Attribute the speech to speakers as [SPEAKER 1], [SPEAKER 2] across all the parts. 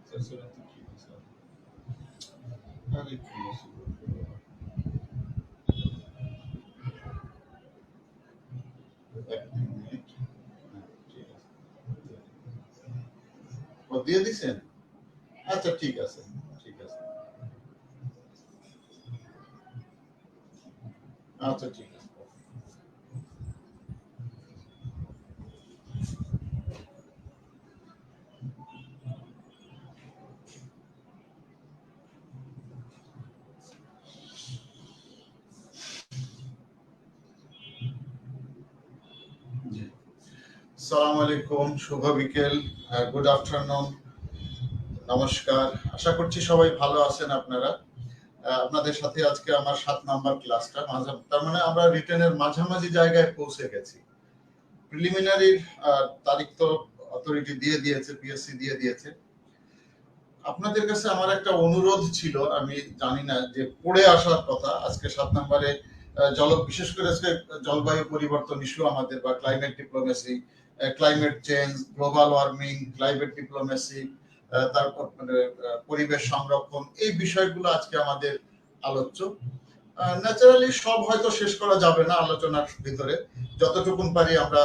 [SPEAKER 1] দিয়ে দিছেন? আচ্ছা ঠিক আছে, ঠিক আছে, আচ্ছা ঠিক আছে। আসসালামু আলাইকুম, শুভ বিকেল, গুড আফটারনুন, নমস্কার। আশা করছি সবাই ভালো আছেন আপনারা। আপনাদের সাথে আজকে আমার 7 নাম্বার ক্লাসটা, তার মানে আমরা রিটেনের মাঝামাঝি জায়গায় পৌঁছে গেছি। প্রিলিমিনারির তারিখ তো অথরিটি দিয়ে দিয়েছে, পিএসসি দিয়ে দিয়েছে। আপনাদের কাছে আমার একটা অনুরোধ ছিল, আমি জানি না যে পড়ে আসার কথা আজকে 7 নম্বরে বিশেষ করে আজকে জলবায়ু পরিবর্তন ইস্যু আমাদের, বা climate diplomacy, climate change, global warming, climate diplomacy, তারপর পরিবেশ সংরক্ষণ, এই বিষয়গুলো আজকে আমাদের আলোচ্য। ন্যাচারালি সব হয়তো শেষ করা যাবে না আলোচনার ভিতরে, যতটুকুন পারি আমরা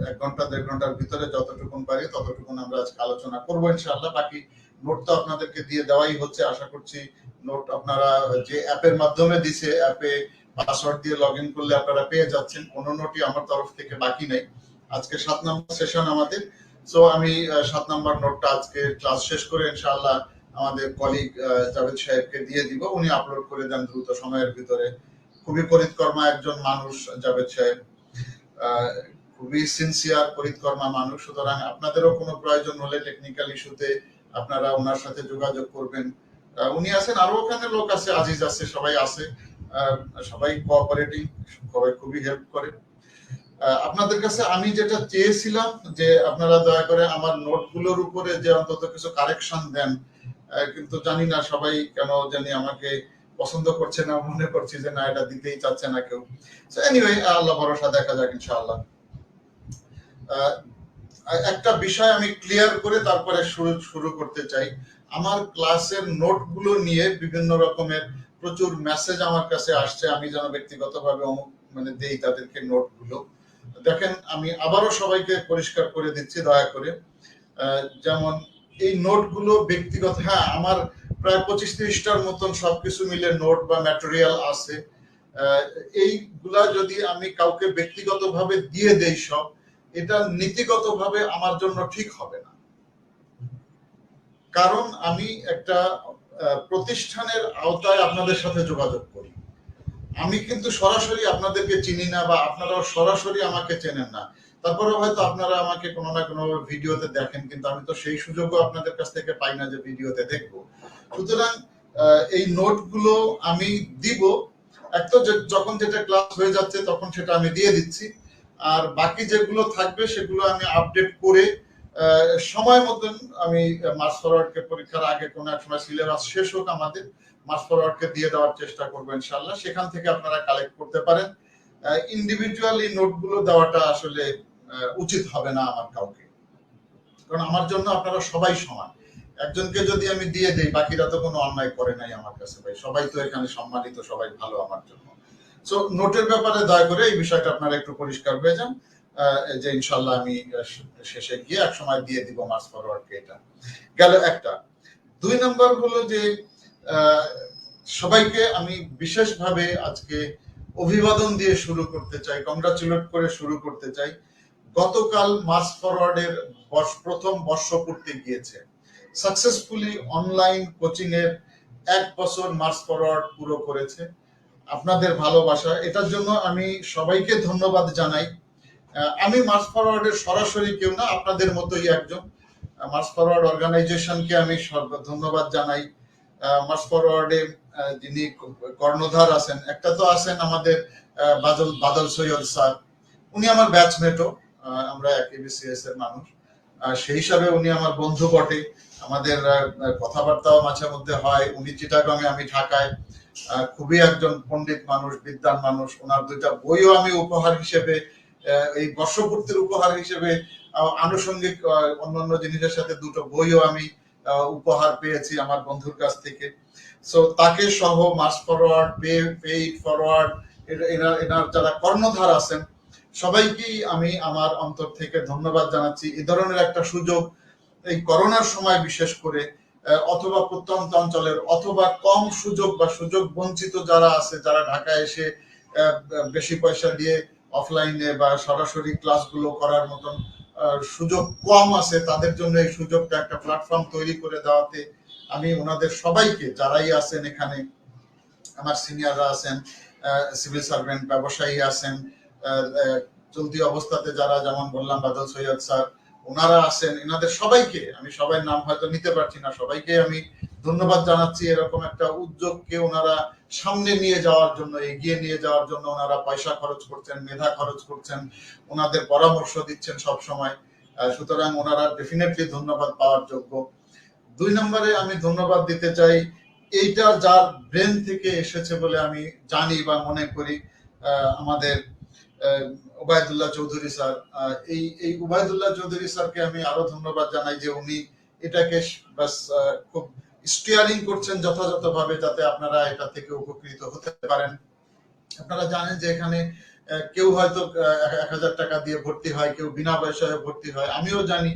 [SPEAKER 1] 1 ঘন্টা 1.5 ঘন্টার ভিতরে যতটুকুন পারি ততটুকুন আমরা আজকে আলোচনা করবো ইনশাআল্লাহ। বাকি নোট তো আপনাদেরকে দিয়ে দেওয়াই হচ্ছে, আশা করছি নোট আপনারা যে অ্যাপের মাধ্যমে দিছে, অ্যাপে পাসওয়ার্ড দিয়ে লগ ইন করলে আপনারা পেয়ে যাচ্ছেন। কোনো নোটই আমার তরফ থেকে বাকি নাই। আজকে 7 নম্বর সেশন আমাদের। সো আমি 7 নম্বর নোটটা আজকে ক্লাস শেষ করে ইনশাআল্লাহ আমাদের কলিগ জাভেদ সাহেবকে দিয়ে দিব, উনি আপলোড করে দেন দ্রুত সময়ের ভিতরে। খুবই করিতকর্মা একজন মানুষ জাভেদ সাহেব, খুবই সিনসিয়ার করিতকর্মা মানুষ। সুতরাং আপনাদেরও কোনো প্রয়োজন হলে টেকনিক্যাল ইস্যুতে আপনারা ওনার সাথে যোগাযোগ করবেন। উনি আছেন, আরো ওখানে লোক আছে, আজিজ আছে, সবাই আছে, সবাই কোঅপারেটিং, সবাই খুবই হেল্প করে। আপনাদের কাছে আমি যেটা চেয়েছিলাম যে আপনারা দয়া করে আমার নোটগুলোর উপরে যে অন্তত কিছু কারেকশন দেন, কিন্তু জানি না সবাই কেন জানি আমাকে পছন্দ করছে না, মনে করছি যে না এটা দিতেই চাচ্ছে না কেউ। সো এনিওয়ে, আল্লাহ ভরসা, দেখা যাক ইনশাআল্লাহ। একটা বিষয় আমি ক্লিয়ার করে তারপরে শুরু করতে চাই। আমার ক্লাসের নোটগুলো নিয়ে বিভিন্ন রকমের প্রচুর মেসেজ আমার কাছে আসছে, আমি যেন ব্যক্তিগতভাবে দেই তাদেরকে নোটগুলো। দেখেন, আমি আবারও সবাইকে পরিষ্কার করে দিচ্ছি দয়া করে, যেমন এই নোটগুলো ব্যক্তিগত, হ্যাঁ আমার প্রায় 25-30টার মতন সবকিছু মিলে নোট বা ম্যাটেরিয়াল আছে। এইগুলা যদি আমি কাউকে ব্যক্তিগতভাবে দিয়ে দেই সব, এটা নীতিগতভাবে আমার জন্য ঠিক হবে না। কারণ আমি একটা প্রতিষ্ঠানের আওতায় আপনাদের সাথে যোগাযোগ করি, আমি কিন্তু সরাসরি আপনাদেরকে চিনি না, বা আপনারাও সরাসরি আমাকে চেনেন না। তারপরে হয়তো আপনারা আমাকে কোনো না কোনো ভিডিওতে দেখেন, কিন্তু আমি তো সেই সুযোগও আপনাদের কাছ থেকে পাই না যে ভিডিওতে দেখব। সুতরাং এই নোটগুলো আমি দিব, একটা যখন যেটা ক্লাস হয়ে যাচ্ছে তখন সেটা আমি দিয়ে দিচ্ছি, আর বাকি যেগুলো থাকবে সেগুলো আমি আপডেট করে সময় মতন আমি মার্চ ফরওয়ার্ডকে পরীক্ষার আগে কোনো এক সময় সিলেবাস শেষ হোক আমাদের, মার্চ ফরওয়ার্ডকে দিয়ে দেওয়ার চেষ্টা করবো ইনশাআল্লাহ। সেখান থেকে আপনারা কালেক্ট করতে পারেন। ইন্ডিভিজুয়ালি নোটগুলো দেওয়াটা আসলে উচিত হবে না আমার কাউকে, কারণ আমার জন্য আপনারা সবাই সমান। একজনকে যদি আমি দিয়ে দেই, বাকিরা তো কোনো অন্যায় করে নাই আমার কাছে, ভাই সবাই তো এখানে সম্মানিত, সবাই ভালো আমার জন্য। সো নোটের ব্যাপারে দয়া করে এই বিষয়টা আপনারা একটু পরিষ্কার হয়ে যান, যে ইনশাআল্লাহ আমি শেষে গিয়ে এক সময় দিয়ে দিব মার্চ ফরওয়ার্ডকে। এটা গেল একটা। 2 নাম্বার হলো যে সবাইকে আমি বিশেষভাবে আজকে অভিবাদন দিয়ে শুরু করতে চাই, কংগ্রাচুলেট করে শুরু করতে চাই। গতকাল মার্চ ফরওয়ার্ডের প্রথম বর্ষপূর্তি গিয়েছে, সাকসেসফুলি অনলাইন কোচিং এর 1 বছর মার্চ ফরওয়ার্ড পুরো করেছে। আপনাদের ভালোবাসা, এটার জন্য আমি সবাইকে ধন্যবাদ জানাই। আমি মার্চ ফরওয়ার্ডের সরাসরি কেউ না, আপনাদের মতোই একজন। মার্চ ফরওয়ার্ড অর্গানাইজেশনকে আমি ধন্যবাদ জানাই। মার্চ ফরওয়ার্ডে যিনি কর্ণধার আছেন, একটা তো আছেন আমাদের বাদল সৈয়দ স্যার, উনি আমার ব্যাচমেটও, আমরা একই বিসিএস এর মানুষ, সেই হিসাবে উনি আমার বন্ধু বটে। আমাদের কথাবার্তাও মাঝে মধ্যে হয়। উনি চিটাগাঙে, আমি ঢাকায়। খুবই একজন পণ্ডিত মানুষ, বিদ্বান মানুষ। ওনার 2টা বইও আমি উপহার হিসেবে, এই বর্ষপূর্তির উপহার হিসেবে, আনুষঙ্গিক অন্যান্য জিনিসের সাথে 2টো বইও আমি উপহার পেয়েছি আমার বন্ধুর কাছ থেকে। সো তাকে সহ মাস ফরওয়ার্ড, পে ইট ফরওয়ার্ড, এনার যারা কর্ণধার আছেন সবাইকেই আমি আমার অন্তর থেকে ধন্যবাদ জানাচ্ছি। এই ধরনের একটা সুযোগ এই করোনার সময় বিশেষ করে অথবা প্রত্যন্ত অঞ্চলের অথবা কম সুযোগ বা সুযোগ বঞ্চিত যারা আছে, যারা ঢাকায় এসে বেশি পয়সা দিয়ে অফলাইনে বা সরাসরি ক্লাসগুলো করার মতন সুযোগ কম আছে, তাদের জন্য এই সুযোগটা একটা প্ল্যাটফর্ম তৈরি করে দেওয়াতে আমি ওনাদের সবাইকে, যারাই আছেন এখানে, আমার সিনিয়ররা আছেন, সিভিল সার্ভেন্ট, ব্যবসায়ী আছেন, চলতি অবস্থাতে যারা, যেমন বললাম বাদল সৈয়দ স্যার, ওনারা আছেন, এনাদের সবাইকে আমি, সবাই নাম হয়তো নিতে পারছি না, সবাইকে আমি ধন্যবাদ জানাচ্ছি। এরকম একটা উদ্যোগকে ওনারা সামনে নিয়ে যাওয়ার জন্য, এগিয়ে নিয়ে যাওয়ার জন্য ওনারা পয়সা খরচ করছেন, মেধা খরচ করছেন, ওনাদের পরামর্শ দিচ্ছেন সব সময়। সুতরাং ওনারা ডেফিনেটলি ধন্যবাদ পাওয়ার যোগ্য। 2 নম্বরে আমি ধন্যবাদ দিতে চাই এইটা যার ব্রেন থেকে এসেছে বলে আমি জানি বা মনে করি, আমাদের ওবায়দুল্লাহ চৌধুরী স্যার। এই ওবায়দুল্লাহ চৌধুরী স্যারকে আমি আরো ধন্যবাদ জানাই যে উনি এটাকে বাস খুব স্টিয়ারিং করছেন যথাযথভাবে, যাতে আপনারা এটা থেকে উপকৃত হতে পারেন। আপনারা জানেন যে এখানে কেউ হয়তো 1000 টাকা দিয়ে ভর্তি হয়, কেউ বিনা পয়সায় ভর্তি হয়। আমিও জানি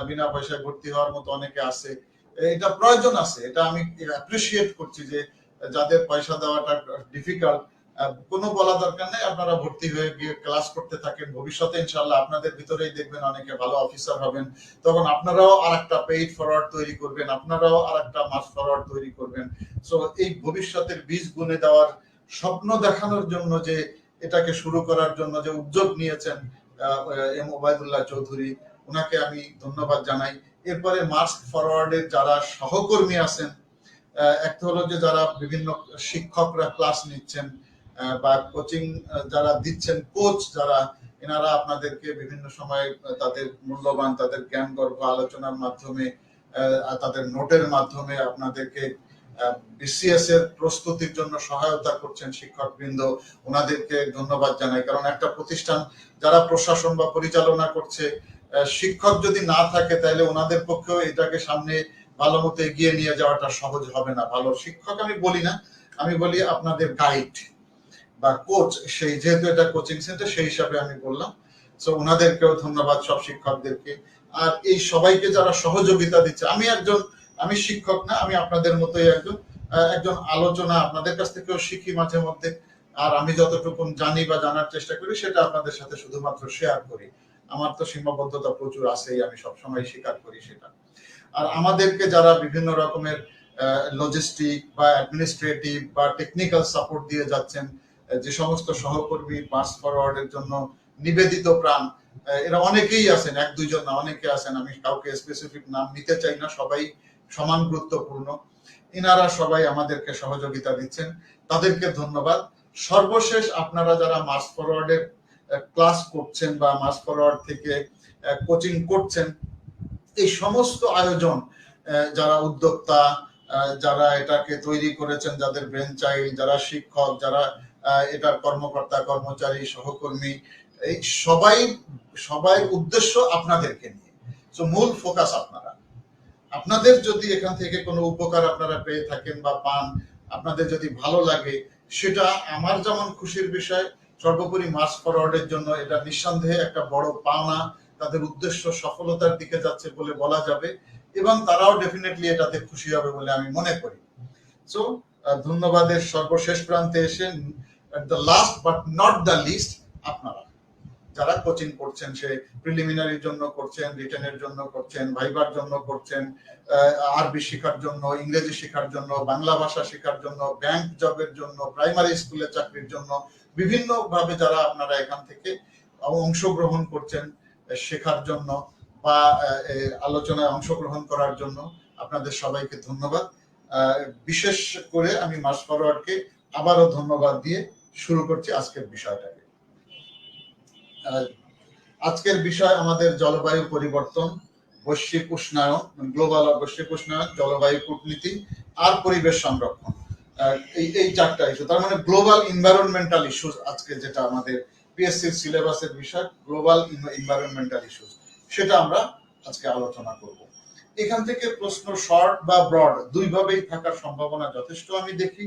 [SPEAKER 1] বিনা পয়সায় ভর্তি হওয়ার মতো অনেকে আছে, এটা প্রয়োজন আছে, এটা আমি অ্যাপ্রিসিয়েট করছি যে যাদের পয়সা দেওয়াটা ডিফিকাল্ট, কোনো বলা দরকার নেই, আপনারা ভর্তি হয়ে গিয়ে ক্লাস করতে থাকেন। ভবিষ্যতে ইনশাআল্লাহ আপনাদের ভিতরেই দেখবেন অনেকে ভালো অফিসার হবেন, তখন আপনারাও আরেকটা পেইড ফরওয়ার্ড তৈরি করবেন, আপনারাও আরেকটা মাস ফরওয়ার্ড তৈরি করবেন। সো এই ভবিষ্যতের বীজ বুনে দেওয়ার স্বপ্ন দেখানোর জন্য, যে এটাকে শুরু করার জন্য যে উদ্যোগ নিয়েছেন এম ওবায়দুল্লাহ চৌধুরী, ওনাকে আমি ধন্যবাদ জানাই। এরপরে মাস ফরওয়ার্ডের যারা সহকর্মী আছেন, একটা হলো যে যারা বিভিন্ন শিক্ষকরা ক্লাস নিচ্ছেন বা কোচিং যারা দিচ্ছেন, কোচ যারা, এনারা আপনাদেরকে বিভিন্ন সময় তাদের মূল্যবান, তাদের জ্ঞান গর্ভ আলোচনার মাধ্যমে, তাদের নোটের মাধ্যমে আপনাদেরকে বিসিএস এর প্রস্তুতির জন্য সহায়তা করছেন শিক্ষকবৃন্দ, ওনাদেরকে ধন্যবাদ জানাই। কারণ একটা প্রতিষ্ঠান যারা প্রশাসন বা পরিচালনা করছে, শিক্ষক যদি না থাকে তাহলে ওনাদের পক্ষেও এটাকে সামনে ভালো মতো এগিয়ে নিয়ে যাওয়াটা সহজ হবে না। ভালো শিক্ষক আমি বলি না, আমি বলি আপনাদের গাইড বা কোচ, সেই যেহেতু এটা কোচিং সেন্টার সেই হিসাবে আমি বললাম। সো ওনাদেরকেও ধন্যবাদ, সব শিক্ষকদেরকে। আর এই সবাইকে যারা সহযোগিতা দিচ্ছে, আমি শিক্ষক না, আমি আপনাদের মতোই একজন আলোচনা, আপনাদের কাছ থেকেও শিখি মাঝে মধ্যে। আর আমি যতটুকু জানি বা জানার চেষ্টা করি সেটা আপনাদের সাথে শুধুমাত্র শেয়ার করি। আমার তো সীমাবদ্ধতা প্রচুর আছেই, আমি সবসময় স্বীকার করি সেটা। আর আমাদেরকে যারা বিভিন্ন রকমের লজিস্টিক বা অ্যাডমিনিস্ট্রেটিভ বা টেকনিক্যাল সাপোর্ট দিয়ে যাচ্ছেন, যে সমস্ত সহকর্মী মাস ফরওয়ার্ডের জন্য নিবেদিত প্রাণ, এরা অনেকেই আছেন, 1-2 জন না, অনেকে আছেন, আমি কাউকে স্পেসিফিক নাম নিতে চাই না, সবাই সমান গুরুত্বপূর্ণ। এনারা সবাই আমাদেরকে সহযোগিতা দিচ্ছেন, তাদেরকে ধন্যবাদ। সর্বশেষ আপনারা যারা মাস ফরওয়ার্ডের ক্লাস করছেন বা মাস ফরওয়ার্ড থেকে কোচিং করছেন, এই সমস্ত আয়োজন, যারা উদ্যোক্তা, যারা এটাকে তৈরি করেছেন, যাদের ব্রেন চাইল্ড, যারা শিক্ষক, যারা এটার কর্মকর্তা কর্মচারী সহকর্মী, এই সবাই উদ্দেশ্য আপনাদেরকে নিয়ে। তো মূল ফোকাস আপনাদের যদি এখান থেকে কোনো উপকার আপনারা পেয়ে থাকেন বা পান, আপনাদের যদি ভালো লাগে, সেটা আমার যেমন খুশির বিষয়, সর্বোপরি মাস ফরওয়ার্ডের জন্য এটা নিঃসন্দেহে একটা বড় পাওনা। তাদের উদ্দেশ্য সফলতার দিকে যাচ্ছে বলে বলা যাবে, এবং তারাও ডেফিনেটলি এটাতে খুশি হবে বলে আমি মনে করি। সো ধন্যবাদের সর্বশেষ প্রান্তে এসে, the last but not the least, আপনারা যারা কোচিং করছেন, সে প্রিলিমিনারির জন্য করছেন, রিটেনের জন্য করছেন, ভাইবার জন্য করছেন, আরবি শেখার জন্য, ইংরেজি শেখার জন্য, বাংলা ভাষা শেখার জন্য, ব্যাংক জবের জন্য, প্রাইমারি স্কুলে চাকরির জন্য, বিভিন্ন ভাবে যারা আপনারা এখান থেকে অংশগ্রহণ করছেন শেখার জন্য বা আলোচনায় অংশগ্রহণ করার জন্য, আপনাদের সবাইকে ধন্যবাদ। বিশেষ করে আমি মাস ফরওয়ার্ডকে আবারও ধন্যবাদ দিয়ে শুরু করছি আজকের বিষয়টাকে। আজকের বিষয় আমাদের জলবায়ু পরিবর্তন, বৈশ্বিক উষ্ণায়ন, গ্লোবাল বৈশ্বিক উষ্ণায়ন, জলবায়ু কূটনীতি আর পরিবেশ সংরক্ষণ। এই 4টা ইস্যু, তার মানে গ্লোবাল এনভায়রনমেন্টাল ইস্যুস। আজকে যেটা আমাদের পিএসসির সিলেবাসের বিষয়, গ্লোবাল এনভায়রনমেন্টাল ইস্যুস, সেটা আমরা আজকে আলোচনা করব। এখান থেকে প্রশ্ন শর্ট বা ব্রড দুইভাবেই থাকার সম্ভাবনা যথেষ্ট আমি দেখি।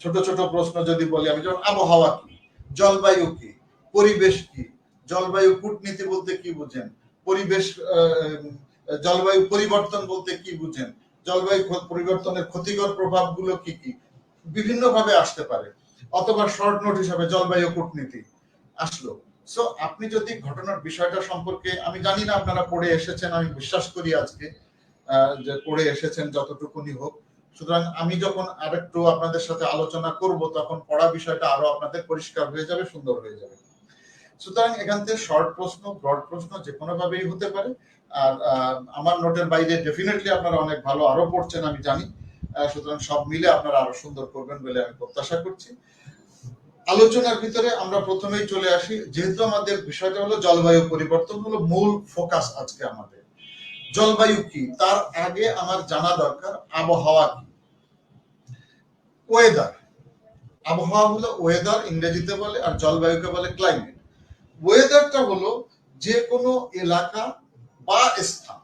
[SPEAKER 1] ছোট ছোট প্রশ্ন যদি বলি আমি, যেমন আবহাওয়া কি, জলবায়ু কি, পরিবেশ কি, জলবায়ু কূটনীতি বলতে কি বুঝেন, পরিবেশ জলবায়ু পরিবর্তন বলতে কি বুঝেন, জলবায়ু পরিবর্তনের ক্ষতিকর প্রভাবগুলো কি কি, বিভিন্ন ভাবে আসতে পারে। অথবা শর্ট নোট হিসাবে জলবায়ু কূটনীতি আসলো। সো আপনি যদি ঘটনার বিষয়টা সম্পর্কে, আমি জানি না আপনারা পড়ে এসেছেন, আমি বিশ্বাস করি আজকে যে পড়ে এসেছেন যতটুকুনি হোক। সুতরাং আমি যখন আরেকটু আপনাদের সাথে আলোচনা করব তখন পড়া বিষয়টা আরো আপনাদের পরিষ্কার হয়ে যাবে, সুন্দর হয়ে যাবে। সুতরাং এখান থেকে শর্ট প্রশ্ন, ব্রড প্রশ্ন যে কোনো ভাবেই হতে পারে। আর আমার নোটের বাইরে ডেফিনেটলি আপনারা অনেক ভালো আরো পড়ছেন আমি জানি। সুতরাং সব মিলে আপনারা আরো সুন্দর করবেন বলে আমি প্রত্যাশা করছি। আলোচনার ভিতরে আমরা প্রথমেই চলে আসি, যেহেতু আমাদের বিষয়টা হলো জলবায়ু পরিবর্তন হলো মূল ফোকাস আজকে আমাদের। জলবায়ু কি তার আগে আমার জানা দরকার আবহাওয়া কি। ওয়েদার, আবহাওয়া হলো ওয়েদার ইংরেজিতে বলে, আর জলবায়ুকে বলে ক্লাইমেট। ওয়েদারটা হলো যে কোনো এলাকা বা স্থান,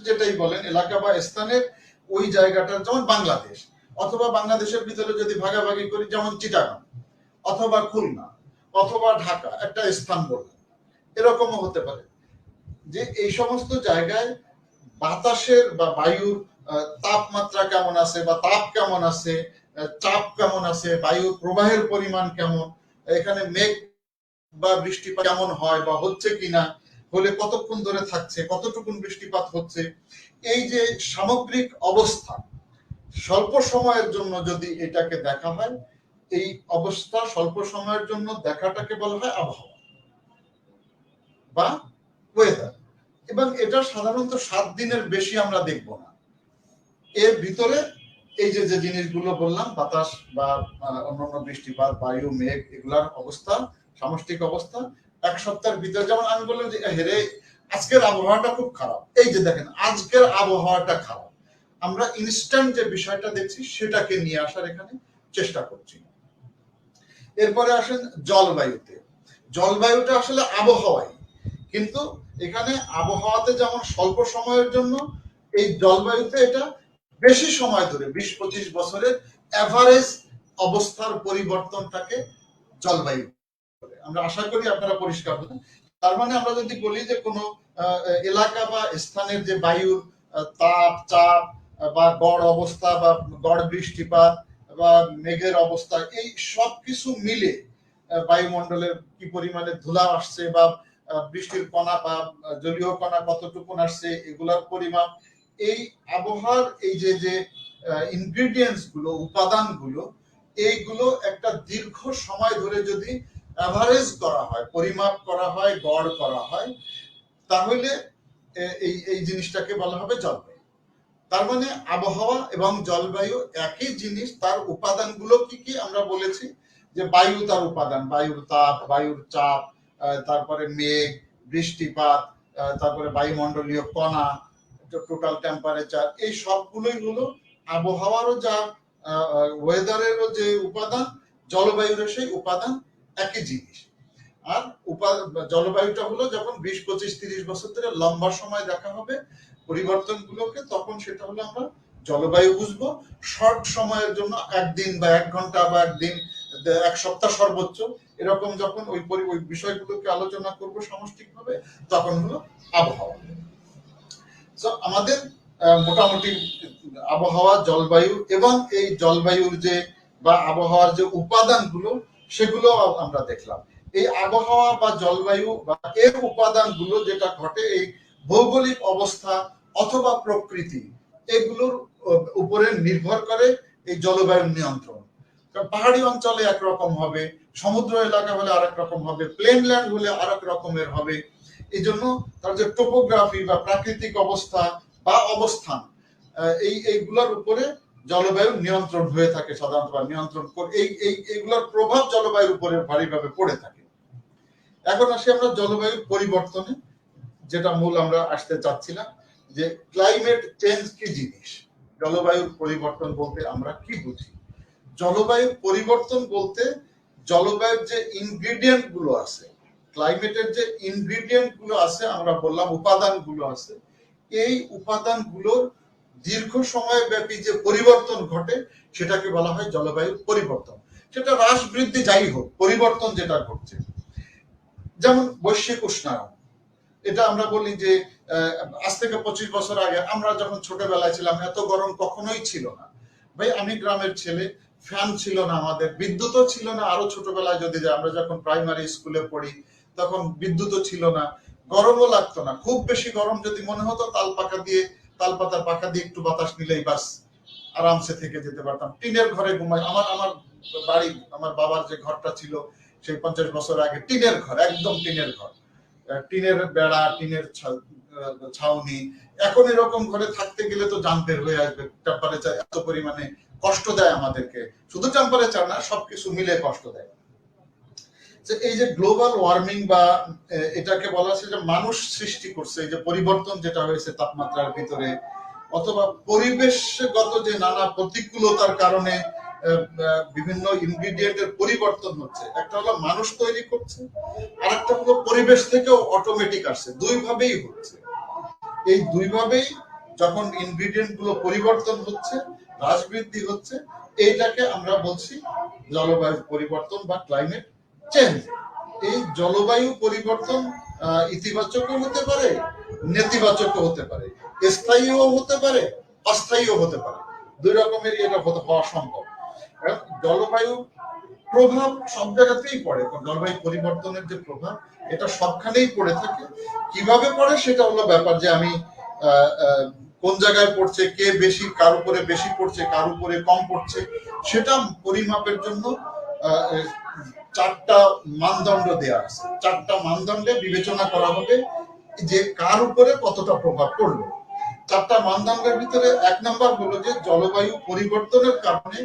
[SPEAKER 1] যেটাই বলেন এলাকা বা স্থানের ওই জায়গাটার, যেমন বাংলাদেশ, অথবা বাংলাদেশের ভিতরে যদি ভাগাভাগি করি যেমন চিটাগাং অথবা খুলনা অথবা ঢাকা, একটা স্থান বললাম, এরকমও হতে পারে যে এই সমস্ত জায়গায় বাতাসের বা বায়ুর তাপমাত্রা কেমন আছে বা তাপ কেমন আছে, চাপ কেমন আছে, বায়ুর প্রবাহের পরিমাণ কেমন, এখানে মেঘ বা বৃষ্টিপাত কেমন হয় বা হচ্ছে কিনা, হলে কতক্ষণ ধরে থাকছে, কতটুকুন বৃষ্টিপাত হচ্ছে, এই যে সামগ্রিক অবস্থা স্বল্প সময়ের জন্য যদি এটাকে দেখা হয়, এই অবস্থা স্বল্প সময়ের জন্য দেখাটাকে বলা হয় আবহাওয়া বা ওয়েদার। এবং এটা সাধারণত 7 দিনের বেশি আমরা দেখব না। এর ভিতরে এই যে যে জিনিসগুলো বললাম, বাতাস বা অন্যান্য বৃষ্টিপাত, বায়ু, মেঘ, এগুলার অবস্থা, সামষ্টিক অবস্থা 1 সপ্তাহের ভিতরে, যেমন আমি বললাম যে হেরে আজকের আবহাওয়াটা খুব খারাপ, এই যে দেখেন আজকের আবহাওয়াটা খারাপ, আমরা ইনস্ট্যান্ট যে বিষয়টা দেখছি সেটাকে নিয়ে আসার এখানে চেষ্টা করছি। এরপরে আসেন জলবায়ুতে। জলবায়ুটা আসলে আবহাওয়াই, কিন্তু এখানে আবহাওয়াতে যেমন স্বল্প সময়ের জন্য, এই জলবায়ুতে এটা বেশি সময় ধরে 20-25 বছরের এভারেজ অবস্থার পরিবর্তনটাকে জলবায়ু বলে। আমরা আশা করি আপনারা পরিষ্কার হবেন। তার মানে আমরা যদি বলি যে কোনো এলাকা বা স্থানের যে বায়ুর তাপ, চাপ বা গড় অবস্থা বা গড় বৃষ্টিপাত বা মেঘের অবস্থা, এই সব কিছু মিলে বায়ুমণ্ডলের কি পরিমাণে ধুলা আসছে বা বৃষ্টির কণা বা জলীয় কণা কতটুকুন আসছে, এগুলার পরিমাপ, এই আবহাওয়ার এই যে যে ইনগ্রেডিয়েন্টস গুলো, উপাদানগুলো, এইগুলো একটা দীর্ঘ সময় ধরে যদি এভারেজ করা হয়, পরিমাপ করা হয়, গড় করা হয়, তাহলে এই এই জিনিসটাকে বলা হবে জলবায়ু। তার মানে আবহাওয়া এবং জলবায়ু একই জিনিস, তার উপাদানগুলো কি কি আমরা বলেছি যে বায়ু তার উপাদান, বায়ুর তাপ, বায়ুর চাপ, তারপরে মেঘ, বৃষ্টিপাত, তারপরে বায়ুমণ্ডলীয় কণা, টোটাল টেম্পারেচার, এই সবগুলোই হলো আবহাওয়ারও যা ওয়েদারেরও যে উপাদান, জলবায়ুর সেই উপাদান, একই জিনিস। আর জলবায়ুটা হলো যখন 20-25-30 বছর ধরে লম্বা সময় দেখা হবে পরিবর্তনগুলোকে, তখন সেটা হলো আমরা জলবায়ু বুঝবো। শর্ট সময়ের জন্য একদিন বা 1 ঘন্টা বা একদিন, 1 সপ্তাহ সর্বোচ্চ, এরকম যখন ওই বিষয়গুলোকে আলোচনা করব সামষ্টিকভাবে, তখন হলো আবহাওয়া। তো আমাদের মোটামুটি আবহাওয়া, জলবায়ু এবং এই জলবায়ুর যে বা আবহাওয়ার যে উপাদানগুলো, সেগুলো আমরা দেখলাম। এই আবহাওয়া বা জলবায়ু বা এর উপাদানগুলো যেটা ঘটে এই ভৌগোলিক অবস্থা অথবা প্রকৃতি, এগুলোর উপরে নির্ভর করে এই জলবায়ুর নিয়ন্ত্রণ। পাহাড়ি অঞ্চলে একরকম হবে, সমুদ্র এলাকা হলে আরেক রকম হবে, প্লেনল্যান্ড হলে আরেক রকমের হবে। এই জন্য তার যে টোপোগ্রাফি বা প্রাকৃতিক অবস্থা বা অবস্থান, এইগুলোর উপরে জলবায়ু নিয়ন্ত্রণ হয়ে থাকে সাধারণত, নিয়ন্ত্রণ এইগুলোর প্রভাব জলবায়ুর উপরে ভারীভাবে পড়ে থাকে। এখন আসি আমরা জলবায়ুর পরিবর্তনে, যেটা মূল আমরা আসতে চাচ্ছিলাম, যে ক্লাইমেট চেঞ্জ কি জিনিস, জলবায়ুর পরিবর্তন বলতে আমরা কি বুঝি। জলবায়ুর পরিবর্তন বলতে জলবায়ুর যে ইনগ্রেডিয়েন্ট গুলো আছে, ক্লাইমেটের যে ইনগ্রেডিয়েন্ট গুলো আছে, আমরা বললাম উপাদান গুলো আছে, এই উপাদানগুলোর দীর্ঘ সময় ব্যাপী যে পরিবর্তন ঘটে সেটাকে বলা হয় জলবায়ুর পরিবর্তন। সেটা হ্রাস বৃদ্ধি যাই হোক, পরিবর্তন যেটা ঘটছে, যেমন বৈশ্বিক উষ্ণায়ন। এটা আমরা বলি যে আজ থেকে 25 বছর আগে আমরা যখন ছোটবেলায় ছিলাম এত গরম কখনোই ছিল না। ভাই আমি গ্রামের ছেলে, ফ্যান ছিল না, আমাদের বিদ্যুৎও ছিল না। আরো ছোটবেলায় যদি যাই, আমরা যখন প্রাইমারি স্কুলে পড়ি তখন বিদ্যুৎও ছিল না, গরমও লাগতো না। খুব বেশি গরম যদি মনে হতো তাল পাতার পাখা দিয়ে একটু বাতাস নিলেই বাস আরামসে থেকে যেতে পারতাম। টিনের ঘরে ঘুমাই। আমার বাড়ি, আমার বাবার যে ঘরটা ছিল সেই 50 বছর আগে টিনের ঘর, একদম টিনের ঘর, টিনের বেড়া, টিনের ছাউনি। এখন এরকম ঘরে থাকতে গেলে তো জান বের হয়ে আসবে। টেম্পারেচার এত পরিমাণে কষ্ট দেয় আমাদেরকে, শুধু টেম্পারেচার না, সবকিছু মিলে কষ্ট দেয়। এই যে গ্লোবাল ওয়ার্মিং বা এটাকে বলা হচ্ছে যে মানুষ সৃষ্টি করছে, এই যে পরিবর্তন যেটা হয়েছে তাপমাত্রার ভিতরে, অথবা পরিবেশগত যে নানা প্রতিকূলতার কারণে বিভিন্ন ইনগ্রিডিয়েন্টের পরিবর্তন হচ্ছে। একটা হলো মানুষ তৈরি করছে, আর একটা হলো পরিবেশ থেকেও অটোমেটিক আসছে। দুই ভাবেই হচ্ছে। এই দুই ভাবেই যখন ইনগ্রিডিয়েন্ট গুলো পরিবর্তন হচ্ছে, হ্রাস বৃদ্ধি হচ্ছে, এইটাকে আমরা বলছি জলবায়ু পরিবর্তন বা ক্লাইমেট চেঞ্জ। এই জলবায়ু পরিবর্তন ইতিবাচকও হতে পারে, নেতিবাচকও হতে পারে, স্থায়ীও হতে পারে, অস্থায়ীও হতে পারে। দুই রকমেরই এটা হওয়া সম্ভব। জলবায়ু প্রভাব সব জায়গাতেই পড়ে। জলবায়ু পরিবর্তনের যে প্রভাব, এটা সবখানেই পড়ে থাকে। কিভাবে পড়ে সেটা হলো ব্যাপার, যে আমি কোন জায়গায় পড়ছে, কে বেশি, কার উপরে বেশি পড়ছে, কার উপরে কম পড়ছে, সেটা পরিমাপের জন্য 4টা মানদণ্ড দেয়া আছে। 4টা মানদণ্ডে বিবেচনা করা হবে যে কার উপরে কতটা প্রভাব পড়লো। 4টা মানদণ্ডের ভিতরে 1 নাম্বার হলো যে জলবায়ু পরিবর্তনের কারণে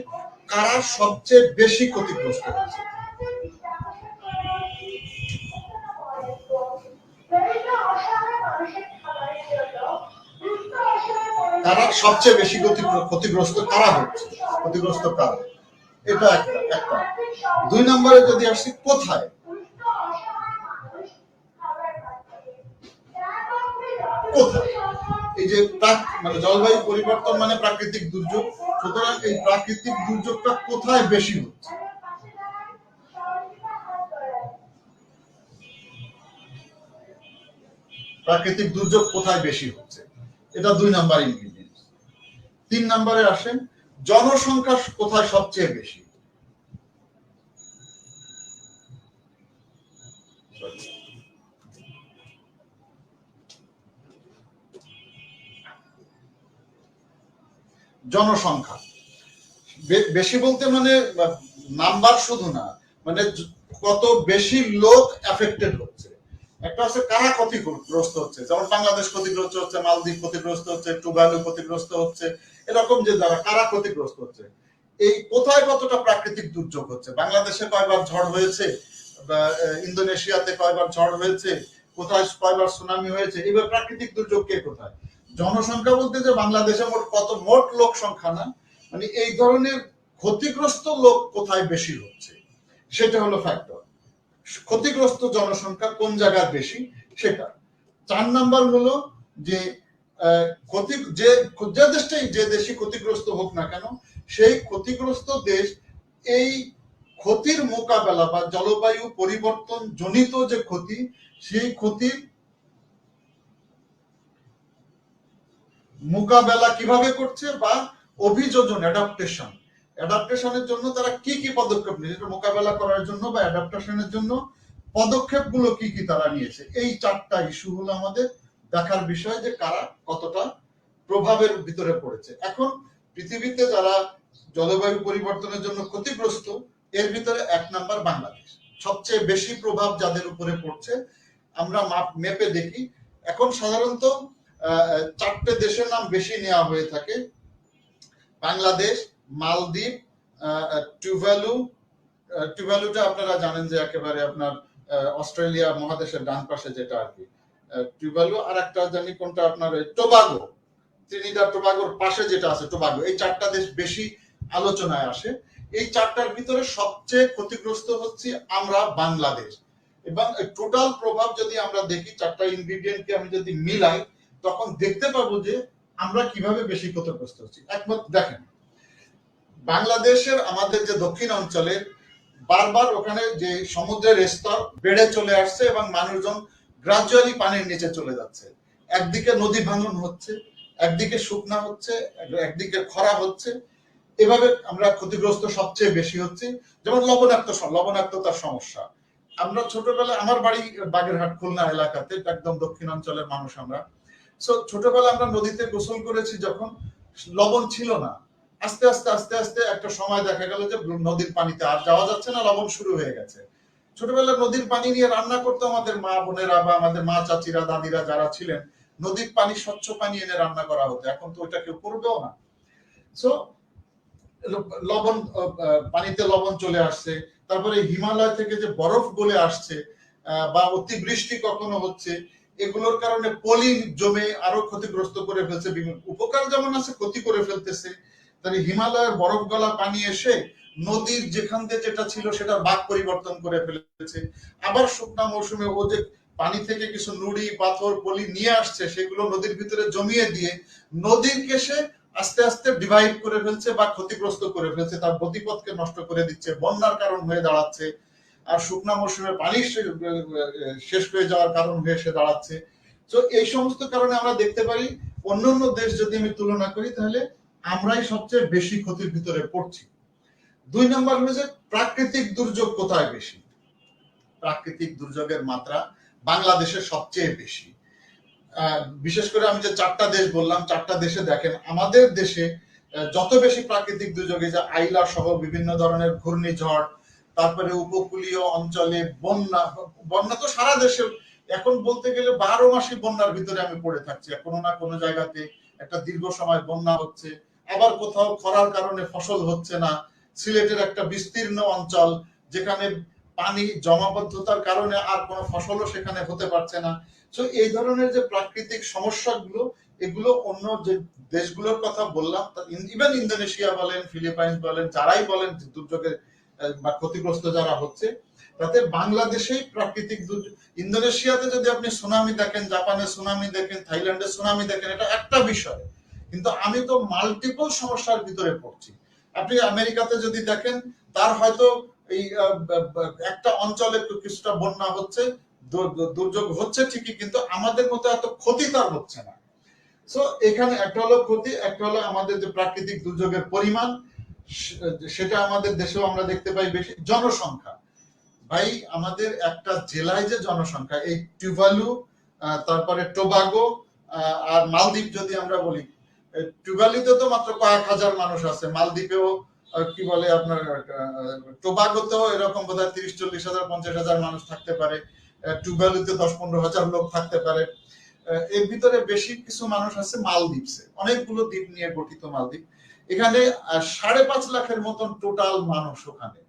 [SPEAKER 1] কারা সবচেয়ে বেশি ক্ষতিগ্রস্ত হচ্ছে। কারা সবচেয়ে বেশি ক্ষতিগ্রস্ত কারা হচ্ছে, ক্ষতিগ্রস্ত কারা, এটা একটা। 2 নম্বরে যদি আসি কোথায়, কোথায় এই যে মানে জলবায়ু পরিবর্তন মানে প্রাকৃতিক দুর্যোগ, সুতরাং এই প্রাকৃতিক দুর্যোগটা কোথায় বেশি হচ্ছে। প্রাকৃতিক দুর্যোগ কোথায় বেশি হচ্ছে, এটা 2 নাম্বার ইনগ্রিডিয়েন্ট। 3 নম্বরে আসেন জনসংখ্যা কোথায় সবচেয়ে বেশি। জনসংখ্যা বেশি বলতে মানে নাম্বার শুধু না, মানে কত বেশি লোক এফেক্টেড হচ্ছে। একটা আছে কারা ক্ষতিগ্রস্ত হচ্ছে, যেমন বাংলাদেশ ক্ষতিগ্রস্ত হচ্ছে, মালদ্বীপ ক্ষতিগ্রস্ত হচ্ছে, টুভালু ক্ষতিগ্রস্ত হচ্ছে, এরকম যে যারা কারা ক্ষতিগ্রস্ত হচ্ছে। এই কোথায় কতটা প্রাকৃতিক দুর্যোগ হচ্ছে, বাংলাদেশে কয়বার ঝড় হয়েছে, বা ইন্দোনেশিয়াতে কয়বার ঝড় হয়েছে, কোথায় কয়বার সুনামি হয়েছে, এবার প্রাকৃতিক দুর্যোগ কে কোথায়। জনসংখ্যা বলতে যে বাংলাদেশে মোট লোক সংখ্যা না, মানে এই ধরনের ক্ষতিগ্রস্ত লোক কোথায় বেশি হচ্ছে সেটা হলো ফ্যাক্টর। ক্ষতিগ্রস্ত জনসংখ্যা কোন জায়গায় বেশি সেটা। 4 নাম্বার হলো যে যে দেশই ক্ষতিগ্রস্ত হোক না কেন, সেই ক্ষতিগ্রস্ত দেশ এই ক্ষতির মোকাবেলা বা জলবায়ু পরিবর্তন জনিত যে ক্ষতি, সেই ক্ষতির মোকাবেলা কিভাবে করছে, বা অভিযোজন, অ্যাডাপ্টেশনের জন্য তারা কি কি পদক্ষেপ নিয়েছে, মোকাবেলা করার জন্য বা অ্যাডাপ্টেশনের জন্য পদক্ষেপগুলো কি কি তারা নিয়েছে। এই 4টা ইস্যু হলো আমাদের দেখার বিষয়, যে কারা কতটা প্রভাবের ভিতরে পড়েছে। এখন পৃথিবীতে যারা জলবায়ু পরিবর্তনের জন্য ক্ষতিগ্রস্ত, এর ভিতরে 1 নাম্বার বাংলাদেশ। সবচেয়ে বেশি প্রভাব যাদের উপরে পড়ছে, আমরা মেপে দেখি এখন সাধারণত 4টে দেশের নাম বেশি নেওয়া হয়ে থাকে, বাংলাদেশ, মালদ্বীপ, টুভালুটা আপনারা জানেন যে একেবারে আপনার অস্ট্রেলিয়া মহাদেশের ডান পাশে যেটা আর কি টুভালু, আর একটা জানি কোনটা আপনার টোবাগো, ত্রিনিদাদ টোবাগোর পাশে যেটা আছে টোবাগো। এই 4টা দেশ বেশি আলোচনায় আসে। এই 4টার ভিতরে সবচেয়ে ক্ষতিগ্রস্ত হচ্ছে আমরা বাংলাদেশ। এবং টোটাল প্রভাব যদি আমরা দেখি, 4টা ইনগ্রিডিয়েন্টকে আমি যদি মিলাই, তখন দেখতে পাবো যে আমরা কিভাবে বেশি ক্ষতিগ্রস্ত হচ্ছি। একমাত্র দেখেন, বাংলাদেশের আমাদের যে দক্ষিণ অঞ্চলের বারবার ওখানে যে সমুদ্রের স্তর বেড়ে চলে আসছে এবং মানুষজন গ্রাজুয়ালি পানির নিচে চলে যাচ্ছে। একদিকে নদী ভাঙন হচ্ছে, একদিকে শুকনা হচ্ছে, একদিকে খরা হচ্ছে। এভাবে আমরা ক্ষতিগ্রস্ত সবচেয়ে বেশি হচ্ছে। যেমন লবণাক্ততার সমস্যা। আমরা ছোটবেলায়, আমার বাড়ি বাগেরহাট খুলনা এলাকাতে, একদম দক্ষিণাঞ্চলের মানুষ আমরা। সো ছোটবেলায় আমরা নদীতে গোসল করেছি যখন, লবণ ছিল না। আস্তে আস্তে আস্তে আস্তে একটা সময় দেখা গেল যে নদীর পানিতে আর যাওয়া যাচ্ছে না, লবণ শুরু হয়ে গেছে। ছোটবেলায় নদীর পানি নিয়ে রান্না করতো আমাদের মা বোনেরা বা আমাদের মা চাচিরা দাদিরা যারা ছিলেন, নদীর পানি স্বচ্ছ পানি এনে রান্না করা হতো। এখন তো ওইটা কেউ করবেও না। সো লবণ, পানিতে লবণ চলে আসছে। তারপরে হিমালয় থেকে যে বরফ গলে আসছে বা অতিবৃষ্টি কখনো হচ্ছে, এগুলোর কারণে পলি জমে আরো ক্ষতিগ্রস্ত করে ফেলছে। বিভিন্ন উপকার যেমন আছে, ক্ষতি করে ফেলতেছে। তাহলে হিমালয়ের বরফ গলা পানি এসে নদীর যেখান দিয়ে যেটা ছিল সেটার বাঁক পরিবর্তন করে ফেলেছে। আবার শুকনা মৌসুমে ও যে পানি থেকে কিছু নুড়ি পাথর পলি নিয়ে আসছে, সেগুলো নদীর ভিতরে জমিয়ে দিয়ে নদীর কেশে আস্তে আস্তে ডিভাইড করে ফেলছে বা ক্ষতিগ্রস্ত করে ফেলছে, তার গতিপথকে নষ্ট করে দিচ্ছে, বন্যার কারণ হয়ে দাঁড়াচ্ছে। আর শুকনা মৌসুমে পানি শেষ হয়ে যাওয়ার কারণ হয়ে এসে দাঁড়াচ্ছে। তো এই সমস্ত কারণে আমরা দেখতে পারি অন্যান্য দেশ যদি আমি তুলনা করি, তাহলে আমরাই সবচেয়ে বেশি ক্ষতির ভিতরে পড়ছি। 2 নম্বর হলো যে প্রাকৃতিক দুর্যোগ কোথায় বেশি। প্রাকৃতিক দুর্যোগের মাত্রা বাংলাদেশে সবচেয়ে বেশি। বিশেষ করে আমি যে 4টা দেশ বললাম, 4টা দেশে দেখেন, আমাদের দেশে যত বেশি প্রাকৃতিক দুর্যোগে, যে আইলা সহ বিভিন্ন ধরনের ঘূর্ণিঝড়, তারপরে উপকূলীয় অঞ্চলে বন্যা। বন্যা তো সারা দেশে এখন বলতে গেলে 12 মাসই বন্যার ভিতরে আমি পড়ে থাকছি। কোনো না কোনো জায়গাতে একটা দীর্ঘ সময় বন্যা হচ্ছে, আবার কোথাও খরার কারণে ফসল হচ্ছে না। সিলেটের একটা বিস্তীর্ণ অঞ্চল, যেখানে পানি জমাবদ্ধতার কারণে আর কোনো ফসলও সেখানে হতে পারছে না। তো এই ধরনের যে প্রাকৃতিক সমস্যাগুলো, এগুলো অন্য যে দেশগুলোর কথা বললাম, ইভেন ইন্দোনেশিয়া বলেন, ফিলিপাইন্স বলেন, যারাই বলেন দুর্যোগের বা ক্ষতিগ্রস্ত যারা হচ্ছে, তাতে বাংলাদেশেই প্রাকৃতিক দুর্যোগ। ইন্দোনেশিয়াতে যদি আপনি সুনামি দেখেন, জাপানে সুনামি দেখেন, থাইল্যান্ডে সুনামি দেখেন, এটা একটা বিষয়, কিন্তু আমি তো মাল্টিপল সমস্যার ভিতরে পড়ছি। আপনি আমেরিকাতে যদি দেখেন, তার হয়তো এই একটা অঞ্চলে কিছুটা বন্যা হচ্ছে, দুর্যোগ হচ্ছে ঠিকই, কিন্তু আমাদের মতো এত ক্ষতি তার হচ্ছে না। সো এখানে একটা হলো ক্ষতি, একটা হলো আমাদের যে প্রাকৃতিক দুর্যোগের পরিমাণ, সেটা আমাদের দেশেও আমরা দেখতে পাই বেশি। জনসংখ্যা, ভাই আমাদের একটা জেলায় যে জনসংখ্যা, এই টুভালু, তারপরে টোবাগো আর মালদ্বীপ যদি আমরা বলি, টুভালুতে তো মাত্র কয়েক হাজার মানুষ আছে, মালদ্বীপেও কি বলে আপনার টোবাগোতেও এরকম বোধহয় 30-40 হাজার 50 হাজার মানুষ থাকতে পারে, টুভালুতে 10-15 হাজার লোক থাকতে পারে। এর ভিতরে বেশি কিছু মানুষ আছে মালদ্বীপে, অনেকগুলো দ্বীপ নিয়ে গঠিত মালদ্বীপ। এখানে 5.5 লাখের মতন টোটাল মানুষ ওখানে।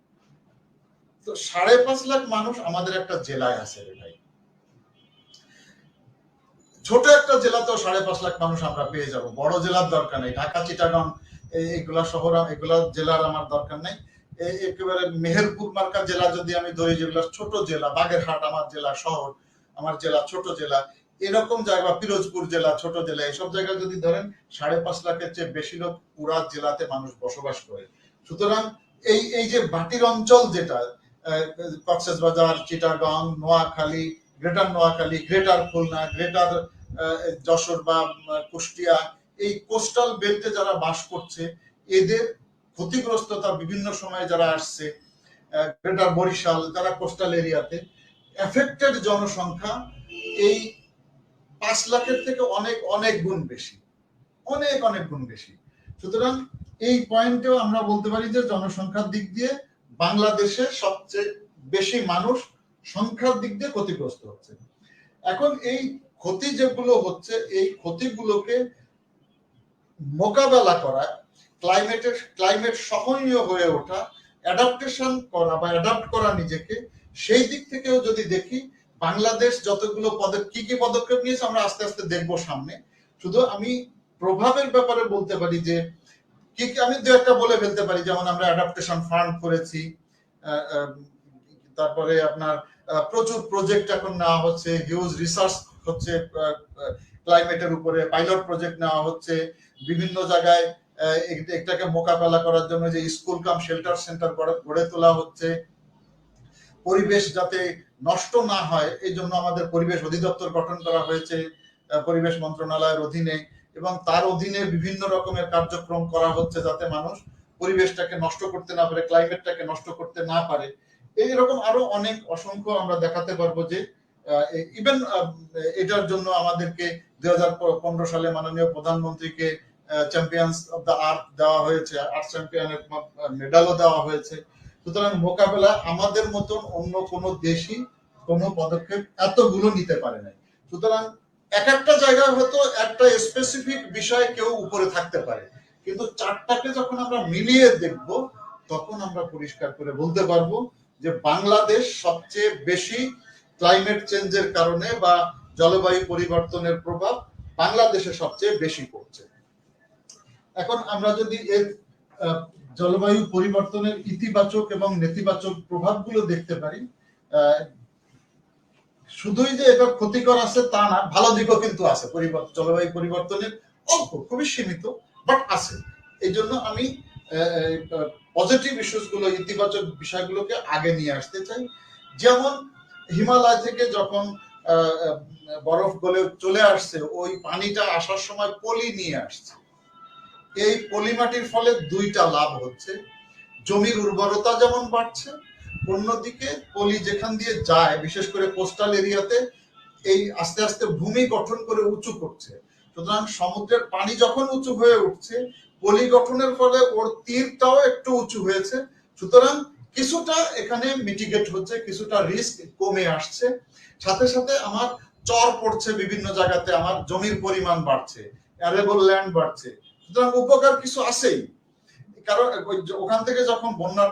[SPEAKER 1] তো 5.5 লাখ মানুষ আমাদের একটা জেলায় আছে রে ভাই। ছোট একটা জেলাতেও 5.5 লাখ মানুষ আমরা পেয়ে যাব। বড় জেলার দরকার নেই, ঢাকা চিটাগাং এগুলা শহর, এগুলা জেলার আমার দরকার নেই। একেবারে মেহেরপুর মার্কা জেলা যদি আমি ধরি, যেগুলো ছোট জেলা, বাগেরহাট আমার জেলা শহর, আমার জেলা ছোট জেলা, এরকম জায়গা, পিরোজপুর জেলা ছোট জেলা, এসব জায়গায় যদি ধরেন 5.5 লাখের চেয়ে বেশি লোক পুরা জেলাতে মানুষ বসবাস করে। সুতরাং এই যে বাটির অঞ্চল, যেটা Cox's Bazar, Chittagong, Noakhali, greater Noakhali, greater Khulna, greater Jessore বা কুষ্টিয়া, এই কোস্টাল বেল্টে যারা বাস করছে, এদের ক্ষতিগ্রস্ততা বিভিন্ন সময়ে যারা আসছে, গ্রেটার বরিশাল, যারা কোস্টাল এরিয়াতে, এফেক্টেড জনসংখ্যা এই 5 লাখের থেকে অনেক অনেক গুণ বেশি, অনেক অনেক গুণ বেশি। সুতরাং এই পয়েন্টেও আমরা বলতে পারি যে জনসংখ্যার দিক দিয়ে বাংলাদেশে সবচেয়ে বেশি মানুষ সংখ্যার দিক দিয়ে ক্ষতিগ্রস্ত হচ্ছে। এখন এই ক্ষতি যেগুলো হচ্ছে, এই ক্ষতিগুলোকে মোকাবেলা করা, ক্লাইমেট সহনীয় হয়ে ওঠা, অ্যাডাপ্টেশন করা বা অ্যাডাপ্ট করা নিজেকে, সেই দিক থেকেও যদি দেখি, বাংলাদেশ যতগুলো কি কি পদক্ষেপ নিয়েছে আমরা আস্তে আস্তে দেখবো সামনে। শুধু আমি প্রভাবের ব্যাপারে বলতে পারি যে কি কি আমি দু একটা বলে ফেলতে পারি। যেমন আমরা অ্যাডাপ্টেশন ফান্ড করেছি, তারপরে আপনার প্রচুর প্রজেক্ট এখন নেওয়া হচ্ছে, হিউজ রিসার্চ হচ্ছে, ক্লাইমেটের উপরে পাইলট প্রজেক্ট নেওয়া হচ্ছে, বিভিন্ন জায়গায় এটাকে মোকাবেলা করার জন্য যে স্কুল কাম শেল্টার সেন্টার গড়ে তোলা হচ্ছে, পরিবেশ যাতে নষ্ট না হয় এই জন্য আমাদের পরিবেশ অধিদপ্তর গঠন করা হয়েছে পরিবেশ মন্ত্রণালয়ের অধীনে, এবং তার অধীনে বিভিন্ন রকমের কার্যক্রম করা হচ্ছে যাতে মানুষ পরিবেশটাকে নষ্ট করতে না পারে, ক্লাইমেটটাকে নষ্ট করতে না পারে। এইরকম আরো অনেক অসংখ্য আমরা দেখাতে পারবো যে ইভেন এটার জন্য আমাদেরকে 2015 সালে মাননীয় প্রধানমন্ত্রীকে চ্যাম্পিয়ন্স অফ দ্য আর্থ দেওয়া হয়েছে, আর্থ চ্যাম্পিয়নের মেডালও দেওয়া হয়েছে। সুতরাং মোকাবেলা আমাদের মতন অন্য কোনো দেশই কোনো পদক্ষেপ এতগুলো নিতে পারে নাই। সুতরাং এক একটা জায়গায় হয়তো একটা স্পেসিফিক বিষয় কেউ উপরে থাকতে পারে, কিন্তু চারটাকে যখন আমরা মিলিয়ে দেখব তখন আমরা পরিষ্কার করে বলতে পারবো যে বাংলাদেশ সবচেয়ে বেশি ক্লাইমেট চেঞ্জের কারণে বা জলবায়ু পরিবর্তনের প্রভাব বাংলাদেশে সবচেয়ে বেশি পড়ছে। এখন আমরা যদি এর জলবায়ু পরিবর্তনের ইতিবাচক এবং নেতিবাচক প্রভাবগুলো দেখতে পারি, শুধুই যে এটা ক্ষতিকর আছে তা না, ভালো দিকও কিন্তু আছে। জলবায়ু পরিবর্তনের অল্প, খুবই সীমিত, বাট আছে। এই জন্য আমি পজিটিভ ইস্যুসগুলো, ইতিবাচক বিষয়গুলোকে আগে নিয়ে আসতে চাই। যেমন হিমালয় থেকে যখন বরফ গলে চলে আসছে, ওই পানিটা আসার সময় পলি নিয়ে আসছে। এই পলি মাটির ফলে দুইটা লাভ হচ্ছে, জমির উর্বরতা যেমন বাড়ছে, অন্যদিকে পলি যেখান দিয়ে যায় বিশেষ করে কোস্টাল এরিয়াতে এই আস্তে আস্তে ভূমি গঠন করে উঁচু করছে। সুতরাং সমুদ্রের পানি যখন উঁচু হয়ে উঠছে, পলি গঠনের ফলে ওর তীরটাও একটু উঁচু হয়েছে। সুতরাং কিছুটা এখানে মিটিগেট হচ্ছে, কিছুটা রিস্ক কমে আসছে। সাথে সাথে আমার চর পড়ছে বিভিন্ন জায়গাতে, আমার জমির পরিমাণ বাড়ছে, অ্যারেবল ল্যান্ড বাড়ছে। সুতরাং উপকার কিছু আছেই। কারণ ওখান থেকে যখন বন্যার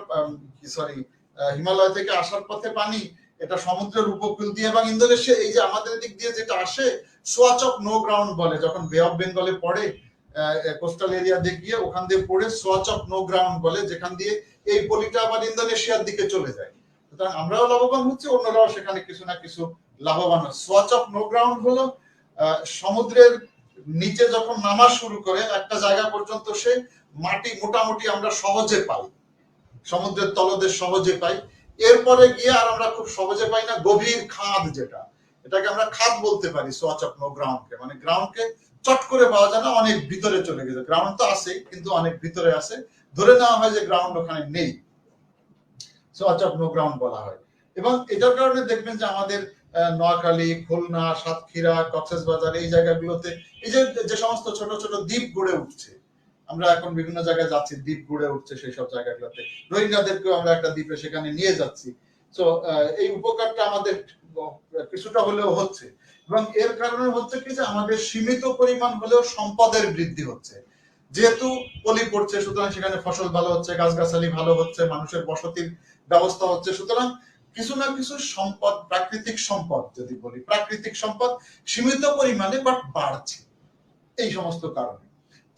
[SPEAKER 1] হিমালয় থেকে আসার পথে পানি এটা সমুদ্রের উপকূল দিয়ে এবং ইন্দোনেশিয়া এই যে আমাদের দিক দিয়ে যেটা আসে সোয়াচ অফ নো গ্রাউন্ড বলে, যখন বে অফ বেঙ্গলে পড়ে কোস্টাল এরিয়া দিয়ে গিয়ে ওখান দিয়ে পড়ে সোয়াচ অফ নো গ্রাউন্ড বলে, যেখান দিয়ে এই পলিটা আবার ইন্দোনেশিয়ার দিকে চলে যায়। সুতরাং আমরাও লাভবান হচ্ছি, অন্যরাও সেখানে কিছু না কিছু লাভবান হচ্ছে। সোয়াচ অফ নো গ্রাউন্ড হলো সমুদ্রের নিচে যখন নামা শুরু করে একটা জায়গা পর্যন্ত সে মাটি মোটামুটি আমরা সহজে পাই, সমুদ্রের তলদেশ সহজে পাই। এরপরে গিয়ে আর আমরা খুব সহজে পাই না গভীর খাদ, যেটা এটাকে আমরা খাদ বলতে পারি। সোয়াচ অফ নো গ্রাউন্ডকে মানে গ্রাউন্ডকে চট করে পাওয়া যায় না, অনেক ভিতরে চলে গেছে। গ্রাউন্ড তো আছে কিন্তু অনেক ভিতরে আছে, ধরে নেওয়া হয় যে গ্রাউন্ড ওখানে নেই, সোয়াচ অফ নো গ্রাউন্ড বলা হয়। এবং এটার কারণে দেখবেন যে আমাদের নোয়াখালী, খুলনা, সাতক্ষীরা, কক্সবাজার এই জায়গাগুলোতে এই যে সমস্ত ছোট ছোট দ্বীপ গড়ে উঠছে, আমরা এখন বিভিন্ন জায়গায় যাচ্ছি, দ্বীপ গড়ে উঠছে সেই সব জায়গাগুলোতে, রোহিঙ্গাদেরকেও আমরা একটা দ্বীপে সেখানে নিয়ে যাচ্ছি। তো এই উপকারটা আমাদের কিছুটা হলেও হচ্ছে। এবং এর কারণে হচ্ছে কি যে আমাদের সীমিত পরিমাণ হলেও সম্পদের বৃদ্ধি হচ্ছে। যেহেতু পলি পড়ছে সুতরাং সেখানে ফসল ভালো হচ্ছে, গাছগাছালি ভালো হচ্ছে, মানুষের বসতির ব্যবস্থা হচ্ছে। সুতরাং কিছু না কিছু সম্পদ, প্রাকৃতিক সম্পদ যদি বলি, প্রাকৃতিক সম্পদ সীমিত পরিমাণে বাট বাড়ছে এই সমস্ত কারণে।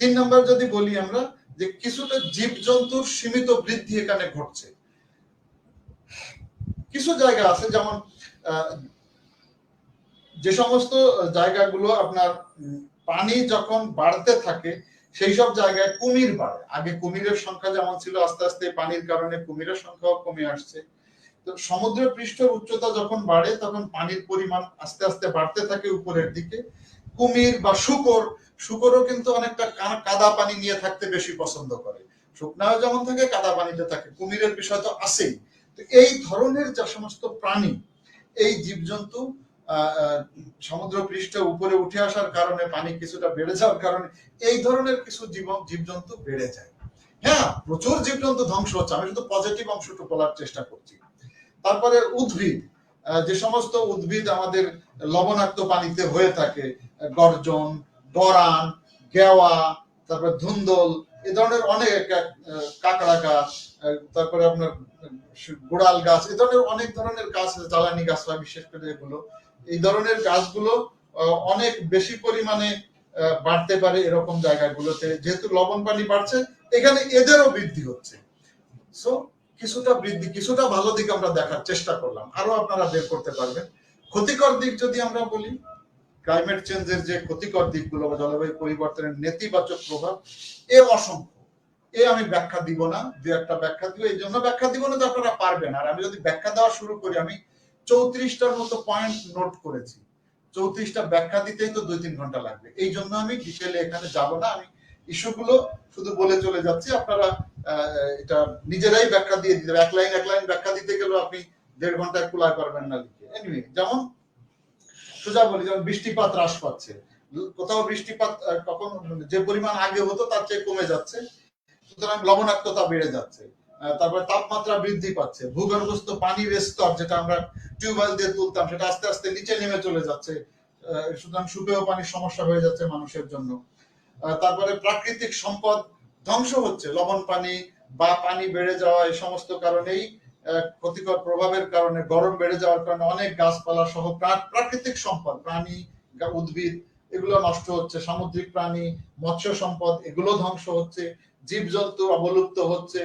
[SPEAKER 1] 3 নম্বর যদি বলি আমরা যে কিছুটা জীবজন্তুর সীমিত বৃদ্ধি এখানে ঘটছে। কিছু জায়গা আছে যেমন যে সমস্ত জায়গাগুলো আপনার পানি যখন বাড়তে থাকে সেই সব জায়গায় কুমির বাড়ে। আগে কুমিরের সংখ্যা যেমন ছিল, আস্তে আস্তে পানির কারণে কুমিরের সংখ্যাও কমে আসছে। তো সমুদ্রের পৃষ্ঠের উচ্চতা যখন বাড়ে তখন পানির পরিমাণ আস্তে আস্তে বাড়তে থাকে উপরের দিকে। কুমির বা শুকরও কিন্তু অনেকটা কাদা পানি নিয়ে থাকতে বেশি পছন্দ করে, শুকনাও যেমন থাকে কাদা পানিতে থাকে, কুমিরের বিষয় তো আছেই। তো এই ধরনের যে সমস্ত প্রাণী, এই জীবজন্তু সমুদ্র পৃষ্ঠে উপরে উঠে আসার কারণে, পানি কিছুটা বেড়ে যাওয়ার কারণে এই ধরনের কিছু জীবজন্তু বেড়ে যায়। হ্যাঁ, প্রচুর জীবজন্তু ধ্বংস হচ্ছে, আমি শুধু পজিটিভ অংশটা বলার চেষ্টা করছি। তারপরে উদ্ভিদ, যে সমস্ত উদ্ভিদ আমাদের লবণাক্ত পানিতে হয়ে থাকে, গর্জন, গরান, গেওয়া, তারপরে ধুন্দল, এই ধরনের অনেক, কাঁকড়া গাছ, তারপরে আপনার গোড়াল গাছ, এই ধরনের অনেক ধরনের গাছ, জ্বালানি গাছ হয় বিশেষ করে এগুলো, এই ধরনের গাছগুলো অনেক বেশি পরিমাণে বাড়তে পারে এরকম জায়গাগুলোতে। যেহেতু লবণ পানি বাড়ছে এখানে এদেরও বৃদ্ধি হচ্ছে। সো কিছুটা বৃদ্ধি, কিছুটা ভালো দিক আমরা দেখার চেষ্টা করলাম, আরো আপনারা বের করতে পারবেন। ক্ষতিকর দিক যদি আমরা বলি, ক্লাইমেট চেঞ্জের যে ক্ষতিকর দিকগুলো বা জলবায়ু পরিবর্তনের নেতিবাচক প্রভাব এর অসংখ্য। আমি ব্যাখ্যা দিব না, দু একটা ব্যাখ্যা দিব, এই জন্য ব্যাখ্যা দিব না যে আপনারা পারবেন। আর আমি যদি ব্যাখ্যা দেওয়া শুরু করি, আমি 34টার মতো পয়েন্ট নোট করেছি, 34টা ব্যাখ্যা দিতেই তো 2-3 ঘন্টা লাগবে। এই জন্য আমি ডিটেলে এখানে যাব না, আমি ইস্যুগুলো শুধু বলে চলে যাচ্ছি। আপনারা এটা নিজেরাই ব্যাখ্যা দিয়ে দিতে, এক লাইন ব্যাখ্যা দিতে গেলেও আপনি 1.5 ঘন্টায় কুলায় পারবেন না লিখে। এনিওয়ে, যেমন সোজা বলি, যেমন বৃষ্টিপাত হ্রাস পাচ্ছে, কোথাও বৃষ্টিপাত কখন যে পরিমাণ আগে হতো তার চেয়ে কমে যাচ্ছে, সুতরাং লবণাক্ততা বেড়ে যাচ্ছে। তারপরে তাপমাত্রা বৃদ্ধি পাচ্ছে, ভূগর্ভস্থ পানির স্তর যেটা আমরা টিউবওয়েল দিয়ে তুলতাম সেটা আস্তে আস্তে নিচে নেমে চলে যাচ্ছে, সুতরাং সুপেয় পানির সমস্যা হয়ে যাচ্ছে মানুষের জন্য। তারপরে প্রাকৃতিক সম্পদ ধ্বংস হচ্ছে, লবণ পানি বা পানি বেড়ে যাওয়া, এই সমস্ত কারণেই ক্ষতিকর প্রভাবের কারণে, গরম বেড়ে যাওয়ার কারণে অনেক গাছপালা সহ প্রাকৃতিক সম্পদ, প্রাণী, উদ্ভিদ এগুলো নষ্ট হচ্ছে, সামুদ্রিক প্রাণী, মৎস্য সম্পদ এগুলো ধ্বংস হচ্ছে, জীবজন্তু অবলুপ্ত হচ্ছে,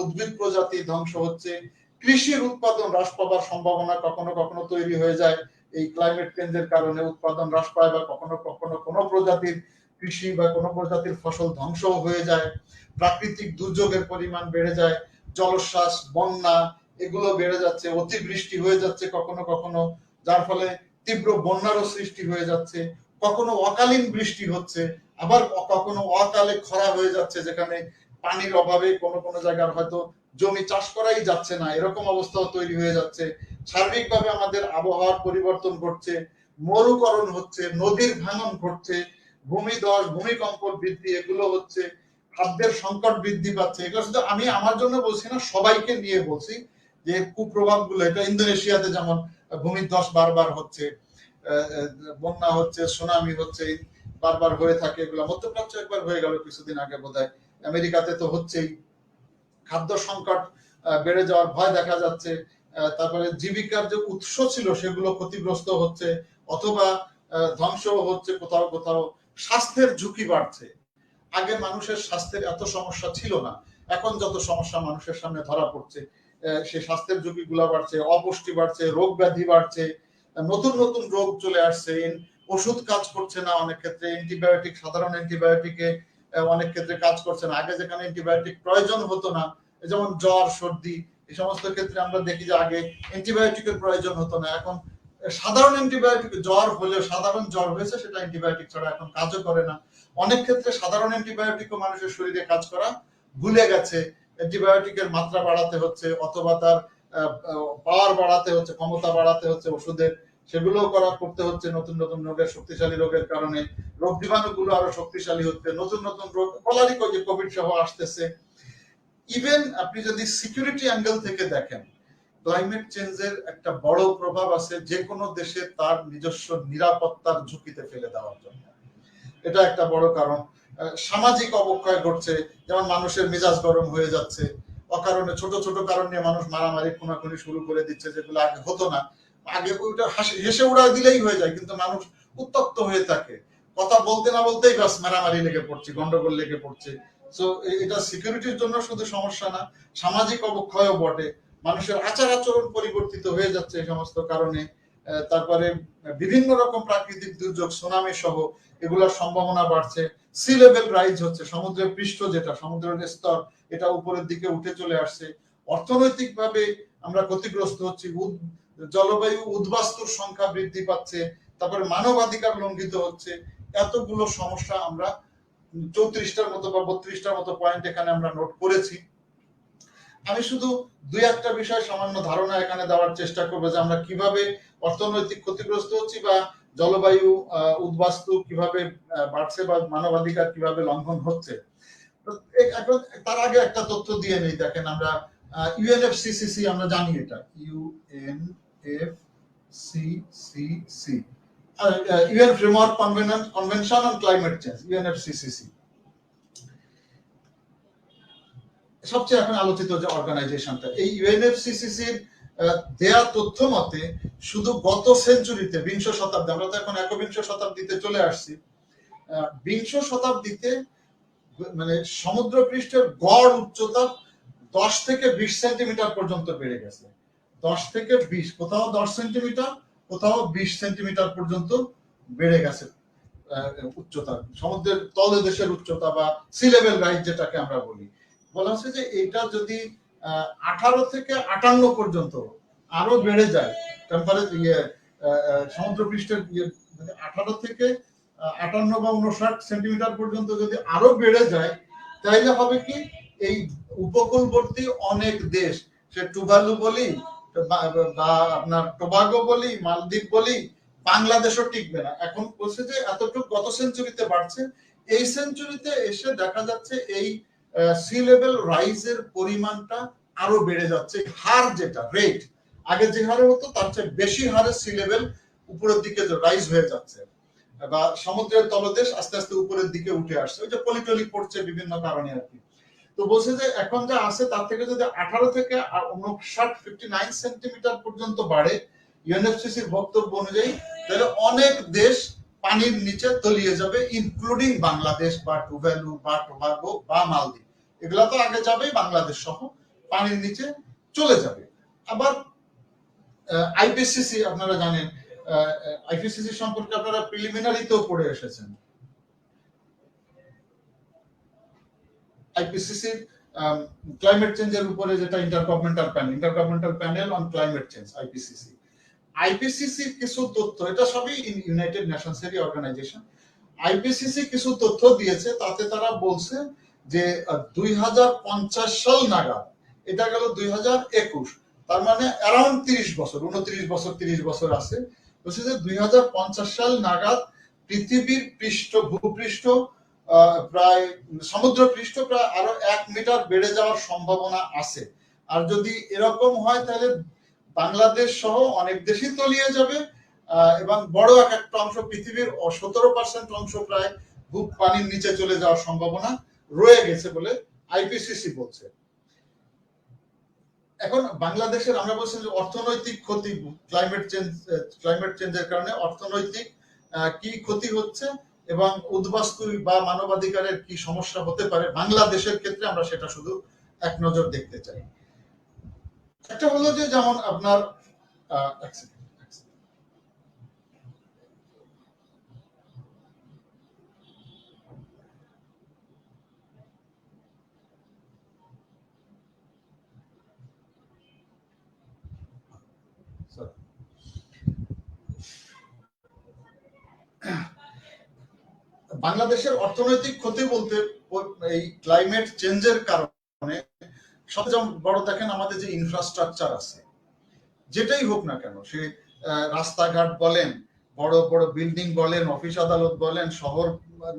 [SPEAKER 1] উদ্ভিদ প্রজাতি ধ্বংস হচ্ছে, কৃষির উৎপাদন হ্রাস পাবার সম্ভাবনা কখনো কখনো তৈরি হয়ে যায়। এই ক্লাইমেট চেঞ্জের কারণে উৎপাদন হ্রাস পায় বা কখনো কখনো কোনো প্রজাতির কৃষি বা কোনো প্রজাতির ফসল ধ্বংস হয়ে যায়। প্রাকৃতিক দুর্যোগের পরিমাণ বেড়ে যায়, জলোচ্ছ্বাস, বন্যা এগুলো বেড়ে যাচ্ছে, অতিবৃষ্টি হয়ে যাচ্ছে কখনো কখনো, যার ফলে তীব্র বন্যারও সৃষ্টি হয়ে যাচ্ছে। কখনো অকালীন বৃষ্টি হচ্ছে, আবার কখনো অকালে খরা হয়ে যাচ্ছে, যেখানে পানির অভাবে কোনো কোনো জায়গার হয়তো জমি চাষ করাই যাচ্ছে না, এরকম অবস্থাও তৈরি হয়ে যাচ্ছে। সার্বিকভাবে আমাদের আবহাওয়ার পরিবর্তন ঘটছে, মরুকরণ হচ্ছে, নদীর ভাঙন ঘটছে, ভূমিধস, ভূমিকম্প বৃদ্ধি এগুলো হচ্ছে, খাদ্যের সংকট বৃদ্ধি পাচ্ছে। এগুলো শুধু আমি আমার জন্য বলছি না, সবাইকে নিয়ে বলছি যে কুপ্রভাবগুলো। এটা ইন্দোনেশিয়াতে যেমন ভূমিধস বারবার হচ্ছে, বন্যা হচ্ছে, সুনামি হচ্ছে, বারবার হয়ে থাকে এগুলো। মধ্যপ্রাচ্য একবার হয়ে গেল কিছুদিন আগে বোধহয়, আমেরিকাতে তো হচ্ছেই। খাদ্য সংকট বেড়ে যাওয়ার ভয় দেখা যাচ্ছে। তারপরে জীবিকার যে উৎস ছিল সেগুলো ক্ষতিগ্রস্ত হচ্ছে অথবা ধ্বংস হচ্ছে কোথাও কোথাও। স্বাস্থ্যের ঝুঁকি বাড়ছে, আগে মানুষের স্বাস্থ্যের এত সমস্যা ছিল না, এখন যত সমস্যা মানুষের সামনে ধরা পড়ছে, সেই স্বাস্থ্যের ঝুঁকিগুলো বাড়ছে, অপুষ্টি বাড়ছে, রোগ ব্যাধি বাড়ছে, নতুন নতুন রোগ চলে আসছে, ওষুধ কাজ করছে না অনেক ক্ষেত্রে, অ্যান্টিবায়োটিক, সাধারণ অ্যান্টিবায়োটিকে অনেক ক্ষেত্রে কাজ করছে না। আগে যেখানে অ্যান্টিবায়োটিক প্রয়োজন হতো না, যেমন জ্বর, সর্দি, এই সমস্ত ক্ষেত্রে আমরা দেখি যে আগে অ্যান্টিবায়োটিকের প্রয়োজন হতো না, এখন সাধারণ অ্যান্টিবায়োটিক, জ্বর হলেও সাধারণ জ্বর হয়েছে সেটা অ্যান্টিবায়োটিক ছাড়া এখন কাজও করে না। অনেক ক্ষেত্রে সাধারণ অ্যান্টিবায়োটিকও মানুষের শরীরে কাজ করা ভুলে গেছে, অ্যান্টিবায়োটিকের মাত্রা বাড়াতে হচ্ছে অথবা তার পাওয়ার বাড়াতে হচ্ছে, ক্ষমতা বাড়াতে হচ্ছে ওষুধের, সেগুলো করতে হচ্ছে নতুন নতুন রোগের, শক্তিশালী রোগের কারণে রোগ জীবাণুগুলো আরো শক্তিশালী হচ্ছে, নতুন নতুন রোগ বলারই যে কোভিড সহ আসতেছে। ইভেন আপনি যদি সিকিউরিটি অ্যাঙ্গেল থেকে দেখেন, ক্লাইমেট চেঞ্জের একটা বড় প্রভাব আছে যে কোনো দেশে তার নিজস্ব নিরাপত্তার ঝুঁকিতে ফেলে দেওয়ার জন্য। এটা একটা বড় কারণ। সামাজিক অবক্ষয় ঘটছে, যেমন মানুষের মেজাজ গরম হয়ে যাচ্ছে অকারণে, ছোট ছোট কারণ নিয়ে মানুষ মারামারি খুনাখুনি শুরু করে দিচ্ছে, যেগুলো আগে হতো না। আগে ওইটা হেসে উড়া দিলেই হয়ে যায়, কিন্তু মানুষ উত্তপ্ত হয়ে থাকে, কথা বলতে না বলতেই বাস মারামারি লেগে পড়ছে, গন্ডগোল লেগে পড়ছে। সো এটা সিকিউরিটির জন্য শুধু সমস্যা না, সামাজিক অবক্ষয়ও বটে, মানুষের আচার আচরণ পরিবর্তিত হয়ে যাচ্ছে এই সমস্ত কারণে। তারপরে বিভিন্ন রকম প্রাকৃতিক দুর্যোগ, সুনামি সহ এগুলোর সম্ভাবনা বাড়ছে। সি লেভেল রাইজ হচ্ছে, সমুদ্রের পৃষ্ঠ যেটা, সমুদ্রের স্তর এটা উপরের দিকে উঠে চলে আসছে। অর্থনৈতিকভাবে আমরা ক্ষতিগ্রস্ত হচ্ছি, জলবায়ু উদ্বাস্তুর সংখ্যা বৃদ্ধি পাচ্ছে, তারপরে মানবাধিকার লঙ্ঘিত হচ্ছে। এতগুলো সমস্যা আমরা 34টার মতো বা 32টার মতো পয়েন্ট এখানে আমরা নোট করেছি। আমি শুধু দুই একটা বিষয় সামান্য ধারণা এখানে দেওয়ার চেষ্টা করবো, যে আমরা কিভাবে অর্থনৈতিক ক্ষতিগ্রস্ত হচ্ছি বা জলবায়ু উদ্বাস্তু কিভাবে বাড়ছে বা মানবাধিকার কিভাবে লঙ্ঘন হচ্ছে। তার আগে একটা তথ্য দিয়ে নেই, দেখেন আমরা ইউএনএফসিসিসি আমরা জানি, এটা UNFCCC, UN framework convention on climate change, UNFCCC সবচেয়ে এখন আলোচিত যে অর্গানাইজেশনটা। এই ইউএনএফসিসিসির দেয়া তথ্য মতে শুধু গত সেঞ্চুরিতে, বিংশ শতাব্দী, আমরা তো এখন একবিংশ শতাব্দীতে চলে আসছি, বিংশ শতাব্দীতে মানে সমুদ্র পৃষ্ঠের গড় উচ্চতা 10 থেকে 20 সেন্টিমিটার পর্যন্ত বেড়ে গেছে। 10 থেকে 20, কোথাও 10 সেন্টিমিটার, কোথাও 20 সেন্টিমিটার পর্যন্ত বেড়ে গেছে উচ্চতা, সমুদ্রের তলদেশের উচ্চতা বা সি লেভেল রাইজ যেটাকে আমরা বলি। বলা হচ্ছে যে এটা যদি 18 থেকে 58 পর্যন্ত আরো বেড়ে যায়, টেম্পারেচার সমুদ্র পৃষ্ঠের 18 থেকে 58 বা 59 সেন্টিমিটার পর্যন্ত যদি আরো বেড়ে যায়, তাহলে হবে কি এই উপকূলবর্তী অনেক দেশ, সে টুভালু বলি বা আপনার টোবাগো বলি, মালদ্বীপ বলি, বাংলাদেশও টিকবে না। এখন বলছে যে এতটুকু গত সেঞ্চুরিতে বাড়ছে, এই সেঞ্চুরিতে এসে দেখা যাচ্ছে এই সি লেভেল রাইজের পরিমাণটা আরো বেড়ে যাচ্ছে, হার যেটা রেট আগে যে হারে হতো তার চেয়ে বেশি হারে সি লেভেল উপরের দিকে রাইজ হয়ে যাচ্ছে, বা সমুদ্রের তলদেশ আস্তে আস্তে উপরের দিকে উঠে আসছে, ওই যে পলিটলি পড়ছে বিভিন্ন কারণে আর কি। তো বলছে যে এখন যা আছে তার থেকে যদি 18 থেকে 59 সেন্টিমিটার পর্যন্ত বাড়ে ইউএনএফসিসির বক্তব্য অনুযায়ী, তাহলে অনেক দেশ পানির নিচে তলিয়ে যাবে, ইনক্লুডিং বাংলাদেশ বা টুভালু বা টোবাগো বা মালদ্বীপ, এগুলা তো আগে যাবেই, বাংলাদেশ সহ পানির নিচে চলে যাবে। আবার আইপিসিসি আপনারা জানেন, আইপিসিসি সম্পর্কে আপনারা প্রিলিমিনারিতেও পড়ে এসেছেন। আইপিসিসি ক্লাইমেট চেঞ্জের উপরে যেটা ইন্টারগভর্নমেন্টাল panel on climate change, IPCC কিছু তথ্য, এটা সবই ইউনাইটেড নেশনস এর অর্গানাইজেশন। আইপিসিসি কিছু তথ্য দিয়েছে, তাতে তারা বলছে যে 2050 সাল নাগাদ, এটা গেল 2021, তার মানে অ্যারাউন্ড 30 বছর, 29 বছর 30 বছর আছে, বলছে যে 2050 সাল নাগাদ পৃথিবীর ভূপৃষ্ঠ প্রায় সমুদ্র পৃষ্ঠ প্রায় আরো 1 মিটার বেড়ে যাওয়ার সম্ভাবনা আছে। আর যদি এরকম হয় তাহলে বাংলাদেশ সহ অনেক দেশই তলিয়ে যাবে, এবং বড় একটা অংশ পৃথিবীর 17% অংশ প্রায় পানির নিচে চলে যাওয়ার সম্ভাবনা রয়ে গেছে বলে আইপিসিসি বলছে। এখন বাংলাদেশের আমরা বলছি যে অর্থনৈতিক ক্ষতি, ক্লাইমেট চেঞ্জের কারণে অর্থনৈতিক কি ক্ষতি হচ্ছে এবং উদ্বাস্তু বা মানবাধিকারের কি সমস্যা হতে পারে বাংলাদেশের ক্ষেত্রে, আমরা সেটা শুধু এক নজর দেখতে চাই। একটা হলো যে যেমন আপনার বাংলাদেশের অর্থনৈতিক ক্ষতি বলতে এই ক্লাইমেট চেঞ্জের কারণে সবচেয়ে বড় দেখেন আমাদের যে ইনফ্রাস্ট্রাকচার আছে, যেটাই হোক না কেন, সে রাস্তাঘাট বলেন, বড় বড় বিল্ডিং বলেন, অফিস আদালত বলেন, শহর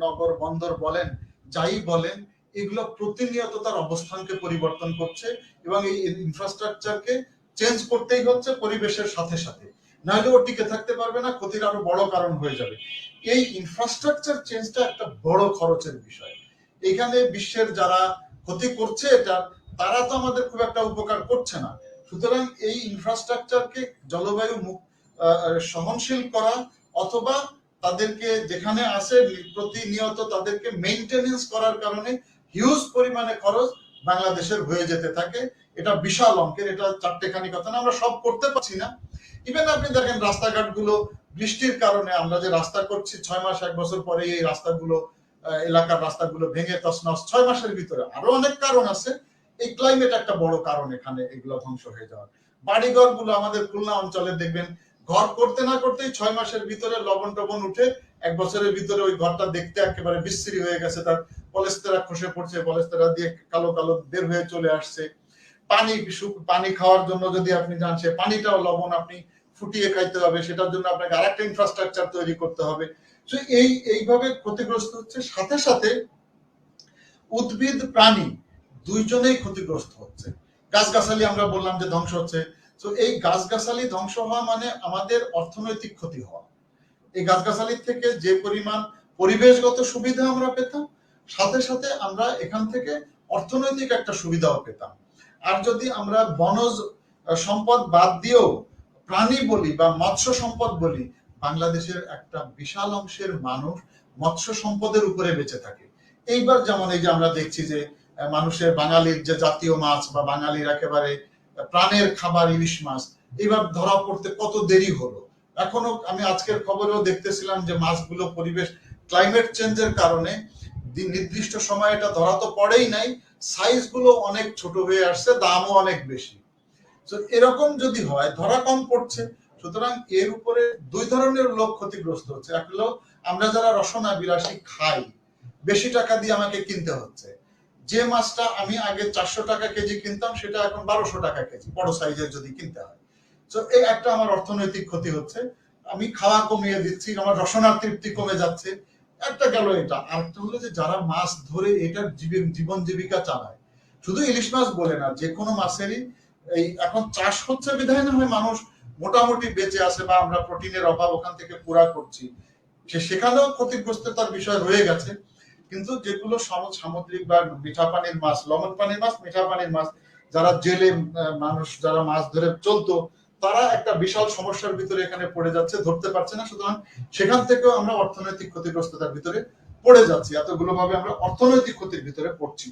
[SPEAKER 1] নগর বন্দর বলেন, যাই বলেন, এগুলো প্রতিনিয়ত তার অবস্থানকে পরিবর্তন করছে এবং এই ইনফ্রাস্ট্রাকচারকে চেঞ্জ করতেই হচ্ছে পরিবেশের সাথে সাথে, নাহলে ও টিকে থাকতে পারবে না, ক্ষতির আরো বড় কারণ হয়ে যাবে। এই ইনফ্রাস্ট্রাকচার চেঞ্জটা একটা বড় খরচের বিষয়। এখানে বিশ্বের যারা ক্ষতি করছে এটা, তারা তো আমাদের খুব একটা উপকার করছে না। সুতরাং এই ইনফ্রাস্ট্রাকচারকে জলবায়ু সহনশীল করা, অথবা তাদেরকে যেখানে আছে প্রতিনিয়ত তাদেরকে মেইনটেনেন্স করার কারণে হিউজ পরিমাণে খরচ বাংলাদেশের হয়ে যেতে থাকে। এটা বিশাল অঙ্কের, এটা চারটেখানি কথা না, আমরা সব করতে পারছি না। ইভেন আপনি দেখেন রাস্তাঘাট গুলো বৃষ্টির কারণে, আমরা যে রাস্তা করছি 6 মাস 1 বছর পরে এই রাস্তাগুলো, এলাকার রাস্তাগুলো ভেঙে তছনছ 6 মাসের ভিতরে। আরো অনেক কারণ আছে, এই ক্লাইমেট একটা বড় কারণ এখানে এগুলো ধ্বংস হয়ে যাওয়ার। বাড়িঘর গুলো আমাদের খুলনা অঞ্চলে দেখবেন, ঘর করতে না করতেই 6 মাসের ভিতরে লবণ টবণ উঠে 1 বছরের ভিতরে ওই ঘরটা দেখতে একেবারে বিশ্রী হয়ে গেছে, তার পলেস্তেরা খসে পড়ছে, পলেস্তেরা দিয়ে কালো কালো বের হয়ে চলে আসছে। পানি খাওয়ার জন্য যদি আপনি যান, সে পানিটাও লবণ, আপনি ফুটিয়ে খাইতে হবে, সেটার জন্য আপনাকে আরেকটা ইনফ্রাস্ট্রাকচার তৈরি করতে হবে। তো এইভাবে ক্ষতিগ্রস্ত হচ্ছে, সাথে সাথে উদ্ভিদ প্রাণী দুইজনেই ক্ষতিগ্রস্ত হচ্ছে। গাছগাছালি আমরা বললাম যে ধ্বংস হচ্ছে, তো এই গাছগাছালি ধ্বংস হওয়া মানে আমাদের অর্থনৈতিক ক্ষতি হওয়া। এই গাছগাছালির থেকে যে পরিমাণ পরিবেশগত সুবিধা আমরা পেতাম, সাথে সাথে আমরা এখান থেকে অর্থনৈতিক একটা সুবিধাও পেতাম। আর যদি আমরা বনজ সম্পদ বাদ দিয়েও প্রাণী বলি বা মৎস্য সম্পদ বলি, বাংলাদেশের একটা বিশাল অংশের মানুষ মৎস্য সম্পদের উপরে বেঁচে থাকে। এইবার যেমন এই যে আমরা দেখছি যে মানুষের বাঙালির যে জাতীয় মাছ বা বাঙালির একেবারে প্রাণের খাবার ইলিশ মাছ, এবার ধরা পড়তে কত দেরি হলো। এখনো আমি আজকের খবরেও দেখতেছিলাম যে মাছগুলো পরিবেশ ক্লাইমেট চেঞ্জের কারণে নির্দিষ্ট সময় এটা ধরা তো পড়েই নাই, সাইজ গুলো অনেক ছোট হয়ে আসছে, দামও অনেক বেশি। তো এরকম যদি হয়, ধরা কম পড়ছে, সুতরাং এর উপরে দুই ধরনের লোক ক্ষতিগ্রস্ত হচ্ছে। এক হলো আমরা যারা রসনা বিলাসী খাই, বেশি টাকা দিয়ে আমাকে কিনতে হচ্ছে। যে মাছটা আমি আগে 400 টাকা কেজি কিনতাম, সেটা এখন 1200 টাকা কেজি, বড় সাইজের যদি কিনতে হয়। তো এই একটা আমার অর্থনৈতিক ক্ষতি হচ্ছে, আমি খাওয়া কমিয়ে দিচ্ছি, আমার রসনার তৃপ্তি কমে যাচ্ছে। একটা গেল এটা। আরেকটা হলো যে যারা মাছ ধরে এটার জীবন জীবিকা চালায়, শুধু ইলিশ মাছ বলে না, যে কোনো মাছেরই এই এখন চাষ হচ্ছে বিধায় না হয় মানুষ মোটামুটি বেঁচে আছে, বা আমরা প্রোটিনের অভাব ওখান থেকে পুরা করছি, সেখানেও ক্ষতিগ্রস্ততার বিষয় রয়ে গেছে। কিন্তু যেগুলো সামুদ্রিক বা মিঠা পানির মাছ, লবণ পানির মাছ, মিঠা পানির মাছ, যারা জেলে মানুষ যারা মাছ ধরে চলতো, তারা একটা বিশাল সমস্যার ভিতরে এখানে পড়ে যাচ্ছে, ধরতে পারছে না। সুতরাং সেখান থেকেও আমরা অর্থনৈতিক ক্ষতিগ্রস্ততার ভিতরে পড়ে যাচ্ছি, এতগুলো ভাবে আমরা অর্থনৈতিক ক্ষতির ভিতরে পড়ছি।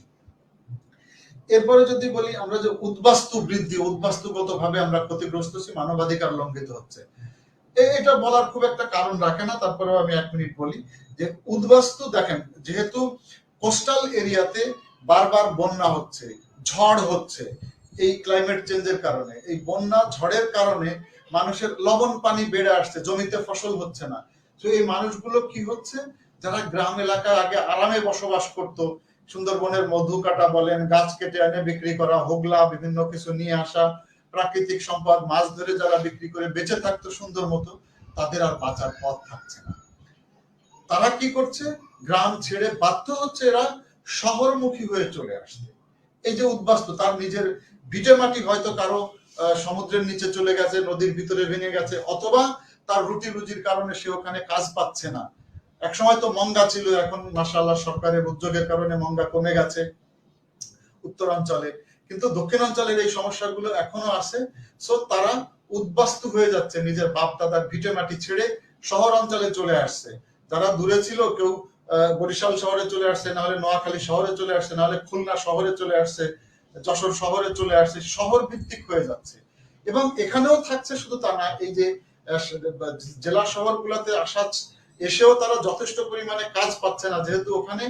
[SPEAKER 1] এরপরে যদি বলি আমরা যে উদ্বাস্তু বৃদ্ধি, উদ্বাস্তুগত ভাবে আমরা ক্ষতিগ্রস্ত হচ্ছি, মানবাধিকার লঙ্ঘিত হচ্ছে, এটা বলার খুব একটা কারণ রাখে না, তারপরেও আমি 1 মিনিট বলি যে উদ্বাস্তু দেখেন, যেহেতু কোস্টাল এরিয়াতে বারবার বন্যা হচ্ছে, ঝড় হচ্ছে, এই ক্লাইমেট চেঞ্জের কারণে, এই বন্যা ঝড়ের কারণে মানুষের লবণ পানি বেড়ে আসছে, জমিতে ফসল হচ্ছে না। তো এই মানুষগুলো কি হচ্ছে, যারা গ্রাম এলাকায় আগে আরামে বসবাস করত, সুন্দরবনের মধু কাটা বলেন, গাছ কেটে এনে বিক্রি করা, হোগলা বিভিন্ন কিছু নিয়ে আসা, প্রাকৃতিক সম্পদ মাছ ধরে যারা বিক্রি করে বেঁচে থাকতো সুন্দর মতো, তাদের আর বাঁচার পথ থাকছে না। তারা কি করছে, গ্রাম ছেড়ে বাধ্য হচ্ছে এরা শহরমুখী হয়ে চলে আসছে। এই যে উদ্বাস্তু, তার নিজের ভিটে মাটি হয়তো কারো সমুদ্রের নিচে চলে গেছে, নদীর ভিতরে ভেঙে গেছে, অথবা তার রুটি রুজির কারণে সে ওখানে কাজ পাচ্ছে না। একসময় তো মঙ্গা ছিল, এখন মাশাআল্লাহ সরকারের উদ্যোগের কারণে মঙ্গা কমে গেছে উত্তরাঞ্চলে, কিন্তু দক্ষিণাঞ্চলের এই সমস্যাগুলো এখনো আছে। সো তারা উদ্বাস্তু হয়ে যাচ্ছে, নিজের বাপ দাদার ভিটে মাটি ছেড়ে শহর অঞ্চলে চলে আসছে। যারা দূরে ছিল, কেউ বরিশাল শহরে চলে আসছে, না হলে নোয়াখালী শহরে চলে আসছে, না হলে খুলনা শহরে চলে আসছে, যশোর শহরে চলে আসছে, শহর ভিত্তিক হয়ে যাচ্ছে। এবং এখানেও থাকছে, শুধু তা না, এই যে জেলা শহরগুলোতে আসা এসেও তারা যথেষ্ট পরিমাণে কাজ পাচ্ছে না, যেহেতু ওখানে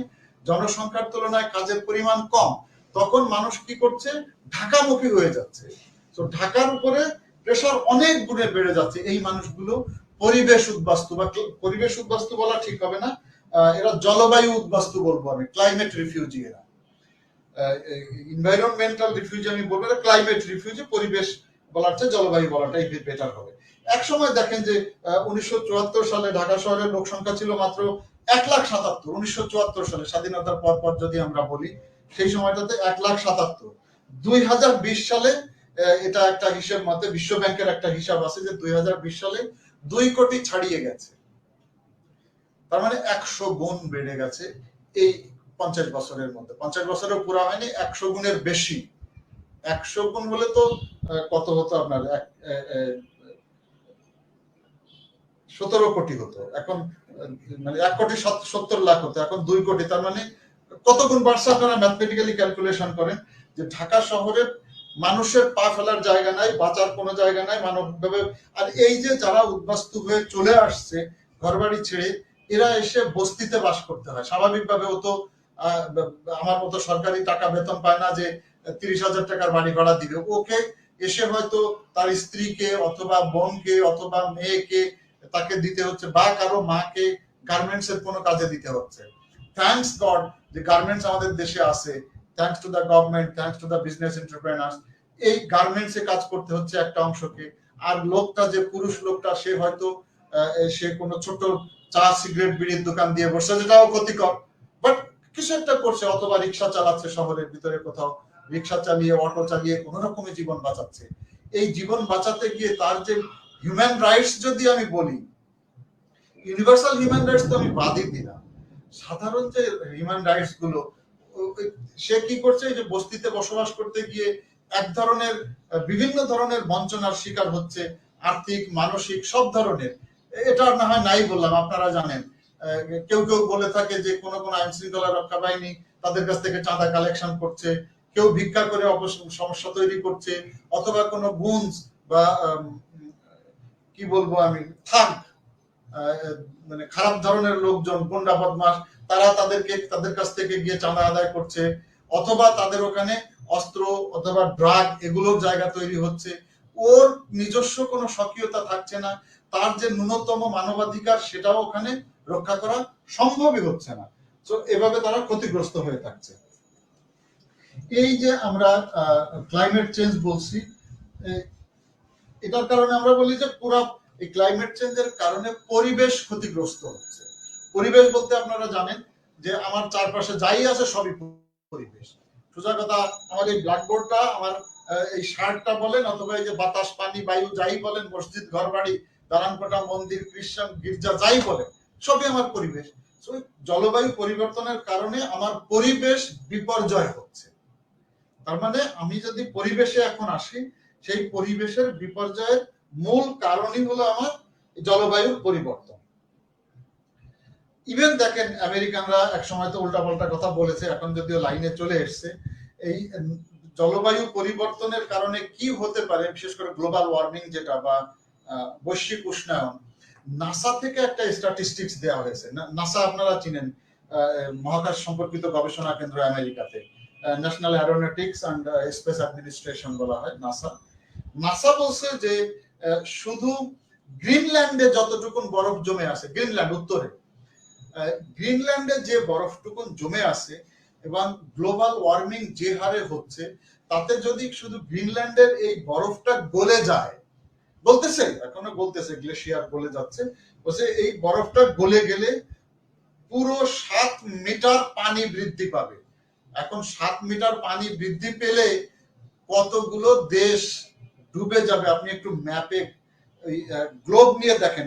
[SPEAKER 1] জনসংখ্যার তুলনায় কাজের পরিমাণ কম। তখন মানুষ কি করছে, ঢাকামুখী হয়ে যাচ্ছে। তো ঢাকার উপরে প্রেশার অনেক গুণে বেড়ে যাচ্ছে। এই মানুষগুলো পরিবেশ উদ্বাস্তু, বা পরিবেশ উদ্বাস্তু বলা ঠিক হবে না, এরা জলবায়ু উদ্বাস্তু বলবো আমি, ক্লাইমেট রিফিউজি। এরা এনভায়রনমেন্টাল রিফিউজি আমি বলবো, ক্লাইমেট রিফিউজি, পরিবেশ বলার চেয়ে জলবায়ু বলাটাই বেটার হবে। এক সময় দেখেন যে 1974 সালে ঢাকা শহরের লোক সংখ্যা ছিল মাত্র 1,77,000। 1974 সালে স্বাধীনতার পর যদি আমরা বলি, সেই সময়টাতে 1,77,000। 2020 সালে এটা একটা হিসেব মতে, বিশ্ব ব্যাংকের একটা হিসাব আছে যে 2020 সালে 2 কোটি ছাড়িয়ে গেছে। তার মানে 100 গুণ বেড়ে গেছে এই 50 বছরের মধ্যে। 50 বছরেও পুরো হয়নি, 100 গুণের বেশি। 100 গুণ বলে তো কত হতো আপনার, 17 কোটি হতো, এখন মানে 1,70,00,000 হতো, এখন 2 কোটি। তার মানে কত গুণ বাড়ছে, আপনারা ম্যাথমেটিক্যালি ক্যালকুলেশন করেন। যে ঢাকা শহরের মানুষের পা ফেলার জায়গা নাই, বাঁচার কোনো জায়গা নাই মানবভাবে। আর এই যে যারা উদ্বাস্তু হয়ে চলে আসছে ঘরবাড়ি ছেড়ে, এরা এসে বস্তিতে বাস করতে হয়। স্বাভাবিকভাবে ও তো আমার মতো সরকারি টাকা বেতন পায় না যে 30,000 টাকার বাড়ি ভাড়া দিবে। ওকে এসে হয়তো তার স্ত্রীকে অথবা বোনকে অথবা মেয়েকে তাকে দিতে হচ্ছে, বা কারো মাকে গার্মেন্টস এর কোনো কাজে দিতে হচ্ছে। থ্যাঙ্কস গড যে গার্মেন্টস আমাদের দেশে আছে, thanks to the government, thanks to the business entrepreneurs. এই গার্মেন্টস এ কাজ করতে হচ্ছে একটা অংশকে। আর লোকটা, যে পুরুষ লোকটা, সে হয়তো সে কোনো ছোট চা সিগারেট বিড়ির দোকান দিয়ে বসে, যেটাও ক্ষতিকর, বাট কিছু একটা করছে, অথবা রিক্সা চালাচ্ছে শহরের ভিতরে কোথাও, রিক্সা চালিয়ে অটো চালিয়ে কোন রকমের জীবন বাঁচাচ্ছে। এই জীবন বাঁচাতে গিয়ে তার যে হিউম্যান রাইটস, যদি আমি বলি ইউনিভার্সাল হিউম্যান রাইটস তো আমি বাদই দিলাম, সাধারণ যে হিউম্যান রাইটস গুলো, সে কি করছে, এই যে বস্তিতে বসবাস করতে গিয়ে এক ধরনের বিভিন্ন ধরনের বঞ্চনার শিকার হচ্ছে, আর্থিক মানসিক সব ধরনের। এটা না হয় নাই বললাম, আপনারা জানেন কেউ কেউ বলে থাকে যে কোন কোন আইন শৃঙ্খলা রক্ষা বাহিনী তাদের কাছ থেকে চাঁদা কালেকশন করছে, কেউ ভিক্ষা করে সমস্যা তৈরি করছে, অথবা কোনো গুঞ্জ বা কি বলবো আমি, থাক, মানে খারাপ ধরনের লোকজন, গুন্ডা বদমাশ, তারা তাদের কাছ থেকে গিয়ে চাঁদা আদায় করছে, অথবা তাদের ওখানে অস্ত্র অথবা ড্রাগ এগুলোর জায়গা তৈরি হচ্ছে। ওর নিজস্ব কোনো স্বকীয়তা থাকছে না, তার যে ন্যূনতম মানবাধিকার সেটাও ওখানে রক্ষা করা সম্ভবই হচ্ছে না। তো এভাবে তারা ক্ষতিগ্রস্ত হয়ে থাকছে। এই যে আমরা ক্লাইমেট চেঞ্জ বলছি, এটার কারণে আমরা বলি যে পুরো এই ক্লাইমেট চেঞ্জের কারণে পরিবেশ ক্ষতিগ্রস্ত হচ্ছে। পরিবেশ বলতে আপনারা জানেন যে আমার চারপাশে যাই আছে সবই পরিবেশ। সোজা কথা, আমার এই ব্ল্যাকবোর্ডটা, আমার এই শার্টটা বলেন, অথবা এই যে বাতাস, পানি, বায়ু যাই বলেন, মসজিদ, ঘর বাড়ি, দালানকোঠা, মন্দির, খ্রিস্টান গির্জা যাই বলেন, সবই আমার পরিবেশ। জলবায়ু পরিবর্তনের কারণে আমার পরিবেশ বিপর্যয় হচ্ছে। তার মানে আমি যদি পরিবেশে এখন আসি, সেই পরিবেশের বিপর্যয়ের মূল কারণই হলো আমার জলবায়ুর পরিবর্তন। ইভেন দেখেন আমেরিকানরা এক সময় তো উল্টাপাল্টা কথা বলেছে, এখন যদিও লাইনে চলে এসছে। এই জলবায়ু পরিবর্তনের কারণে কি হতে পারে, বিশেষ করে গ্লোবাল ওয়ার্মিং যেটা বা বৈশ্বিক উষ্ণায়ন, নাসা থেকে একটা স্ট্যাটিস্টিক্স দেওয়া হয়েছে। নাসা আপনারা চিনেন, মহাকাশ সম্পর্কিত গবেষণা কেন্দ্র আমেরিকাতে, national Aeronautics and space administration বলা হয়, নাসা। নাসা বলছে যে শুধু গ্রিনল্যান্ডে যতটুকুন বরফ জমে আছে, গ্রিনল্যান্ড উত্তরে, গ্রিনল্যান্ডে যে বরফটুকুন জমে আছে এবং গ্লোবাল ওয়ার্মিং যে হারে হচ্ছে, তাতে যদি শুধু গ্রিনল্যান্ডের এই বরফটা গলে যায়, বলতেছে এখনো বলতেছে গ্লেশিয়ার গলে যাচ্ছে, বলছে এই বরফটা গলে গেলে পুরো 7 মিটার পানি বৃদ্ধি পাবে। এখন 7 মিটার পানি বৃদ্ধি পেলে কতগুলো দেশ ডুবে যাবে, আপনি একটু ম্যাপে গ্লোব নিয়ে দেখেন,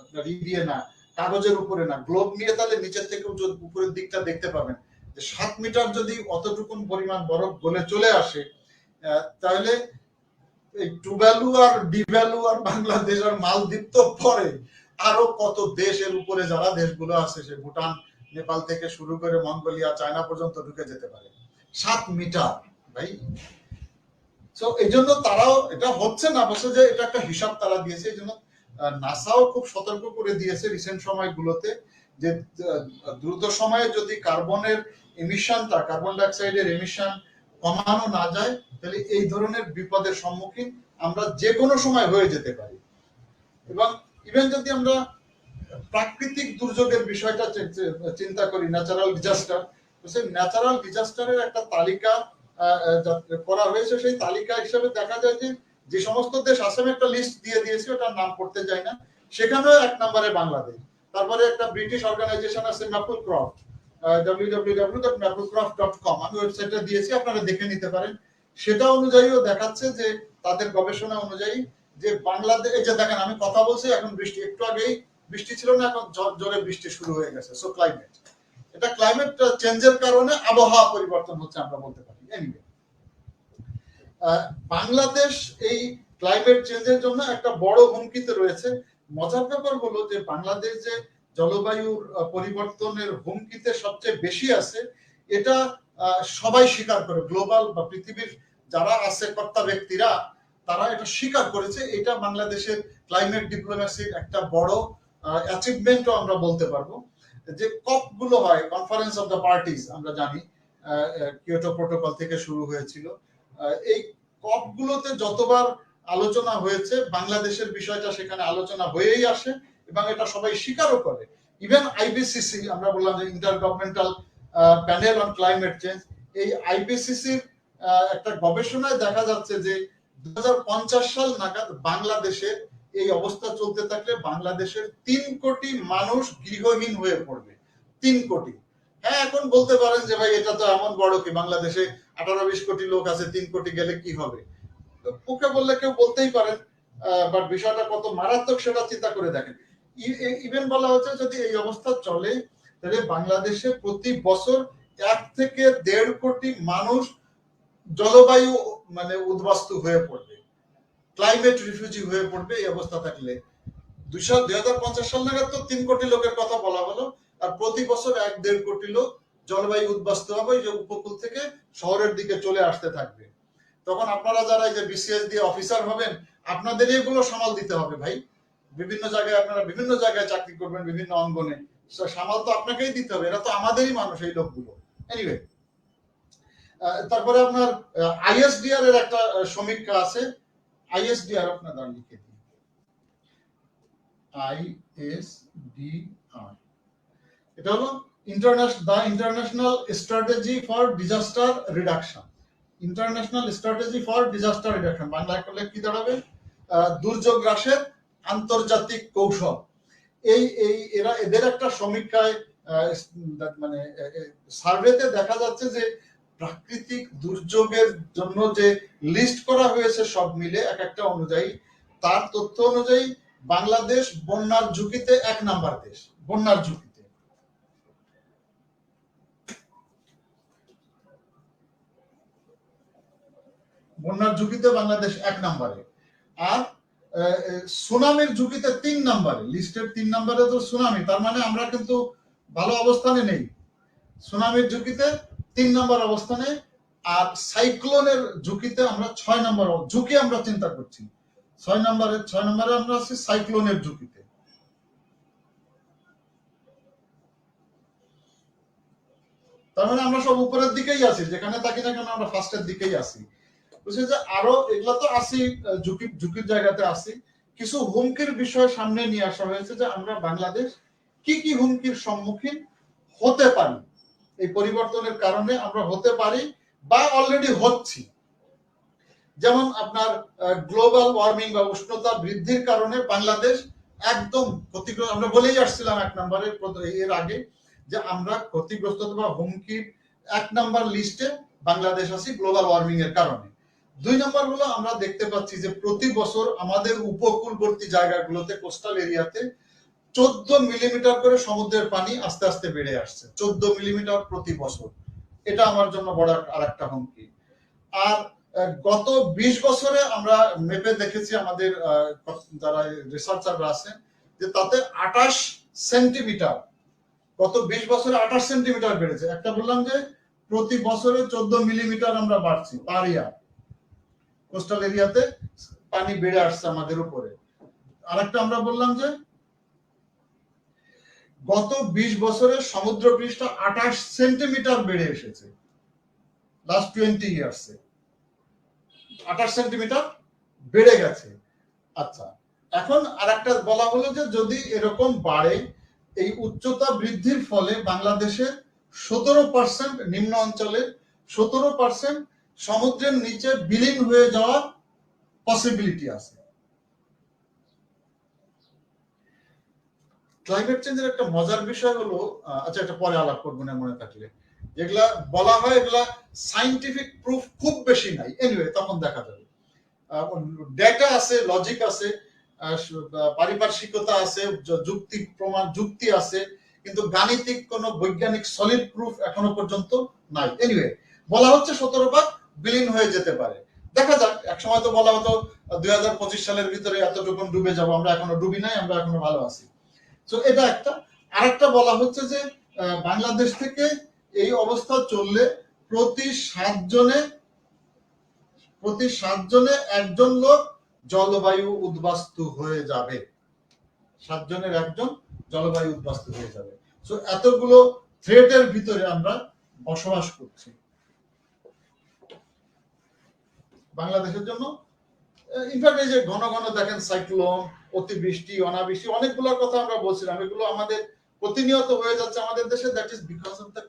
[SPEAKER 1] আপনার দিয়ে না, কাগজের উপরে না, গ্লোব নিয়ে তাহলে নিচের থেকে উপরের দিকটা দেখতে পাবেন যে 7 মিটার যদি অতটুকুন পরিমাণ বরফ গলে চলে আসে, তাহলে এই টুভালু আর ডিভালু আর বাংলাদেশ আর মালদ্বীপ তো পরে, আরো কত দেশের উপরে যারা দেশগুলো আছে, সে ভুটান, নেপাল থেকে শুরু করে মঙ্গোলিয়া, চায়না পর্যন্ত ঢুকে যেতে পারে 7 মিটার ভাই। তো এই জন্য তারাও, এটা হচ্ছে না বলছে যে এটা একটা হিসাব তারা দিয়েছে, এই জন্য নাসাও খুব সতর্ক করে দিয়েছে রিসেন্ট সময়গুলোতে যে দ্রুত সময়ে যদি কার্বনের এমিশনটা, কার্বন ডাইঅক্সাইডের এমিশন কমানো না যায়, তাহলে এই ধরনের বিপদের সম্মুখীন আমরা যে কোনো সময় হয়ে যেতে পারি। এবং ইভেন যদি আমরা প্রাকৃতিক দুর্যোগের বিষয়টা চিন্তা করি, ন্যাচারাল ডিজাস্টার, ন্যাচারাল ডিজাস্টারের একটা তালিকা করা হয়েছে। সেই তালিকা হিসেবে দেখা যায় যে যে সমস্ত দেশ, আসামে একটা লিস্ট দিয়ে দিয়েছে, ওটার নাম পড়তে যাই না, সেখানেও 1 নম্বরে বাংলাদেশ। তারপরে একটা ব্রিটিশ অর্গানাইজেশন আছে ম্যাপলক্রফট, www.maplecroft.com, আমি ওয়েবসাইটে দিয়েছি, আপনারা দেখে নিতে পারেন। সেটা অনুযায়ীও দেখাচ্ছে যে তাদের গবেষণা অনুযায়ী যে বাংলাদেশ, এই যে দেখেন আমি কথা বলছি, এখন বৃষ্টি, একটু আগেই বৃষ্টি ছিল না, এখন জোরে বৃষ্টি শুরু হয়ে গেছে। সো ক্লাইমেট, এটা ক্লাইমেট চেঞ্জের কারণে আবহাওয়া পরিবর্তন হচ্ছে আমরা বলতে পারি। এনিওয়ে, বাংলাদেশ এই ক্লাইমেট চেঞ্জের জন্য একটা বড় হুমকিতে রয়েছে। মজার ব্যাপার হলো যে বাংলাদেশ যে জলবায়ুর পরিবর্তনের হুমকিতে সবচেয়ে বেশি আছে, এটা সবাই স্বীকার করে, গ্লোবাল বা পৃথিবীর যারা আছে কর্তা ব্যক্তিরা, তারা এটা স্বীকার করেছে। এটা বাংলাদেশের ক্লাইমেট ডিপ্লোম্যাসির একটা বড় অ্যাচিভমেন্টও আমরা বলতে পারবো। যে কপ গুলো হয়, কনফারেন্স অফ দ্য পার্টিজ, আমরা জানি কিয়োটো প্রোটোকল থেকে শুরু হয়েছিল, এই কপ গুলোতে যতবার আলোচনা হয়েছে বাংলাদেশের বিষয়টা সেখানে আলোচনা হয়েই আসে এবং এটা সবাই স্বীকারও করে। ইভেন আইপিসিসি, আমরা বললাম যে inter governmental panel on climate change, এই আইপিসিসির একটা গবেষণায় দেখা যাচ্ছে যে 2050 সাল নাগাদ বাংলাদেশের এই অবস্থা চলতে থাকলে বাংলাদেশের 3 কোটি মানুষ গৃহহীন হয়ে পড়বে। 3 কোটি। হ্যাঁ, এখন বলতে পারেন যে ভাই এটা তো এমন বড় কি, বাংলাদেশে 18-20 কোটি লোক আছে, 3 কোটি গেলে কি হবে, ওকে বললে কেউ বলতেই পারেন, বাট বিষয়টা কত মারাত্মক সেটা চিন্তা করে দেখেন। ইভেন বলা হচ্ছে যদি এই অবস্থা চলে, তাহলে বাংলাদেশে প্রতি বছর 1 থেকে 1.5 কোটি মানুষ জলবায়ু মানে উদ্বাস্তু হয়ে পড়বে, ক্লাইমেট রিফিউজি হয়ে পড়বে এই অবস্থা থাকলে। 2050 সাল নাগাদ তো 3 কোটি লোকের কথা বলা হলো, আর প্রতি বছর 1-1.5 কোটি লোক জলবায়ু উদ্বাস্তু হবে, যে উপকূল থেকে শহরের দিকে চলে আসতে থাকবে। তখন আপনারা যারা এই যে বিসিএস দিয়ে অফিসার হবেন, আপনাদের এগুলো সামাল দিতে হবে ভাই। বিভিন্ন জায়গায় আপনারা বিভিন্ন জায়গায় চাকরি করবেন, বিভিন্ন অঙ্গনে, সামাল তো আপনাকেই দিতে হবে, এরা তো আমাদেরই মানুষ এই লোকগুলো। এনিওয়ে, তারপরে আপনার আইএসডিআর এর একটা সমীক্ষা আছে। আইএসডিআর আপনারা লিখে দিন, আইএসডিআর, এটা হলো international strategy for disaster reduction. International strategy for disaster reduction Bangla করলে কি দাঁড়াবে? দুর্যোগ হ্রাসের আন্তর্জাতিক কৌশল। এরা এদের একটা সমীক্ষায় মানে সার্ভেতে দেখা যাচ্ছে যে প্রাকৃতিক দুর্যোগের জন্য যে লিস্ট করা হয়েছে সব মিলে এক একটা অনুযায়ী, তার তথ্য অনুযায়ী বাংলাদেশ বন্যার ঝুঁকিতে 1 নাম্বার দেশ। বন্যার ঝুঁকিতে বাংলাদেশ 1 নম্বরে। আর সুনামির ঝুঁকিতে 3 নম্বরে, লিস্টের 3 নম্বরে তো সুনামি, তার মানে আমরা কিন্তু ভালো অবস্থানে নেই। সুনামির ঝুঁকিতে 3 নম্বর অবস্থানে, আর সাইক্লোনের ঝুঁকিতে আমরা 6 নম্বর ঝুঁকি আমরা চিন্তা করছি। 6 নম্বরে আমরা আছি সাইক্লোনের ঝুঁকিতে। তার মানে আমরা সব উপরের দিকেই আছি, যেখানে থাকি না কেন আমরা ফার্স্টের দিকেই আছি। বুঝছি যে আরো এগুলা তো আসি, ঝুঁকির জায়গাতে আসি। কিছু হুমকির বিষয় সামনে নিয়ে আসা হয়েছে যে আমরা বাংলাদেশ কি কি হুমকির সম্মুখীন হতে পারি, এই পরিবর্তনের কারণে আমরা হতে পারি বা অলরেডি হচ্ছি। যেমন আপনার গ্লোবাল ওয়ার্মিং বা উষ্ণতা বৃদ্ধির কারণে বাংলাদেশ একদম ক্ষতিগ্রস্ত। আমরা বলেই আসছিলাম 1 নম্বরের এর আগে যে আমরা ক্ষতিগ্রস্ত বা হুমকির 1 নম্বর লিস্টে বাংলাদেশ আছে গ্লোবাল ওয়ার্মিং এর কারণে। 2 নম্বর হলো আমরা দেখতে পাচ্ছি যে প্রতি বছর আমাদের উপকূলবর্তী জায়গাগুলোতে, কোস্টাল এরিয়াতে 14 মিলিমিটার করে সমুদ্রের পানি আস্তে আস্তে বেড়ে আসছে। 14 মিলিমিটার প্রতি বছর, এটা আমার জন্য বড় আরেকটা হুমকি। আর গত 20 বছরে আমরা মেপে দেখেছি, আমাদের যারা রিসার্চাররা আছেন, যে তাতে 28 সেন্টিমিটার, গত 20 বছরে 28 সেন্টিমিটার বেড়েছে। একটা বললাম যে প্রতি বছরে 14 মিলিমিটার আমরা বাড়ছি পার ইয়ার, কোস্টাল এরিয়াতে পানি বেড়ে আসছে আমাদের উপরে। আরেকটা আমরা বললাম যে গত 20 বছরে সমুদ্র পৃষ্ঠ 28 সেন্টিমিটার বেড়ে এসেছে লাস্ট 20 ইয়ার্সে। 28 সেন্টিমিটার বেড়ে গেছে। আচ্ছা, এখন আরেকটা বলা হলো যে যদি এরকম বাড়ে, এই উচ্চতা বৃদ্ধির ফলে বাংলাদেশের 17% নিম্ন অঞ্চলে 17% সমুদ্রের নিচে বিলীন হয়ে যাওয়ার পসিবিলিটি আছে। ক্লাইমেট চেঞ্জের একটা মজার বিষয় হলো, আচ্ছা এটা পরে আলাপ করবো না মনে থাকলে, যেগুলা বলা হয় এগুলা সাইন্টিফিক প্রুফ খুব বেশি নাই, এনিওয়ে তখন দেখা যাবে। ডেটা আছে, লজিক আছে, পারিপার্শ্বিকতা আছে, যুক্তি প্রমাণ যুক্তি আছে, কিন্তু গাণিতিক কোন বৈজ্ঞানিক সলিড প্রুফ এখনো পর্যন্ত নাই। এনিওয়ে বলা হচ্ছে 17 ভাগ বিলীন হয়ে যেতে পারে। দেখা যাক, একসময় তো বলা হতো 2025 সালের ভিতরে এতটুকু ডুবে যাব, আমরা এখনো ডুবি নাই, আমরা এখনো ভালো আছি। তো এটা একটা। আরেকটা বলা হচ্ছে যে বাংলাদেশ থেকে এই অবস্থা চললে প্রতি 7 জনে একজন লোক জলবায়ু উদ্বাস্তু হয়ে যাবে। 7 জনের একজন জলবায়ু উদ্বাস্তু হয়ে যাবে। সো এতগুলো থ্রেটের ভিতরে আমরা বসবাস করছি। বাংলাদেশের জন্য ইনফ্যাক্ট এই যে ঘন ঘন দেখেন সাইক্লোন, অতিবৃষ্টি, অনাবৃষ্টি, অনেকগুলোর কথা আমরা বলছিলাম, এগুলো আমাদের প্রতিনিয়ত হয়ে যাচ্ছে আমাদের দেশে। That is because of the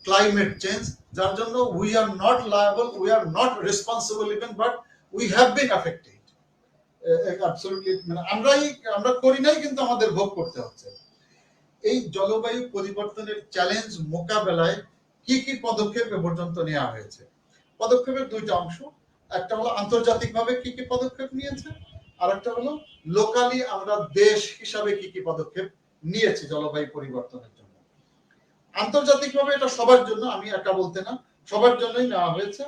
[SPEAKER 1] climate change, যার জন্য we are not liable, we are not responsible even, but we have been affected. Absolutely, মানে আমরা করি নাই, কিন্তু আমাদের ভোগ করতে হচ্ছে। এই জলবায়ু পরিবর্তনের চ্যালেঞ্জ মোকাবেলায় কি কি পদক্ষেপ এ পর্যন্ত নেওয়া হয়েছে? পদক্ষেপের 2টা অংশ। একটা হলো আন্তর্জাতিকভাবে কি কি পদক্ষেপ নিয়েছে, আর একটা হলো লোকালি আমরা দেশ হিসাবে কি কি পদক্ষেপ নিয়েছি জলবায়ু পরিবর্তনের জন্য। আন্তর্জাতিকভাবে এটা সবার জন্য, আমি একা বলতে না, সবার জন্যই নেওয়া হয়েছে।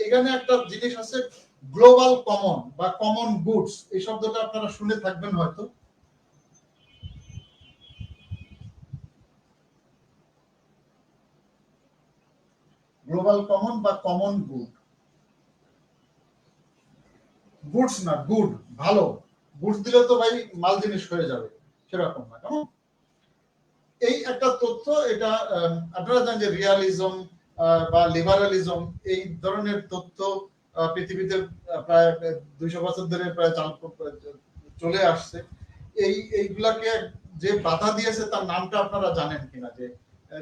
[SPEAKER 1] এখানে একটা জিনিস আছে গ্লোবাল কমন বা কমন গুডস, এই শব্দটা আপনারা শুনে থাকবেন হয়তো। গ্লোবাল কমন বা কমন গুড, গুডস না, গুড, ভালো। গুডস দিলে তো ভাই মাল জিনিস হয়ে যাবে, সেরকম না। কেমন এই একটা তথ্য, এটা আপনারা জানেন যে রিয়ালিজম বা লিবারালিজম এই ধরনের তথ্য পৃথিবীতে প্রায় 200 বছর ধরে প্রায় চলে আসছে। এইগুলাকে যে বাধা দিয়েছে তার নামটা আপনারা জানেন কিনা, যে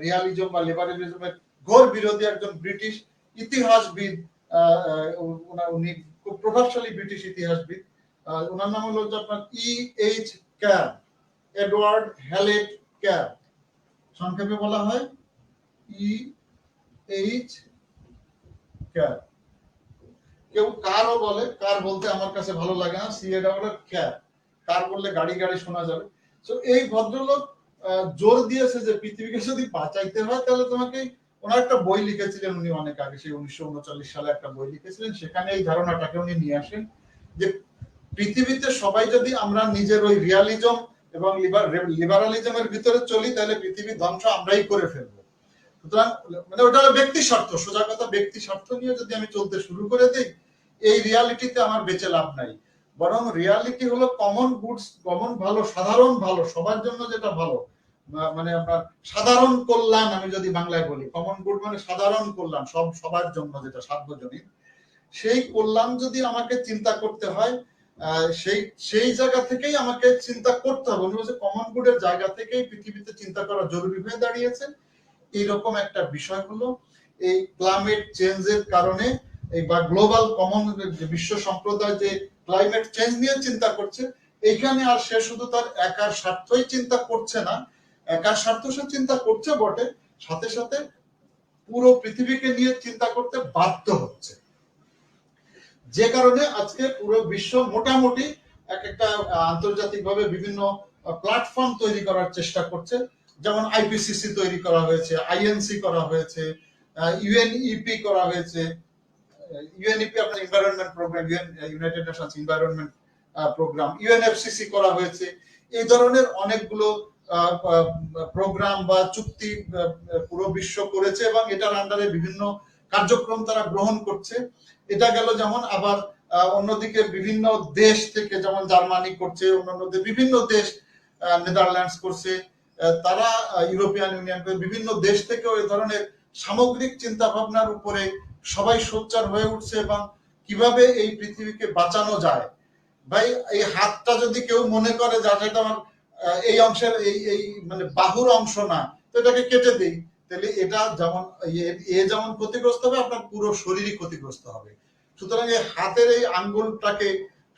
[SPEAKER 1] রিয়ালিজম বা লিবারালিজমের ঘোর বিরোধী একজন ব্রিটিশ ইতিহাসবিদ, উনি খুব প্রভাবশালী ব্রিটিশ ইতিহাসবিদ, ওনার নাম হলো আপনার E.H. Cab, Edward halide cab, সংক্ষেপে বলা হয় E.H. ক্যাব। কেউ কারও বলে, কার বলতে আমার কাছে ভালো লাগে না, ক্যাব, কার বললে গাড়ি গাড়ি শোনা যাবে। তো এই ভদ্রলোক জোর দিয়েছে যে পৃথিবীকে যদি বাঁচাইতে হয় তাহলে তোমাকে, ওনার একটা বই লিখেছিলেন উনি অনেক আগে, সেই 1939 সালে একটা বই লিখেছিলেন, সেখানে এই ধারণাটাকে উনি নিয়ে আসেন যে পৃথিবীতে সবাই যদি আমরা নিজের ওই রিয়ালিজম এবং লিবারালিজমের ভিতরে চলি তাহলে পৃথিবী ধ্বংস আমরাই করে ফেলবো। সুতরাং মানে ওটা হলো ব্যক্তি স্বার্থ, সোজা কথা, ব্যক্তি স্বার্থ নিয়ে যদি আমি চলতে শুরু করে দিই, এই রিয়ালিটিতে আমার বেঁচে লাভ নাই। বরং রিয়ালিটি হলো কমন গুডস, কমন ভালো, সাধারণ ভালো, সবার জন্য যেটা ভালো, মানে আপনার সাধারণ কল্যাণ, আমি যদি বাংলায় বলি কমন গুড মানে সাধারণ কল্যাণ, সবার জন্য যেটা সার্বজনীন, সেই কল্যাণ যদি আমাকে চিন্তা করতে হয়, সেই জায়গা থেকেই আমাকে চিন্তা করতে হবে। উনি বলছে কমন গুডের জায়গা থেকেই পৃথিবীতে চিন্তা করা জরুরি হয়ে দাঁড়িয়েছে। এইরকম একটা বিষয় হলো এই ক্লাইমেট চেঞ্জের কারণে, এই বা গ্লোবাল কমন বিশ্ব সম্প্রদায় যে ক্লাইমেট চেঞ্জ নিয়ে চিন্তা করছে, এইখানে আর সে শুধু তার একার স্বার্থই চিন্তা করছে না, একার স্বার্থ সে চিন্তা করছে বটে, সাথে সাথে পুরো পৃথিবীকে নিয়ে চিন্তা করতে বাধ্য হচ্ছে। যে কারণে আজকে পুরো বিশ্ব মোটামুটি একটা আন্তর্জাতিকভাবে বিভিন্ন প্ল্যাটফর্ম তৈরি করার চেষ্টা করছে। যেমন আইপিসিসি তৈরি করা হয়েছে, আইএনসি করা হয়েছে, ইউএনইপি করা হয়েছে। ইউএনইপি আপনার environment programme, United Nations environment programme, UNFCCC করা হয়েছে। এই ধরনের অনেকগুলো প্রোগ্রাম বা চুক্তি পুরো বিশ্ব করেছে এবং এটার আন্ডারে বিভিন্ন কার্যক্রম তারা গ্রহণ করছে। এটা গেল যেমন, আবার অন্যদিকে বিভিন্ন দেশ থেকে, যেমন জার্মানি করছে, অন্যান্য বিভিন্ন দেশ, নেদারল্যান্ডস করছে, তারা ইউরোপিয়ান ইউনিয়ন, বিভিন্ন দেশ থেকে ওই ধরনের সামগ্রিক চিন্তা ভাবনার উপরে সবাই সোচ্চার হয়ে উঠছে এবং কিভাবে এই পৃথিবীকে বাঁচানো যায়। ভাই এই হাতটা যদি কেউ মনে করে যে এটা আমার এই অংশের এই মানে বাহুর অংশ না, তো এটাকে কেটে দেই, তাহলে এটা যেমন যেমন ক্ষতিগ্রস্ত হবে, আপনার পুরো শরীরই ক্ষতিগ্রস্ত হবে। সুতরাং এই হাতের এই আঙ্গুলটাকে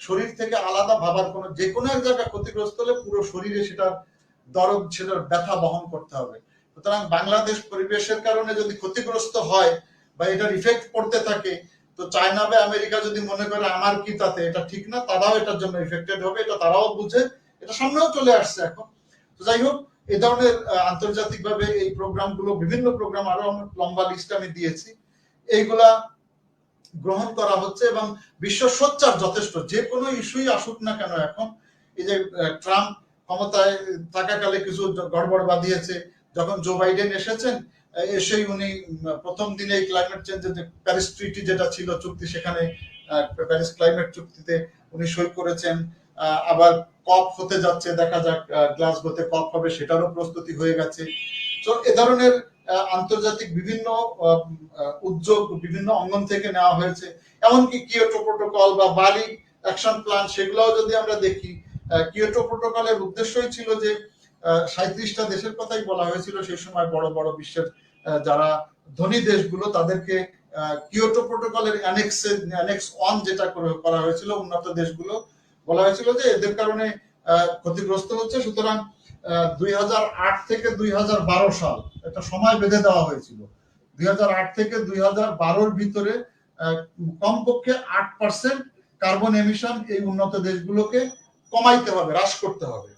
[SPEAKER 1] শরীর থেকে আলাদা ভাবার কোনো, যে কোনো এক জায়গা ক্ষতিগ্রস্ত হলে পুরো শরীরে সেটার দরদ, সেটার ব্যথা বহন করতে হবে। সুতরাং বাংলাদেশ পরিবেশের কারণে যদি ক্ষতিগ্রস্ত হয় বা এটার ইফেক্ট পড়তে থাকে, তো চায়না বা আমেরিকা যদি মনে করে আমার কি তাতে, এটা ঠিক না, তারাও এটার জন্য ইফেক্টেড হবে, এটা তারাও বুঝে, এটা সামনেও চলে আসছে এখন। তো যাই হোক, এই ধরনের আন্তর্জাতিকভাবে এই প্রোগ্রামগুলো, বিভিন্ন প্রোগ্রাম, আরো লম্বা লিস্ট আমি দিয়েছি, এইগুলা গ্রহণ করা হচ্ছে এবং বিশ্ব সোচ্চার যথেষ্ট। যে কোনো ইস্যুই আসুক না কেন, এখন এই যে ট্রাম্প ক্ষমতায় থাকাকালে কিছু গড়বড় বাঁধিয়েছে, যখন জো বাইডেন এসেছেন, এসেই উনি প্রথম দিনে ক্লাইমেট চেঞ্জের যে প্যারিস ট্রিটি যেটা ছিল চুক্তি, সেখানে প্যারিস ক্লাইমেট চুক্তিতে উনি সই করেছেন। আবার কপ হতে যাচ্ছে, দেখা যাক গ্লাসগোতে কপ হবে, সেটারও প্রস্তুতি হয়ে গেছে। তো এ ধরনের আন্তর্জাতিক বিভিন্ন উদ্যোগ বিভিন্ন অঙ্গন থেকে নেওয়া হয়েছে। এমনকি কিয়োটো প্রোটোকল বা বালি অ্যাকশন প্ল্যান, সেগুলোও যদি আমরা দেখি, কিয়োটো প্রোটোকলের উদ্দেশ্যই ছিল যে 37টা দেশের কথাই বলা হয়েছিল সেই সময়, বড় বড় বিশ্বের যারা ধনী দেশগুলো, তাদেরকে কিয়োটো প্রোটোকলের অ্যানেক্স 1 যেটা করা হয়েছিল, উন্নত দেশগুলো বলা হয়েছিল যে এদের কারণে ক্ষতিগ্রস্ত হচ্ছে। সুতরাং 2008 থেকে 2012 সাল একটা সময় বেঁধে দেওয়া হয়েছিল। 2008 থেকে 2012-র ভিতরে কমপক্ষে 8% কার্বন এমিশন এই উন্নত দেশগুলোকে কমাইতে হবে, হ্রাস করতে হবে।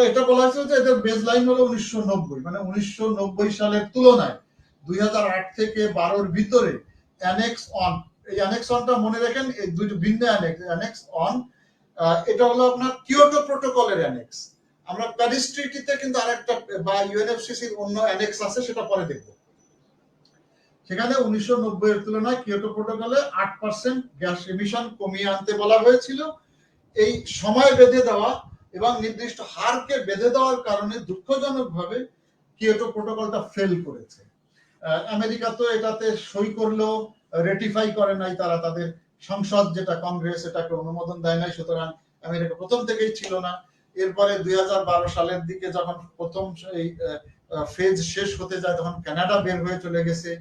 [SPEAKER 1] এটা বলা হয়েছিল যে এদের বেসলাইন হলো 1990, মানে 1990 সালের তুলনায় 2008 থেকে 12-র ভিতরে অ্যানেক্স 1, এই অ্যানেক্স 1টা মনে রাখেন, এই দুটো ভিন্ন অ্যানেক্স 1, এটা হলো আপনার কিয়োটো প্রোটোকলের অ্যানেক্স। আমরা প্যারিস ট্রিটিতে কিন্তু আরেকটা বা ইউএনএফসিসির অন্য অ্যানেক্স আছে, সেটা পরে দেখব। সেখানে 1990 এর তুলনায় কিয়োটো প্রোটোকলে 8% গ্যাস এমিশন কমিয়ে আনতে বলা হয়েছিল। এই সময় বেঁধে দেওয়া এবং নির্দিষ্ট হারকে বেঁধে দেওয়ার কারণে দুঃখজনকভাবে কিয়োটো প্রোটোকলটা ফেল করেছে। আমেরিকা তো এটাতে সই করলেও রেটিফাই করে নাই, তারা তাদের সংসদ যেটা কংগ্রেস এটাকে অনুমোদন দেয় নাই, সুতরাং আমেরিকা প্রথম থেকেই ছিল না। এরপরে 2012 সালের দিকে যখন প্রথম এই ফেজ শেষ হতে যায় তখন কানাডা বের হয়ে চলে গেছে।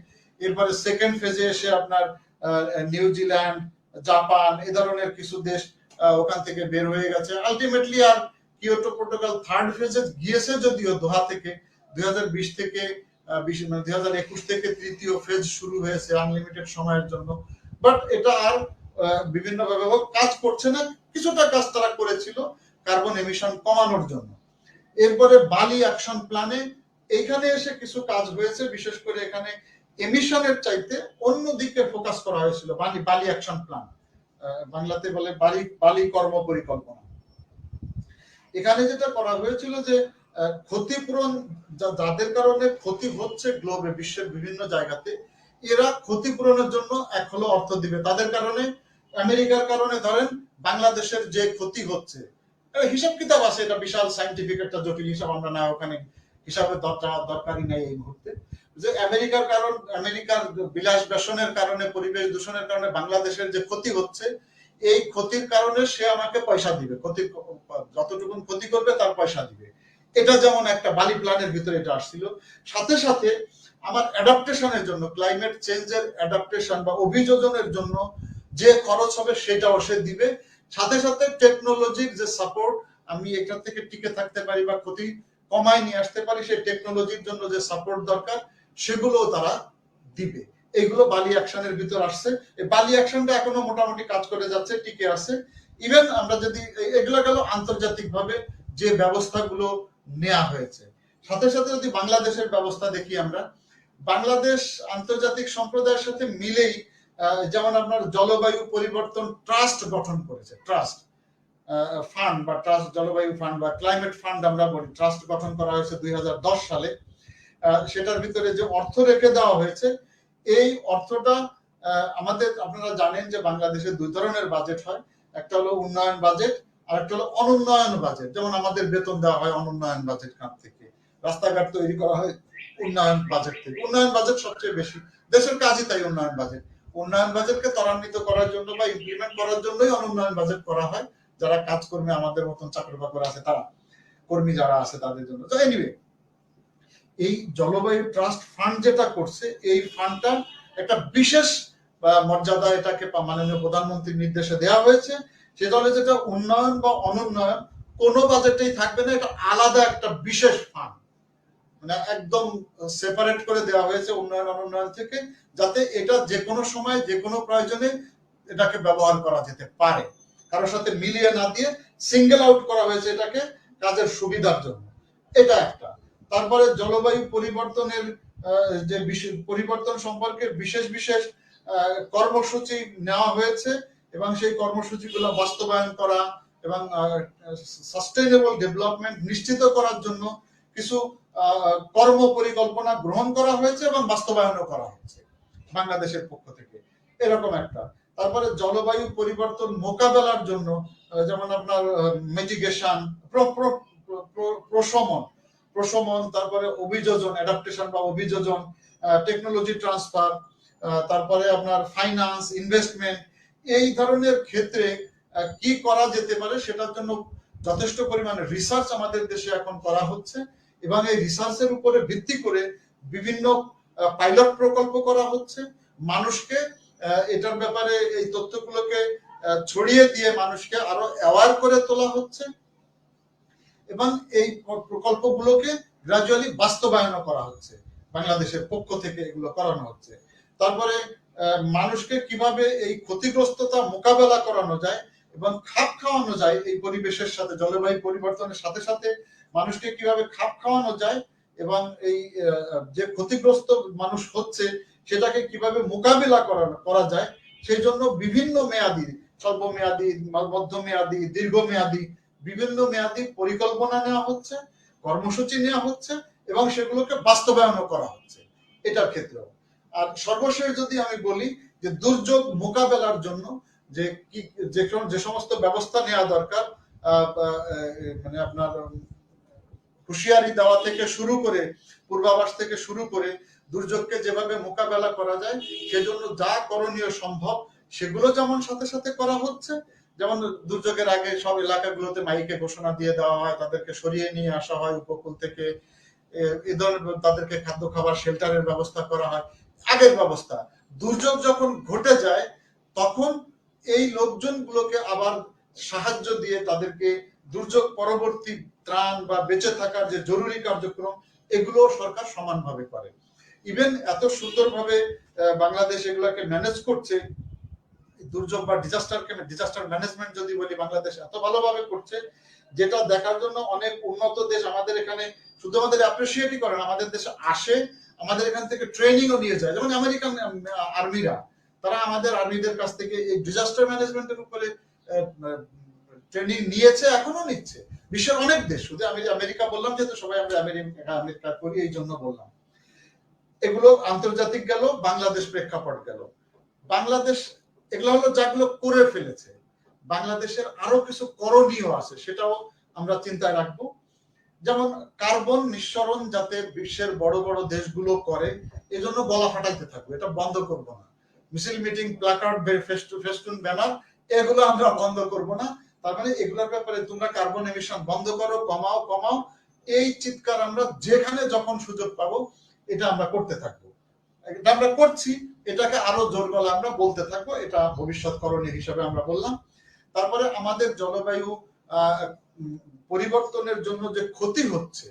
[SPEAKER 1] এরপরে সেকেন্ড ফেজে এসে আপনার নিউজিল্যান্ড, জাপান এই ধরনের কিছু দেশ ওখান থেকে বের হয়ে গেছে। আলটিমেটলি আর কিয়োটো প্রোটোকল থার্ড ফেজে গিয়েছে যদিও দোহা থেকে 2020 থেকে 2021 থেকে তৃতীয় ফেজ শুরু হয়েছে আনলিমিটেড সময়ের জন্য, বাট এটা আর বিভিন্নভাবে কাজ করছে না। কিছুটা কাজ তারা করেছিল কার্বন এমিশন কমানোর জন্য। এরপরে বালি অ্যাকশন প্ল্যানে এইখানে এসে কিছু কাজ হয়েছে, বিশেষ করে এখানে এমিশনের চাইতে অন্য দিকে ফোকাস করা হয়েছিল। বালি অ্যাকশন প্ল্যান, বাংলাতে বলে বালি কর্ম পরিকল্পনা। এখানে যেটা করা হয়েছিল যে ক্ষতিপূরণ যাদের কারণে ক্ষতি হচ্ছে গ্লোবে, বিশ্বের বিভিন্ন জায়গাতে, এরা ক্ষতিপূরণের জন্য এক হলো অর্থ দিবে। তাদের কারণে, আমেরিকার কারণে ধরেন বাংলাদেশের যে ক্ষতি হচ্ছে, হিসাব কিতাব আছে, এটা বিশাল সাইন্টিফিক একটা জটিল হিসাব, আমরা না ওখানে হিসাবের দরকারই নেই এই মুহূর্তে। যে আমেরিকার বিলাস বেসনের কারণে, পরিবেশ দূষণের কারণে বাংলাদেশের যে ক্ষতি হচ্ছে, এই ক্ষতির কারণে সে আমাকে পয়সা দিবে, যতটুকু ক্ষতি করবে তার পয়সা দিবে। এটা যেমন একটা বালি প্ল্যানের ভিতরে এটা আসছিল। সাথে সাথে আমার অ্যাডাপ্টেশনের জন্য, ক্লাইমেট চেঞ্জের অ্যাডাপ্টেশন বা অভিযোজনের জন্য যে খরচ হবে সেটাও সে দিবে। সাথে সাথে টেকনোলজির যে সাপোর্ট, আমি এটা থেকে টিকে থাকতে পারি বা ক্ষতি কমায় নিয়ে আসতে পারি, সেই টেকনোলজির জন্য যে সাপোর্ট দরকার সেগুলো তারা দিবে। এইগুলো বালি অ্যাকশনের ভিতর আসছে। এই বালি অ্যাকশনটা এখনো মোটামুটি কাজ করে যাচ্ছে, টিকে আছে। ইভেন আমরা যদি এগুলো গেল আন্তর্জাতিক ভাবে যে ব্যবস্থাগুলো নেওয়া হয়েছে। সাথে সাথে যদি বাংলাদেশের ব্যবস্থা দেখি, আমরা বাংলাদেশ আন্তর্জাতিক সম্প্রদায়ের সাথে মিলেই যেমন আপনার জলবায়ু পরিবর্তন ট্রাস্ট গঠন করেছে, ট্রাস্ট ফান্ড বা ট্রাস্ট জলবায়ু ফান্ড বা ক্লাইমেট ফান্ড আমরা বলি, ট্রাস্ট গঠন করা হয়েছে 2010 সালে। সেটার ভিতরে যে অর্থ রেখে দেওয়া হয়েছে, এই অর্থটা আমাদের, আপনারা জানেন যে বাংলাদেশে দুই ধরনের বাজেট হয়, একটা হলো উন্নয়ন বাজেট আর একটা হলো অনুন্নয়ন বাজেট। যেমন আমাদের বেতন দেওয়া হয় অনুন্নয়ন বাজেট খাত থেকে, রাস্তাঘাট তৈরি করা হয় উন্নয়ন বাজেট থেকে। উন্নয়ন বাজেট সবচেয়ে বেশি, দেশের কাজই তাই উন্নয়ন বাজেট। উন্নয়ন বাজেটকে ত্বরান্বিত করার জন্য বা ইমপ্লিমেন্ট করার জন্যই অনুন্নয়ন বাজেট করা হয়, যারা কাজ কর্মী আমাদের মতন চাকরি বাকর আছে, তারা কর্মী যারা আছে তাদের জন্য। তো এনিওয়ে, এই জলবায়ু ট্রাস্ট ফান্ড যেটা করছে, এই ফান্ডটা একটা বিশেষ মর্যাদা এটাকে মাননীয় প্রধানমন্ত্রীর নির্দেশে দেওয়া হয়েছে। সেটা হলে যেটা উন্নয়ন বা অনুন্নয়ন কোনো বাজেটেই থাকবে না, এটা আলাদা একটা বিশেষ ফান্ড, মানে একদম সেপারেট করে দেওয়া হয়েছে উন্নয়ন অনুন্নয়ন থেকে, যাতে এটা যে কোনো সময় যে কোনো প্রয়োজনে এটাকে ব্যবহার করা যেতে পারে, কারোর সাথে মিলিয়ে না দিয়ে সিঙ্গেল আউট করা হয়েছে এটাকে কাজের সুবিধার জন্য। এটা একটা। তারপরে জলবায়ু পরিবর্তনের যে পরিবর্তন সম্পর্কে বিশেষ বিশেষ কর্মসূচি নেওয়া হয়েছে এবং সেই কর্মসূচিগুলো বাস্তবায়ন করা এবং সাস্টেইনেবল ডেভেলপমেন্ট নিশ্চিত করার জন্য কিছু কর্ম পরিকল্পনা গ্রহণ করা হয়েছে এবং বাস্তবায়নও করা হয়েছে বাংলাদেশের পক্ষ থেকে, এরকম একটা। তারপরে জলবায়ু পরিবর্তন মোকাবেলার জন্য যেমন আপনার মিটিগেশন, প্রশমন, তারপরে অভিযোজন, অ্যাডাপ্টেশন বা অভিযোজন, টেকনোলজি ট্রান্সফার, তারপরে আপনার ফাইন্যান্স, ইনভেস্টমেন্ট, এই ধরনের ক্ষেত্রে কি করা যেতে পারে সেটার জন্য যথেষ্ট পরিমাণে রিসার্চ আমাদের দেশে এখন করা হচ্ছে এবং এই রিসার্চের উপরে ভিত্তি করে বিভিন্ন পাইলট প্রকল্প করা হচ্ছে। মানুষকে এটার ব্যাপারে এই তথ্যগুলোকে ছড়িয়ে দিয়ে মানুষকে আরো অ্যাওয়ার করে তোলা হচ্ছে এবং এই প্রকল্পগুলোকে গ্রাজুয়ালি বাস্তবায়ন করা হচ্ছে, বাংলাদেশের পক্ষ থেকে এগুলো করানো হচ্ছে। তারপরে মানুষকে কিভাবে এই ক্ষতিগ্রস্ততা মোকাবেলা করানো যায় এবং খাপ খাওয়ানো যায় এই পরিবেশের সাথে, জলবায়ু পরিবর্তনের সাথে সাথে মানুষকে কিভাবে খাপ খাওয়ানো যায় এবং এই যে ক্ষতিগ্রস্ত মানুষ হচ্ছে সেটাকে কিভাবে মোকাবিলা করা যায়, সেই জন্য বিভিন্ন মেয়াদী, স্বল্পমেয়াদী, মধ্যমেয়াদী, দীর্ঘমেয়াদী, বিভিন্ন মেয়াদী পরিকল্পনা নেওয়া হচ্ছে, কর্মসূচি নেওয়া হচ্ছে এবং সেগুলোকে বাস্তবায়ন করা হচ্ছে এটার ক্ষেত্রেও। আর সর্বশেষ যদি আমি বলি যে দুর্যোগ মোকাবেলার জন্য যে কি যে সমস্ত ব্যবস্থা নেওয়া দরকার, মানে আপনার হুঁশিয়ারি দেওয়া থেকে শুরু করে, পূর্বাভাস থেকে শুরু করে দুর্যোগকে যেভাবে মোকাবেলা করা যায় সেজন্য যা করণীয় সম্ভব সেগুলো যেমন সাথে সাথে করা হচ্ছে। যেমন দুর্যোগের আগে সব এলাকাগুলোতে মাইকে ঘোষণা দিয়ে দেওয়া হয়, তাদেরকে সরিয়ে নিয়ে আসা হয় উপকূল থেকে, এ ধরনের তাদেরকে খাদ্য খাবার শেল্টারের ব্যবস্থা করা হয়। আগের ব্যবস্থা, দুর্যোগ যখন ঘটে যায় তখন এই লোকজনগুলোকে আবার সাহায্য দিয়ে তাদেরকে দুর্যোগ পরবর্তী ত্রাণ বা বেঁচে থাকার যে জরুরি কার্যক্রম এগুলো সরকার সমানভাবে করে। ইভেন এত সুন্দরভাবে বাংলাদেশ এগুলোকে ম্যানেজ করছে, দুর্যোগ বা ডিজাস্টার ম্যানেজমেন্ট যদি বলি, বাংলাদেশ এত ভালোভাবে করছে যেটা দেখার জন্য অনেক উন্নত দেশ আমাদের এখানে শুধু আমাদের অ্যাপ্রিসিয়েটই করেন, আমাদের দেশে আসে, আমাদের এখান থেকে ট্রেনিংও নিয়ে যায়। যেমন আমেরিকান আর্মিরা, তারা আমাদের আর্মিদের কাছ থেকে এই ডিজাস্টার ম্যানেজমেন্টের উপরে ট্রেনিং নিয়েছে, এখনো নিচ্ছে। বিশ্বের অনেক দেশ, শুধু আমি আমেরিকা বললাম যেহেতু সবাই আমরা আমেরিকা করি এই জন্য বললাম। এগুলো আন্তর্জাতিক গেল, বাংলাদেশ প্রেক্ষাপট গেল। বাংলাদেশ এগুলো হলো যাগুলো করে ফেলেছে, বাংলাদেশের আরো কিছু করণীয় আছে সেটাও আমরা চিন্তায় রাখবো। যেমন কার্বন নিঃসরণ যাতে বিশ্বের বড় বড় দেশগুলো করে এজন্য গলা ফাটাইতে থাকবো, এটা বন্ধ করব না। মিছিল মিটিং প্ল্যাকার্ড ফেস্টুন ব্যানার এগুলো আমরা বন্ধ করব না। তার মানে এগুলোর ব্যাপারে তোমরা কার্বন এমিশন বন্ধ করো, কমাও কমাও, এই চিৎকার আমরা যেখানে যখন সুযোগ পাবো এটা আমরা করতে থাকবো। এটা আমরা করছি, এটাকে আরো জোর গলা আমরা বলতে থাকবো, এটা ভবিষ্যৎ করণীয় হিসাবে আমরা বললাম। তারপরে আমাদের জলবায়ু পরিবর্তনের জন্য যে ক্ষতি হচ্ছে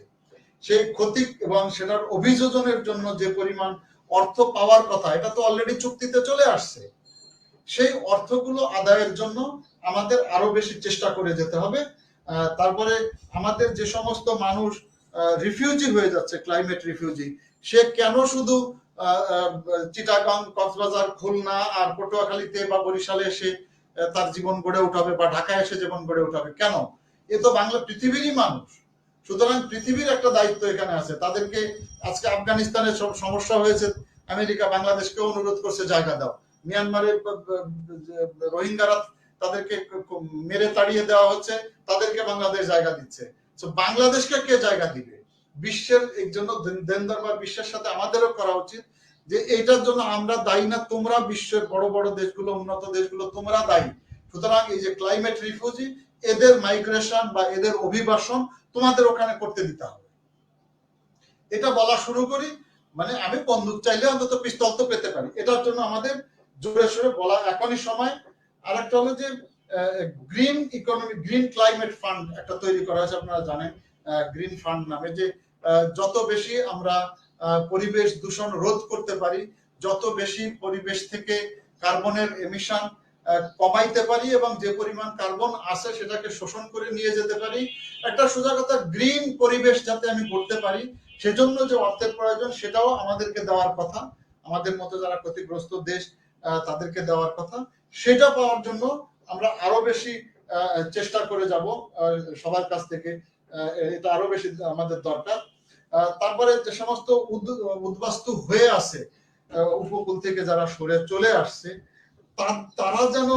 [SPEAKER 1] সেই ক্ষতি এবং সেটার অভিযোজনের জন্য যে পরিমাণ অর্থ পাওয়ার কথা, এটা তো অলরেডি চুক্তিতে চলে আসছে। সেই অর্থগুলো আদায়ের জন্য আমাদের আরো বেশি চেষ্টা করে যেতে হবে। তারপরে আমাদের যে সমস্ত মানুষ রিফিউজি হয়ে যাচ্ছে, ক্লাইমেট রিফিউজি, সে কেন শুধু চিটাগাং, কক্সবাজার, খুলনা আর পটুয়াখালীতে বা বরিশালে এসে তার জীবন গড়ে উঠাবে বা ঢাকায় এসে জীবন গড়ে উঠাবে? কেন? এ তো বাংলা পৃথিবীরই মানুষ। সুতরাং পৃথিবীর একটা দায়িত্ব এখানে আছে তাদেরকে। আজকে আফগানিস্তানে সমস্যা হয়েছে, আমেরিকা বাংলাদেশকে অনুরোধ করছে জায়গা দাও। মিয়ানমারে রোহিঙ্গারা তাদেরকে মেরে তাড়িয়ে দেওয়া হচ্ছে, তাদেরকে বাংলাদেশ জায়গা দিচ্ছে। তো বাংলাদেশকে কে জায়গা দিবে? বিশ্বের এই জন্য দেন দরবার বিশ্বের সাথে আমাদেরও করা উচিত যে এইটার জন্য আমরা দায়ী না, তোমরা বিশ্বের বড় বড় দেশগুলো, উন্নত দেশগুলো তোমরা দায়ী। সুতরাং এই যে ক্লাইমেট রিফিউজি, এদের মাইগ্রেশন বা এদের অভিবাসন তোমাদের ওখানে করতে দিতে হবে। এটা বলা শুরু করি, মানে আমি বন্দুক চাইলে অন্তত পিস্তল তো পেতে পারি। এটার জন্য আমাদের জোরে সোরে বলা এখনই সময়। আর একটা হলো যে green economy, green climate fund একটা তৈরি করা হয়েছে, আপনারা জানেন, গ্রিন ফান্ড নামে, যে যত বেশি আমরা পরিবেশ দূষণ রোধ করতে পারি, যত বেশি পরিবেশ থেকে কার্বনের এমিশন কমাইতে পারি এবং যে পরিমাণ কার্বন আছে সেটাকে শোষণ করে নিয়ে যেতে পারি, একটা সোজা কথা গ্রিন পরিবেশ যাতে আমি করতে পারি, সেজন্য যে অর্থের প্রয়োজন সেটাও আমাদেরকে দেওয়ার কথা, আমাদের মতো যারা ক্ষতিগ্রস্ত দেশ তাদেরকে দেওয়ার কথা। সেটা পাওয়ার জন্য আমরা আরো বেশি চেষ্টা করে যাব সবার কাছ থেকে, এটা আরো বেশি আমাদের দরকার। তারপরে যে সমস্ত উদ্বাস্তু হয়ে আছে উপকূল থেকে যারা সরে চলে আসছে, তারা যেন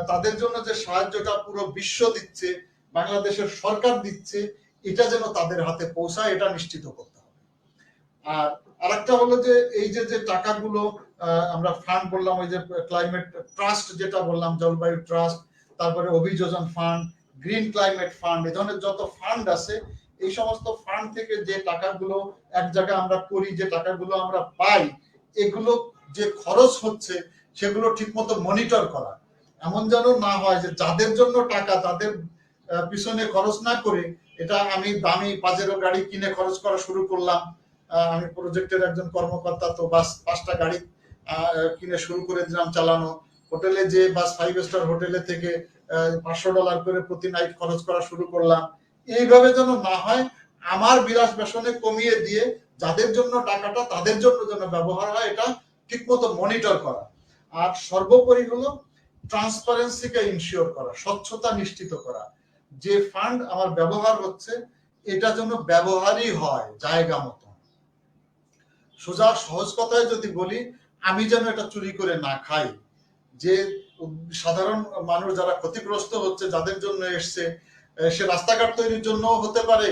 [SPEAKER 1] তাদের জন্য যে সাহায্যটা পুরো বিশ্ব দিচ্ছে, বাংলাদেশের সরকার দিচ্ছে, এটা যেন তাদের হাতে পৌঁছায়, এটা নিশ্চিত করতে হবে। আর আরেকটা হলো যে এই যে টাকাগুলো আমরা ফান্ড বললাম, ওই যে ক্লাইমেট ট্রাস্ট যেটা বললাম, জলবায়ু ট্রাস্ট, তারপরে অভিযোজন ফান্ড, গ্রিন ক্লাইমেট ফান্ড, এই ধরনের যত ফান্ড আছে, এই সমস্ত ফান্ড থেকে যে টাকাগুলো এক জায়গায় আমরা করি, যে টাকাগুলো আমরা পাই, এগুলো যে খরচ হচ্ছে সেগুলো ঠিকমতো মনিটর করা। এমন যেন না হয় যে যাদের জন্য টাকা তাদের পিছনে খরচ না করে, এটা আমি দামি পাজেরো গাড়ি কিনে খরচ করা শুরু করলাম। আমি প্রজেক্টের একজন কর্মকর্তা, তো বাস 5টা গাড়ি কিনে শুরু করে দিলাম চালানো। হোটেলে যে বাস 5 স্টার হোটেলে থেকে $500 করে প্রতি নাইট খরচ করা শুরু করলাম। এইভাবে যেন না হয়, আমার বিলাস বেসনে কমিয়ে দিয়ে যাদের জন্য টাকাটা তাদের জন্য যেন ব্যবহার হয়, এটা ঠিকমতো মনিটর করা। আর সর্বোপরি হলো ট্রান্সপারেন্সিকে ইনশিওর করা, স্বচ্ছতা নিশ্চিত করা। যে ফান্ড আমার ব্যবহার হচ্ছে এটা যেন ব্যবহারই হয় জায়গা মতো। সোজা সহজ কথায় যদি বলি, আমি যেন এটা চুরি করে না খাই, যে সাধারণ মানুষ যারা ক্ষতিগ্রস্ত হচ্ছে, যাদের জন্য এসছে, সে রাস্তাঘাট তৈরির জন্য হতে পারে,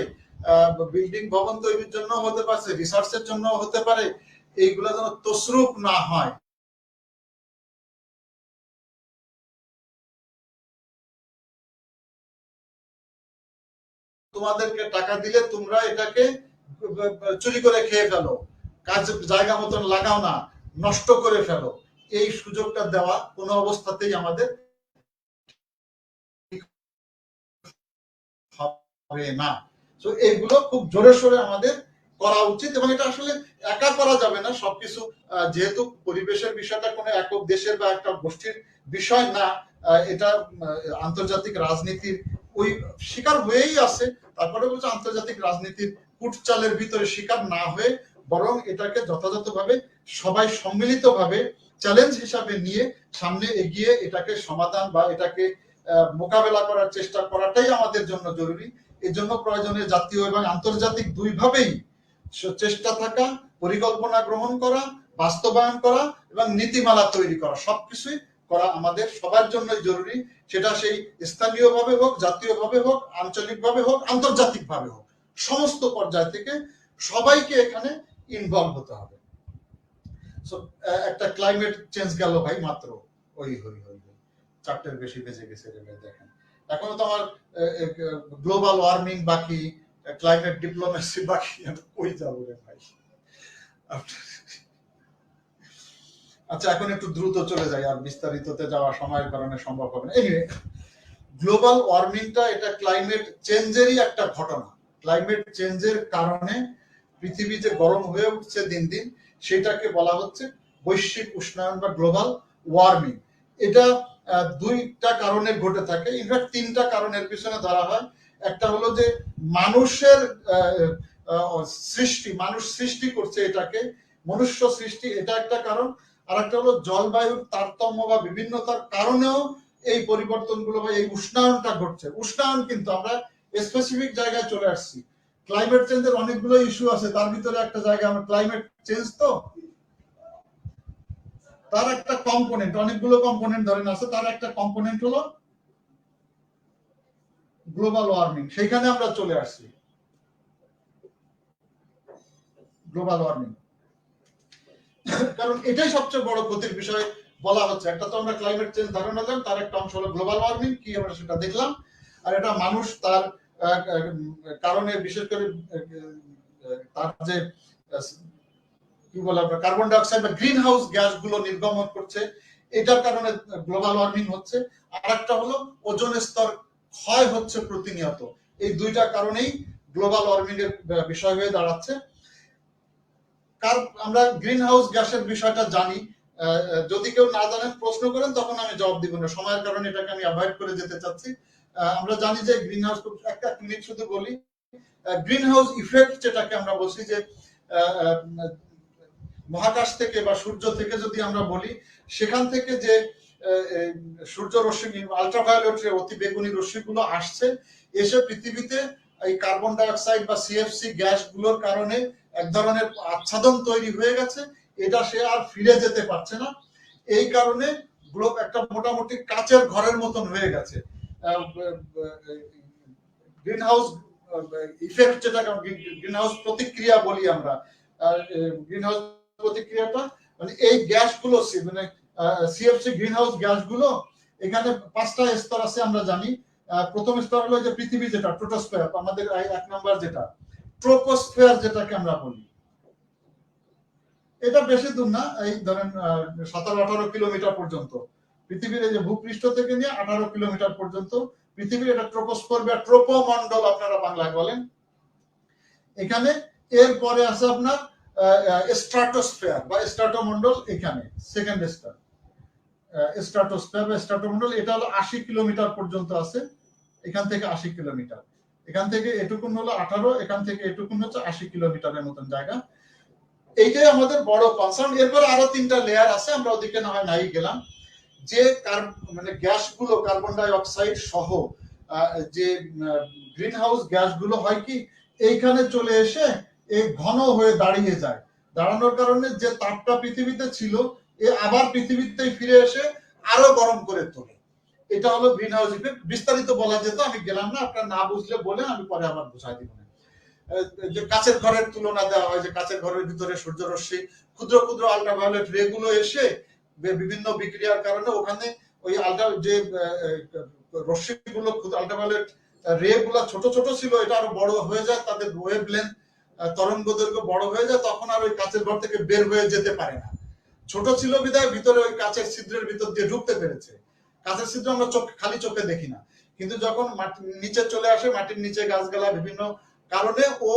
[SPEAKER 1] বিল্ডিং ভবন তৈরির জন্য হতে পারে, রিসার্চের জন্য হতে পারে, এইগুলা যেন তসরুপ না হয়। তোমাদেরকে টাকা দিলে তোমরা এটাকে চুরি করে খেয়ে ফেলো, কাজ জায়গা মতন লাগাও না, নষ্ট করে ফেলো, এই সুযোগটা দেওয়া কোনো অবস্থাতেই আমাদের হবে না। তো এগুলো খুব জোরে সোরে আমাদের করা উচিত, এবং এটা আসলে একা করা যাবে না। সবকিছু যেহেতু পরিবেশের বিষয়টা কোনো একক দেশের বা একটা গোষ্ঠীর বিষয় না, এটা আন্তর্জাতিক রাজনীতির ওই শিকার হয়েই আছে। তারপরে বলছে আন্তর্জাতিক রাজনীতির কুটচালের ভিতরে শিকার না হয়ে বরং এটাকে যথাযথভাবে সবাই সম্মিলিতভাবে চ্যালেঞ্জ হিসাবে নিয়ে সামনে এগিয়ে এটাকে সমাধান বা এটাকে মোকাবেলা করার চেষ্টা করাটাই আমাদের জন্য জরুরি। এর জন্য প্রয়োজনে জাতীয় এবং আন্তর্জাতিক দুইভাবেই চেষ্টা থাকা, পরিকল্পনা গ্রহণ করা, বাস্তবায়ন করা এবং নীতিমালা তৈরি করা, সবকিছুই করা আমাদের সবার জন্যই জরুরি। সেটা সেই স্থানীয়ভাবে হোক, জাতীয়ভাবে হোক, আঞ্চলিকভাবে হোক, আন্তর্জাতিকভাবে হোক, সমস্ত পর্যায় থেকে সবাইকে এখানে ইনভলভ হতে হবে। একটা ক্লাইমেট চেঞ্জ গেল ভাই মাত্র, ওই হই হই 4টের বেশি বেজে গেছে রে ভাই। দেখেন এখনো তো আমার গ্লোবাল ওয়ার্মিং বাকি, ক্লাইমেট ডিপ্লোমেসি বাকি, কই যাবো রে ভাই। আচ্ছা এখন একটু দ্রুত চলে যাই, আর বিস্তারিততে যাওয়া সময়ের কারণে সম্ভব হবে না। এনিওয়ে, গ্লোবাল ওয়ার্মিংটা এটা ক্লাইমেট চেঞ্জেরই একটা ঘটনা। ক্লাইমেট চেঞ্জের কারণে পৃথিবী যে গরম হয়ে উঠছে দিন দিন, সেটাকে বলা হচ্ছে বৈশ্বিক উষ্ণায়ন বা গ্লোবাল ওয়ার্মিং। এটা দুইটা কারণে ঘটে থাকে, ইনফ্যাক্ট 3টা কারণের পিছনে ধরা হয়। একটা হলো যে মানুষের সৃষ্টি, মানুষ সৃষ্টি করছে এটাকে, মনুষ্য সৃষ্টি, এটা একটা কারণ। আর একটা হলো জলবায়ুর তারতম্য বা বিভিন্নতার কারণেও এই পরিবর্তনগুলো বা এই উষ্ণায়নটা ঘটছে। উষ্ণায়ন কিন্তু আমরা স্পেসিফিক জায়গায় চলে আসছি। ক্লাইমেট চেঞ্জের অনেকগুলো ইস্যু আছে, তার ভিতরে একটা জায়গা আমরা ক্লাইমেট চেঞ্জ, তো তার একটা কম্পোনেন্ট, অনেকগুলো কম্পোনেন্ট ধরেন আছে, তার একটা কম্পোনেন্ট হলো গ্লোবাল ওয়ার্মিং। সেইখানে আমরা চলে আসছি, গ্লোবাল ওয়ার্মিং। কারণ এটাই সবচেয়ে বড় ক্ষতির বিষয় বলা হচ্ছে। একটা তো আমরা ক্লাইমেট চেঞ্জ ধারণা দিলাম, তার একটা অংশ হলো গ্লোবাল ওয়ার্মিং, কি আমরা সেটা দেখলাম। আর এটা মানুষ তার কারণে, বিশেষ করে তার যে কি বলে আমরা কার্বন ডাইঅক্সাইড বা গ্রিন হাউস গ্যাস গুলো নির্গমন করছে, এটার কারণে গ্লোবাল ওয়ার্মিং হচ্ছে। আর একটা হলো ওজোন স্তর ক্ষয় হচ্ছে প্রতিনিয়ত। এই দুইটা কারণেই গ্লোবাল ওয়ার্মিং এর বিষয় হয়ে দাঁড়াচ্ছে। আমরা গ্রিন হাউস গ্যাসের বিষয়টা জানি, যদি কেউ না জানেন প্রশ্ন করেন তখন আমি জবাব দিব না, সময়ের কারণে এটাকে আমি অ্যাভয়েড করে যেতে চাচ্ছি। আমরা জানি যে গ্রিন হাউস, একটা মিনিট শুধু বলি, গ্রিন হাউস ইফেক্ট যেটাকে আমরা বলছি, যে মহাকাশ থেকে বা সূর্য থেকে যদি আমরা বলি, সেখান থেকে যে সূর্য রশ্মি, আলট্রাভায়োলেট রে, অতি বেগুনি রশ্মিগুলো আসছে, এসে পৃথিবীতে এই কার্বন ডাইঅক্সাইড বা সিএফসি গ্যাস গুলোর কারণে এক ধরনের আচ্ছাদন তৈরি হয়ে গেছে। এটা সে আর ফিরে যেতে পারছে না। এই কারণে গ্লোব একটা মোটামুটি কাচের ঘরের মতন হয়ে গেছে। গ্রিন হাউস ইফেক্ট, যেটা গ্রিন হাউস প্রতিক্রিয়া বলি আমরা, গ্রিন হাউস প্রতিক্রিয়াটা মানে এই গ্যাসগুলো, মানে সিএফসি গ্রিন হাউস গ্যাসগুলো, এখানে 5টা স্তর আছে আমরা জানি। প্রথম স্তর হলো যে পৃথিবী, যেটা ট্রোপোস্ফিয়ার, আমাদের 1 নাম্বার যেটা ট্রোপোস্ফিয়ার যেটাকে আমরা বলি, এটা বেশি দূর না, এই ধরেন 17-18 কিলোমিটার পর্যন্ত পৃথিবীর, এই যে ভূপৃষ্ঠ থেকে নিয়ে 18 কিলোমিটার পর্যন্ত পৃথিবীর, এটা ট্রোপোস্ফিয়ার বা ট্রোপোমন্ডল আপনারা বাংলায় বলেন। এখানে এরপরে আছে আপনার স্ট্রাটোস্ফিয়ার বা স্ট্রাটোমন্ডল, এখানে সেকেন্ড স্তর স্ট্রাটোস্ফিয়ার বা স্ট্রাটোমন্ডল, এটা হলো 80 কিলোমিটার পর্যন্ত আছে। এখান থেকে 80 কিলোমিটার, এখান থেকে এটুকুন হলো 18, এখান থেকে এটুকুন হচ্ছে 80 কিলোমিটারের মতন জায়গা। এইটাই আমাদের বড় কনসার্ন। এরপর আরো 3টা লেয়ার আছে, আমরা ওদিকে না হয় নাই গেলাম। যে মানে গ্যাসগুলো, কার্বন ডাই অক্সাইড সহ যে গ্রিন হাউস গ্যাসগুলো হয় কি, এইখানে চলে এসে এই ঘন হয়ে দাঁড়িয়ে যায়। দাঁড়ানোর কারণে যে তাপটা পৃথিবীতে ছিল এ আবার পৃথিবীতে ফিরে এসে আরো গরম করে তোলে। এটা হলো গ্রিন হাউস ইফেক্ট। বিস্তারিত বলা যেত, আমি গেলাম না, আপনারা না বুঝলে বলেন, আমি পরে আবার বুঝাই দিব। যে কাচের ঘরের তুলনা দেওয়া হয়, যে কাচের ঘরের ভিতরে সূর্যরশ্মি ক্ষুদ্র ক্ষুদ্র আল্ট্রাভায়োলেট রে গুলো এসে বিভিন্ন বিক্রিয়ার কারণে ওখানে ওই যে রশ্মিগুলো আল্ট্রাভায়োলেট রে গুলা ছোট ছোট ছিল, এটা আরো বড় হয়ে যায়, তাদের ওয়েভলেন্থ তরঙ্গ দৈর্ঘ্য বড় হয়ে যায়, তখন আর ওই কাচের ঘর থেকে বের হয়ে যেতে পারে না। ছোট ছিল বিধায় ভিতরে ওই কাচের ছিদ্রের ভিতর দিয়ে ঢুকতে পেরেছে। কাচের ছিদ্র আমরা খালি চোখে দেখি না, কিন্তু যখন নিচে চলে আসে, মাটির নিচে গাছগালা বিভিন্ন কারণে ও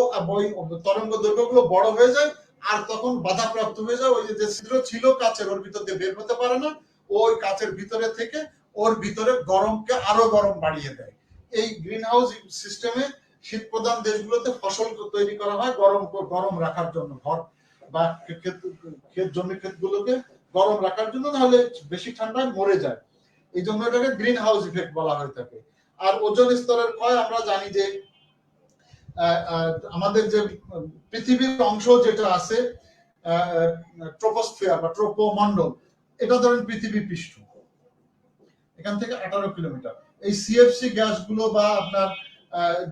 [SPEAKER 1] তরঙ্গ দৈর্ঘ্য গুলো বড় হয়ে যায়, আর তখন বাধাপ্রাপ্ত হয়ে যায়। ওই যে ছিদ্র ছিল কাচের, ওর ভিতর দিয়ে বের হতে পারে না, ওই কাচের ভিতরে থেকে ওর ভিতরে গরমকে আরো গরম বাড়িয়ে দেয়। এই গ্রিন হাউস সিস্টেমে শীত প্রধান দেশগুলোতে ফসল তৈরি করা হয় গরম গরম রাখার জন্য, ঘর বা ক্ষেত জমি ক্ষেতগুলোকে গরম রাখার জন্য, নাহলে বেশি ঠান্ডায় মরে যায়। এই জন্য এটাকে গ্রিন হাউস ইফেক্ট বলা হয়ে থাকে। আর ওজোন স্তরের ক্ষয় আমরা জানি যে আমাদের যে পৃথিবীর অংশ যেটা আছে ট্রোপোস্ফিয়ার বা ট্রোপোমন্ডল, এটা ধরেন পৃথিবী পৃষ্ঠ, এখান থেকে 18 কিলোমিটার। এই সিএফসি গ্যাসগুলো বা আপনার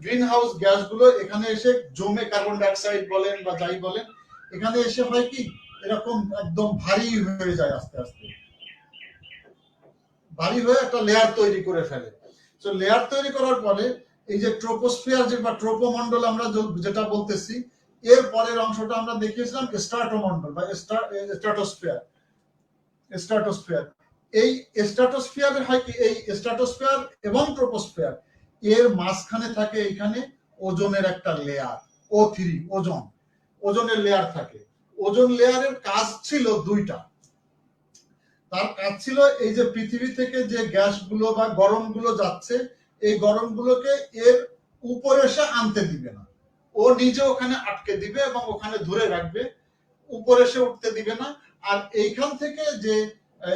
[SPEAKER 1] গ্রিন হাউস গ্যাসগুলো এখানে এসে জমে, কার্বন ডাইঅক্সাইড বলেন বা যাই বলেন, এখানে এসে হয় কি এরকম একদম ভারী হয়ে যায়, আস্তে আস্তে ভারী হয়ে একটা লেয়ার তৈরি করে ফেলে। তো লেয়ার তৈরি করার পরে এই যে ট্রোপোস্ফিয়ার যে বা ট্রোপোমন্ডল আমরা যেটা বলতেছি, এর পরের অংশটা আমরা দেখিয়েছিলাম স্ট্রাটোমন্ডল বা স্ট্রাটোস্ফিয়ার। স্ট্রাটোস্ফিয়ার, এই স্ট্রাটোস্ফিয়ারে হয় কি, এই স্ট্রাটোস্ফিয়ার এবং ট্রোপোস্ফিয়ার এর মাঝখানে থাকে এখানে ওজনের একটা লেয়ার, O3 ওজন, ওজনের লেয়ার থাকে। ওজন লেয়ারের কাজ ছিল দুইটা। তার কাজ ছিল এই যে পৃথিবী থেকে যে গ্যাসগুলো বা গরমগুলো যাচ্ছে, এই গরমগুলোকে এর উপরে এসে আনতে দিবে না, ও নিজে ওখানে আটকে দিবে এবং ওখানে ধরে রাখবে, উপরে এসে উঠতে দিবে না। আর এইখান থেকে যে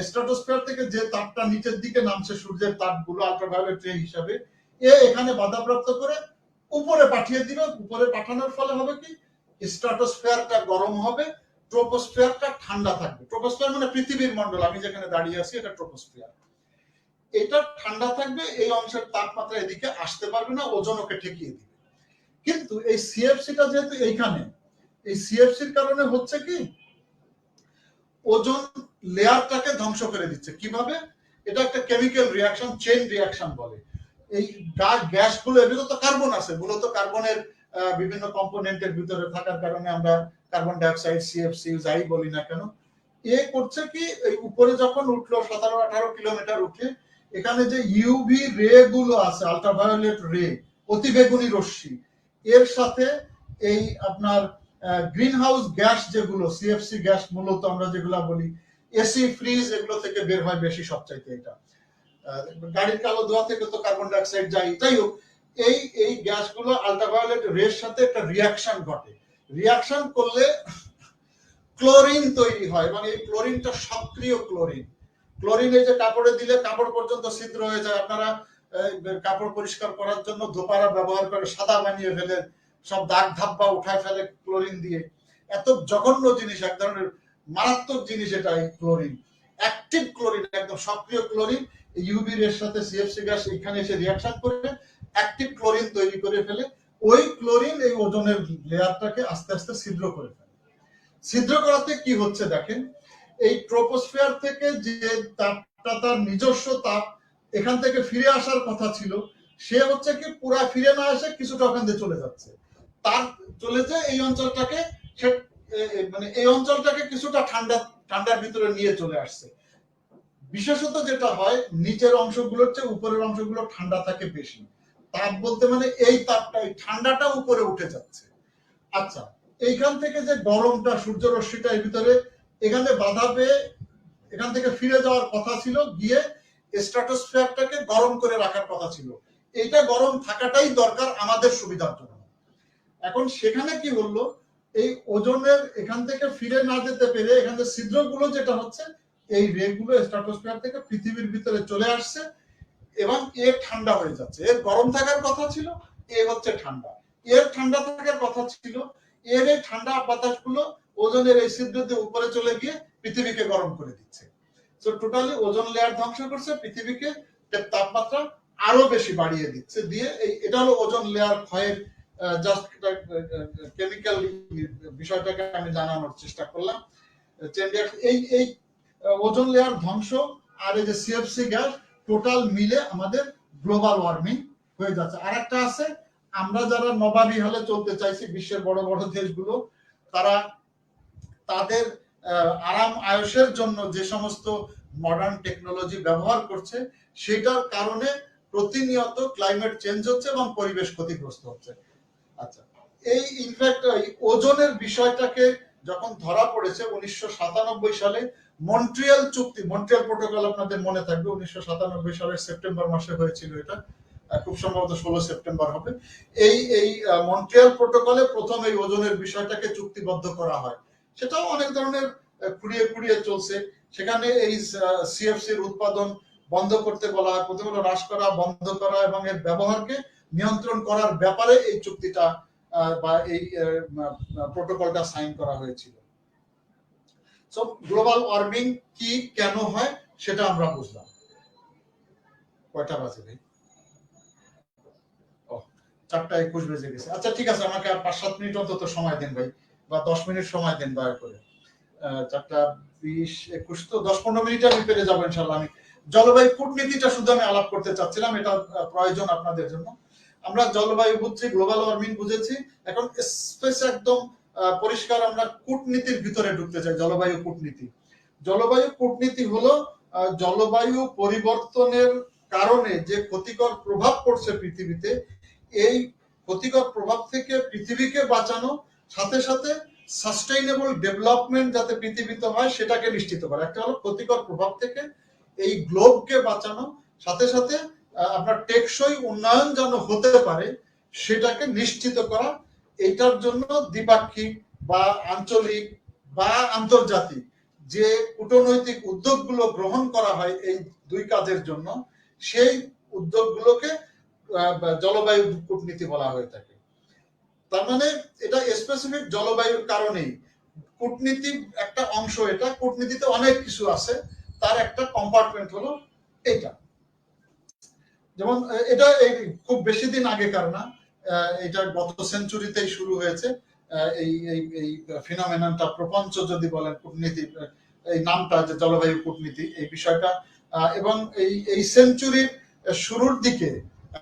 [SPEAKER 1] স্ট্রাটোস্ফিয়ার থেকে যে তাপটা নিচের দিকে নামছে, সূর্যের তাপগুলো আল্ট্রাভায়োলেট রে হিসাবে, এখানে বাধাপ্রাপ্ত করে উপরে পাঠিয়ে দিবে। উপরে পাঠানোর ফলে হবে কি, স্ট্রাটোস্ফিয়ারটা গরম হবে, ট্রোপোস্ফিয়ারটা ঠান্ডা থাকবে। ট্রোপোস্ফিয়ার মানে পৃথিবীর মন্ডল, আমি যেখানে দাঁড়িয়ে আছি এটা ট্রোপোস্ফিয়ার। এটা ঠান্ডা থাকবে, এই অংশের তাপমাত্রা এদিকে আসতে পারবে না, ওজন ওকে ঠেকিয়ে দিবে। কিন্তু এই সিএফসিটা যেহেতু এইখানে, এই সিএফসির কারণে হচ্ছে কি, ওজন লেয়ারটাকে ধ্বংস করে দিচ্ছে। কিভাবে? এটা একটা কেমিক্যাল রিঅ্যাকশন, চেইন রিঅ্যাকশন বলে। এই গ্যাসগুলো, এর ভিতরে তো কার্বন আছে, মূলত কার্বনের বিভিন্ন কম্পোনেন্টের ভিতরে থাকার কারণে আমরা কার্বন ডাইঅক্সাইড, সিএফসি যাই বলি না কেন, করছে কি, এই উপরে যখন উঠলো 17-18 কিলোমিটার উঠে, এখানে যে ইউভি রে গুলো আছে, আল্ট্রাভায়োলেট রে, অতিবেগুনি রশ্মি, এর সাথে এই আপনার গ্রিন হাউস গ্যাস যেগুলো, সিএফসি গ্যাস মূলত আমরা যেগুলো বলি, এসি, ফ্রিজ, এগুলো থেকে বের হয় বেশি সবচাইতে। এটা গাড়ির কালো ধোঁয়া থেকে তো কার্বন ডাইঅক্সাইড যাই, যাই হোক, এই গ্যাসগুলো আল্ট্রাভায়োলেট রের সাথে একটা রিঅ্যাকশন ঘটে। রিঅ্যাকশন করলে ক্লোরিন তৈরি হয়, এবং এই ক্লোরিনটা সক্রিয় ক্লোরিন। ক্লোরিন এই যে কাপড়ে দিলে কাপড় পর্যন্ত ছিদ্র হয়ে যায়। আপনারা কাপড় পরিষ্কার করার জন্য ধোপারা ব্যবহার করে সাদা বানিয়ে ফেলে, সব দাগ ধাব্বা উঠায় ফেলে ক্লোরিন দিয়ে। এত জঘন্য জিনিস, এক ধরনের মারাত্মক জিনিস এটা, এই ক্লোরিন, অ্যাক্টিভ ক্লোরিন, একদম সক্রিয় ক্লোরিন। ইউভি রের সাথে সিএফসি গ্যাস এখানে এসে রিঅ্যাকশন করে অ্যাক্টিভ ক্লোরিন তৈরি করে ফেলে। ওই ক্লোরিন এই ওজনের লেয়ারটাকে আস্তে আস্তে ছিদ্র করে ফেলে। ছিদ্র করাতে কি হচ্ছে দেখেন, এই ট্রোপোস্ফিয়ার থেকে যে তাপটা, তার নিজস্ব তাপ এখান থেকে ফিরে আসার কথা ছিল, সে হচ্ছে কি পুরা ফিরে না এসে কিছুটা ওখান থেকে চলে যাচ্ছে। তার চলে যায় এই অঞ্চলটাকে, মানে এই অঞ্চলটাকে কিছুটা ঠান্ডার ভিতরে নিয়ে চলে আসছে। বিশেষত যেটা হয়, নিচের অংশগুলোর চেয়ে উপরের অংশগুলো ঠান্ডা থাকে বেশি। তাপ বলতে মানে এই তাপটা, এই ঠান্ডাটা উপরে উঠে যাচ্ছে। আচ্ছা, এইখান থেকে যে গরমটা, সূর্য রশ্মিটা এর ভিতরে এখানে বাধা পেয়ে এখান থেকে ফিরে যাওয়ার কথা ছিল, গিয়ে স্ট্রাটোস্ফিয়ারটাকে গরম করে রাখার কথা ছিল। এইটা গরম থাকাটাই দরকার আমাদের সুবিধার জন্য। এখন সেখানে কি হলো, এই ওজনের এখান থেকে ফিরে না যেতে পেরে এখানে ছিদ্রগুলো যেটা হচ্ছে, এই রেগুলো স্ট্রাটোস্ফিয়ার থেকে পৃথিবীর ভিতরে চলে আসছে, এবং ঠান্ডা হয়ে যাচ্ছে। এর গরম থাকার কথা ছিল, হচ্ছে ঠান্ডা। এর ঠান্ডা থাকার কথা ছিল, এই ঠান্ডা বাতাসগুলো ওজনের এই ছিদ্র দিয়ে উপরে চলে গিয়ে পৃথিবীকে গরম করে দিচ্ছে। সো টোটালি ওজোন লেয়ার ধ্বংস করছে, পৃথিবীকে তাপমাত্রা আরো বেশি বাড়িয়ে দিচ্ছে, দিয়ে এটা হলো ওজোন লেয়ার ক্ষয়ের জাস্ট কেমিক্যাল বিষয়টাকে আমি জানানোর চেষ্টা করলাম। এই এই ওজোন লেয়ার ধ্বংস আর এই যে সিএফসি গ্যাস টোটাল মিলে আমাদের গ্লোবাল ওয়ার্মিং হয়ে যাচ্ছে। আর একটা আছে, আমরা যারা নবাবী হলে চলতে চাইছি, বিশ্বের বড় বড় দেশগুলো, তারা তাদের আরাম আয়সের জন্য যে সমস্ত মডার্ন টেকনোলজি ব্যবহার করছে, সেটার কারণে প্রতিনিয়ত ক্লাইমেট চেঞ্জ হচ্ছে এবং পরিবেশ ক্ষতিগ্রস্ত হচ্ছে। আচ্ছা, এই ইনফ্যাক্ট ওজনের বিষয়টাকে যখন ধরা পড়েছে 1997 সালে মন্ট্রিয়াল চুক্তি, মন্ট্রিয়াল প্রোটোকল আপনাদের মনে থাকবে, 1997 সালের সেপ্টেম্বর মাসে হয়েছিল, এটা খুব সম্ভবত 16 সেপ্টেম্বর হবে। এই মন্ট্রিয়াল প্রোটোকলে প্রথম এই ওজনের বিষয়টাকে চুক্তিবদ্ধ করা হয়। সেটাও অনেক ধরনের খুঁড়িয়ে খুঁড়িয়ে চলছে। সেখানে এই সিএফসির উৎপাদন বন্ধ করতে বলা হয়, প্রথম হলো হ্রাস করা, বন্ধ করা এবং এর ব্যবহারকে নিয়ন্ত্রণ করার ব্যাপারে এই চুক্তিটা বা এই প্রোটোকলটা সাইন করা হয়েছিল। সো গ্লোবাল ওয়ার্মিং কি, কেন হয়, সেটা আমরা বুঝলাম। কয়টা বাজে ভাই? 4:21 বেজে গেছে। আচ্ছা ঠিক আছে, আমাকে আর 5-7 মিনিট অন্তত সময় দেন ভাই, বা 10 মিনিট সময় দেন দয়া করে। 4:20-21 তো 10-15 মিনিটে আমি পেরে যাবো ইনশাল্লাহ। আমি জলবায়ু কূটনীতিটা শুধু আমি আলাপ করতে চাচ্ছিলাম, এটা প্রয়োজন আপনাদের জন্য। আমরা জলবায়ু বুঝছি, গ্লোবাল ওয়ার্মিং বুঝেছি, এখন স্পেস একদম পরিষ্কার আমরা কূটনীতির ভিতরে ঢুকতে চাই। জলবায়ু কূটনীতি, জলবায়ু কূটনীতি হলো জলবায়ু পরিবর্তনের কারণে যে ক্ষতিকর প্রভাব পড়ছে পৃথিবীতে, এই ক্ষতিকর প্রভাব থেকে পৃথিবীকে বাঁচানো, সাথে সাথে সাস্টেইনেবল ডেভেলপমেন্ট যাতে পৃথিবীতে হয় সেটাকে নিশ্চিত করা। একটা হলো ক্ষতিকর প্রভাব থেকে এই গ্লোবকে বাঁচানো, সাথে সাথে আপনার টেকসই উন্নয়ন যেন হতে পারে সেটাকে নিশ্চিত করা। এটার জন্য দ্বিপাক্ষিক বা আঞ্চলিক বা আন্তর্জাতিক যে কূটনৈতিক উদ্যোগগুলো গ্রহণ করা হয় এই দুই কাজের জন্য, সেই উদ্যোগগুলোকে জলবায়ু কূটনীতি বলা হয়ে থাকে। তার মানে এটা স্পেসিফিক জলবায়ুর কারণেই কূটনীতি একটা অংশ। এটা কূটনীতিতে অনেক কিছু আছে, তার একটা কম্পার্টমেন্ট হলো এটা। যেমন এটা খুব বেশি দিন আগেকার না, এটা গত সেঞ্চুরিতেই শুরু হয়েছে। এই এই এই ফিনোমেননটা, প্রপঞ্চ যদি বলেন কূটনীতি, এই নামটা যে জলবায়ু কূটনীতি, এই বিষয়টা, এবং এই সেঞ্চুরির শুরুর দিকে,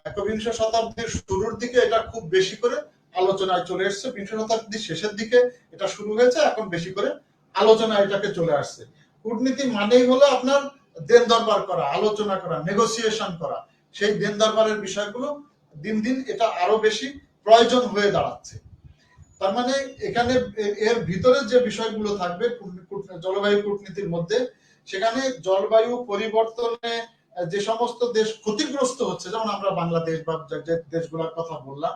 [SPEAKER 1] একবিংশ শতাব্দীর শুরুর দিকে এটা খুব বেশি করে আলোচনায় চলে এসছে। বিংশ শতাব্দীর শেষের দিকে এটা শুরু হয়েছে, এখন বেশি করে আলোচনায় এটাকে চলে আসছে। কূটনীতি মানেই হলো আপনার দেন দরবার করা, আলোচনা করা, নেগোসিয়েশন করা। সেই দেন দরবারের বিষয়গুলো দিন দিন এটা আরো বেশি প্রয়োজন হয়ে দাঁড়াচ্ছে। তার মানে এখানে এর ভিতরে যে বিষয়গুলো থাকবে জলবায়ু কূটনীতির মধ্যে, সেখানে জলবায়ু পরিবর্তনে যে সমস্ত দেশ ক্ষতিগ্রস্ত হচ্ছে, যেমন আমরা বাংলাদেশ বা যে দেশগুলোর কথা বললাম,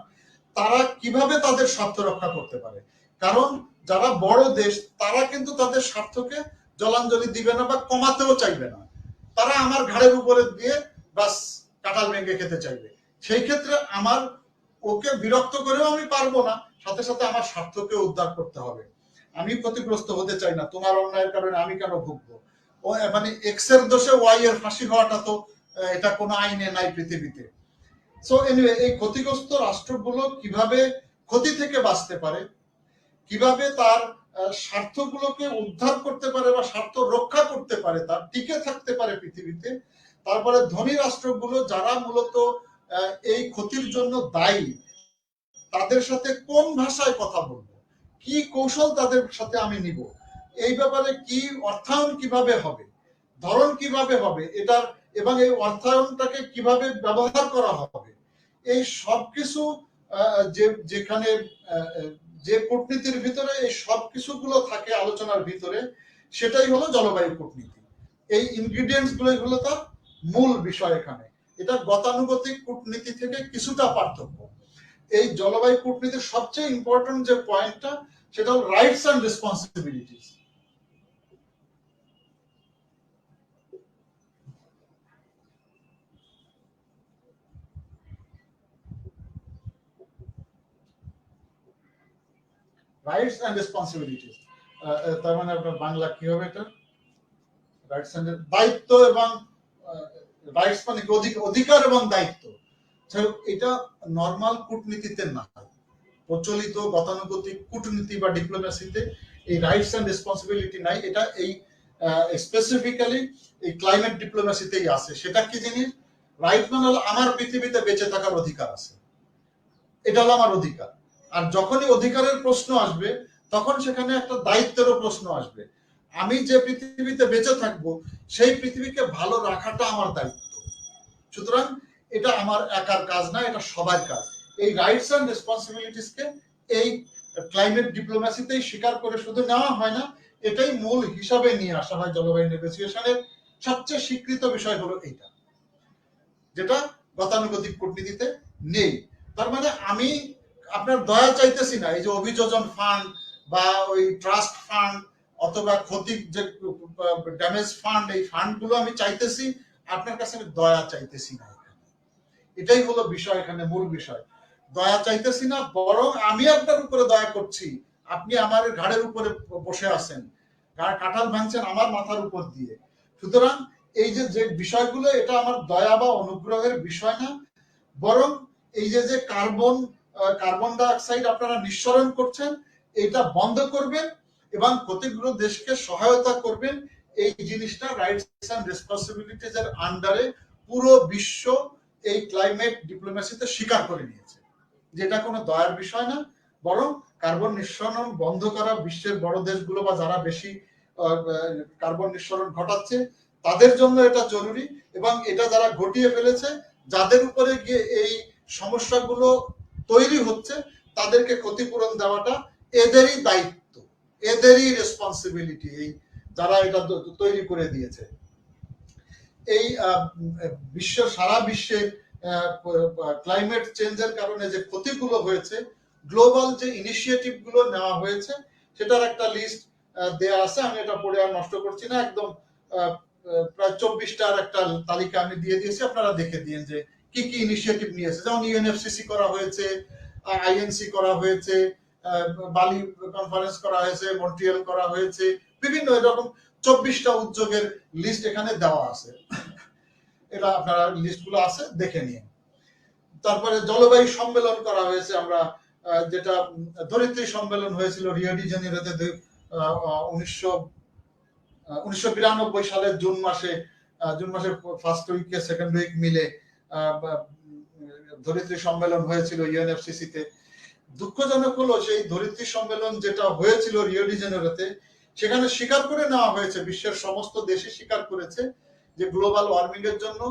[SPEAKER 1] তারা কিভাবে তাদের স্বার্থ রক্ষা করতে পারে। কারণ যারা বড় দেশ, তারা কিন্তু তাদের স্বার্থকে জলাঞ্জলি দিবে না বা কমাতেও চাইবে না। তারা আমার ঘাড়ের উপরে দিয়ে বাস কাঁঠাল ভেঙে খেতে চাইবে। সেই ক্ষেত্রে আমার ওকে বিরক্ত করেও আমি পারবো না, সাথে সাথে আমার স্বার্থকে উদ্ধার করতে হবে। আমি ক্ষতিগ্রস্ত হতে চাই না, তোমার অন্যায়ের কারণে আমি কেন ভুগবো। ও মানে এক্স এর দোষে ওয়াই এর ফাঁসি হওয়াটা তো এটা কোনো আইনে নাই পৃথিবীতে। সো এনিওয়ে, এই ক্ষতিগ্রস্ত রাষ্ট্রগুলো কিভাবে ক্ষতি থেকে বাঁচতে পারে, কিভাবে তার স্বার্থগুলোকে উদ্ধার করতে পারে বা স্বার্থ রক্ষা করতে পারে, তার টিকে থাকতে পারে পৃথিবীতে। তারপরে ধনী রাষ্ট্রগুলো যারা মূলত এই ক্ষতির জন্য দায়ী, তাদের সাথে কোন ভাষায় কথা বলবো, কি কৌশল তাদের সাথে আমি নিব, এই ব্যাপারে কি অর্থায়ন কিভাবে হবে, ধরন কিভাবে হবে এটার, এবং এই অর্থায়নটাকে কিভাবে ব্যবহার করা হবে, এই সবকিছু যেখানে যে কূটনীতির ভিতরে এই সবকিছুগুলো থাকে আলোচনার ভিতরে, সেটাই হলো জলবায়ু কূটনীতি। এই ইনগ্রিডিয়েন্টস গুলোই হলো তার মূল বিষয় এখানে। এটা গতানুগতিক কূটনীতি থেকে কিছুটা পার্থক্য। এই জলবায়ু কূটনীতির সবচেয়ে ইম্পর্টেন্ট যে পয়েন্টটা, সেটা হল rights and responsibilities. Rights and responsibilities তার মানে আপনার বাংলা কি হবে এটা? রাইটস এন্ড দায়িত্ব এবং রাইটস মানে অধিকার এবং দায়িত্ব। এটা নর্মাল কূটনীতিতে না, প্রচলিত গতানুগতিক কূটনীতি বা ডিপ্লোমেসিতে এই রাইটস এন্ড রেসপন্সিবিলিটি নাই। এটা এই স্পেসিফিক্যালি এই ক্লাইমেট ডিপ্লোমেসিতেই আছে। সেটা কি জিনিস? রাইট মানে হলো আমার পৃথিবীতে বেঁচে থাকার অধিকার আছে, এটা হলো আমার অধিকার। আর যখনই অধিকারের প্রশ্ন আসবে তখন সেখানে একটা দায়িত্বেরও প্রশ্ন আসবে। আমি যে পৃথিবীতে বেঁচে থাকবো সেই পৃথিবীকে ভালো রাখাটা আমার দায়িত্ব। সুতরাং এটা আমার একার কাজ না, এটা সবার কাজ। এই রাইটস এন্ড রেসপন্সিবিলিটিসকে এই ক্লাইমেট ডিপ্লোমেসিতেই স্বীকার করে শুধু নেওয়া হয় না, এটাই মূল হিসাবে নিয়ে আসা হয় জলবায়ু নেগোসিয়েশনের। সবচেয়ে স্বীকৃত বিষয় হলো এইটা, যেটা গতানুগতিক কূটনীতিতে নেই। তার মানে আমি আপনার দয়া চাইতেছি না, এই যে অভিযোজন ফান্ড বা ওই ট্রাস্ট ফান্ড অথবা ক্ষতি যে ড্যামেজ ফান্ড, এই ফান্ড গুলো আমি চাইতেছি, আপনার কাছে আমি দয়া চাইতেছি না। এটাই হলো বিষয়, এখানে মূল বিষয়। দয়া চাইতেছি না, বরং আমি আপনার উপরে দয়া করছি। আপনি আমার ঘাড়ের উপরে বসে আছেন, কাঁঠাল ভাঙছেন আমার মাথার উপর দিয়ে। সুতরাং এই যে যে বিষয়গুলো, এটা আমার দয়া বা অনুগ্রহের বিষয় না, বরং এই যে যে কার্বন ডাই অক্সাইড আপনারা নিঃসরণ করছেন, এটা বন্ধ করবেন এবং ক্ষতিগ্রস্ত দেশকে সহায়তা করবেন। এই জিনিসটা রাইটস এন্ড রেসপন্সিবিলিটিজ এর আন্ডারে পুরো বিশ্ব এই ক্লাইমেট ডিপ্লোমেসিতে স্বীকার করে নিয়েছে, যেটা কোনো দয়ার বিষয় না, বরং কার্বন নিঃসরণ বন্ধ করা বিশ্বের বড় দেশগুলো বা যারা বেশি কার্বন নিঃসরণ ঘটাচ্ছে তাদের জন্য এটা জরুরি। এবং এটা যারা ঘটিয়ে ফেলেছে, যাদের উপরে গিয়ে এই সমস্যাগুলো তৈরি হচ্ছে, তাদেরকে ক্ষতিপূরণ দেওয়াটা এদেরই দায়িত্ব, এদেরই রেসপন্সিবিলিটি, এই যারা এটা তৈরি করে দিয়েছে। এই সারা বিশ্বে ক্লাইমেট চেঞ্জের কারণে যে ক্ষতিগুলো হয়েছে, গ্লোবাল যে ইনিশিয়েটিভ গুলো নেওয়া হয়েছে, সেটার একটা লিস্ট দেয়া আছে। আমি এটা পড়ে আর নষ্ট করছি না, একদম প্রায় 24টার একটা তালিকা আমি দিয়ে দিয়েছি, আপনারা দেখে দিন যে কি কি ইনিশিয়েটিভ নিয়েছে। যেমন ইউএনএফসিসি করা হয়েছে, আইএনসি করা হয়েছে, বালি কনফারেন্স করা হয়েছে, মন্ট্রিয়াল করা হয়েছে, বিভিন্ন এরকম 24টা উদ্যোগের লিস্ট এখানে দেওয়া আছে। এটা আপনারা লিস্টগুলো আছে, দেখে নিন। তারপরে জলবায়ু সম্মেলন করা হয়েছে, আমরা যেটা ধরিত্রী সম্মেলন হয়েছিল রিও ডি জেনিরোতে 1992 সালের জুন মাসের ফার্স্ট উইকে সেকেন্ড উইক মিলে ধরিত্রী সম্মেলন হয়েছিল ইউএনএফসিসি তে। দুঃখজনক হলো সেই ধরিত্রী সম্মেলন যেটা হয়েছিল রিও ডি জেনিরোতে, সেখানে স্বীকার করে নেওয়া হয়েছে, বিশ্বের সমস্ত দেশই স্বীকার করেছে যে গ্লোবাল ওয়ার্মিং এর জন্য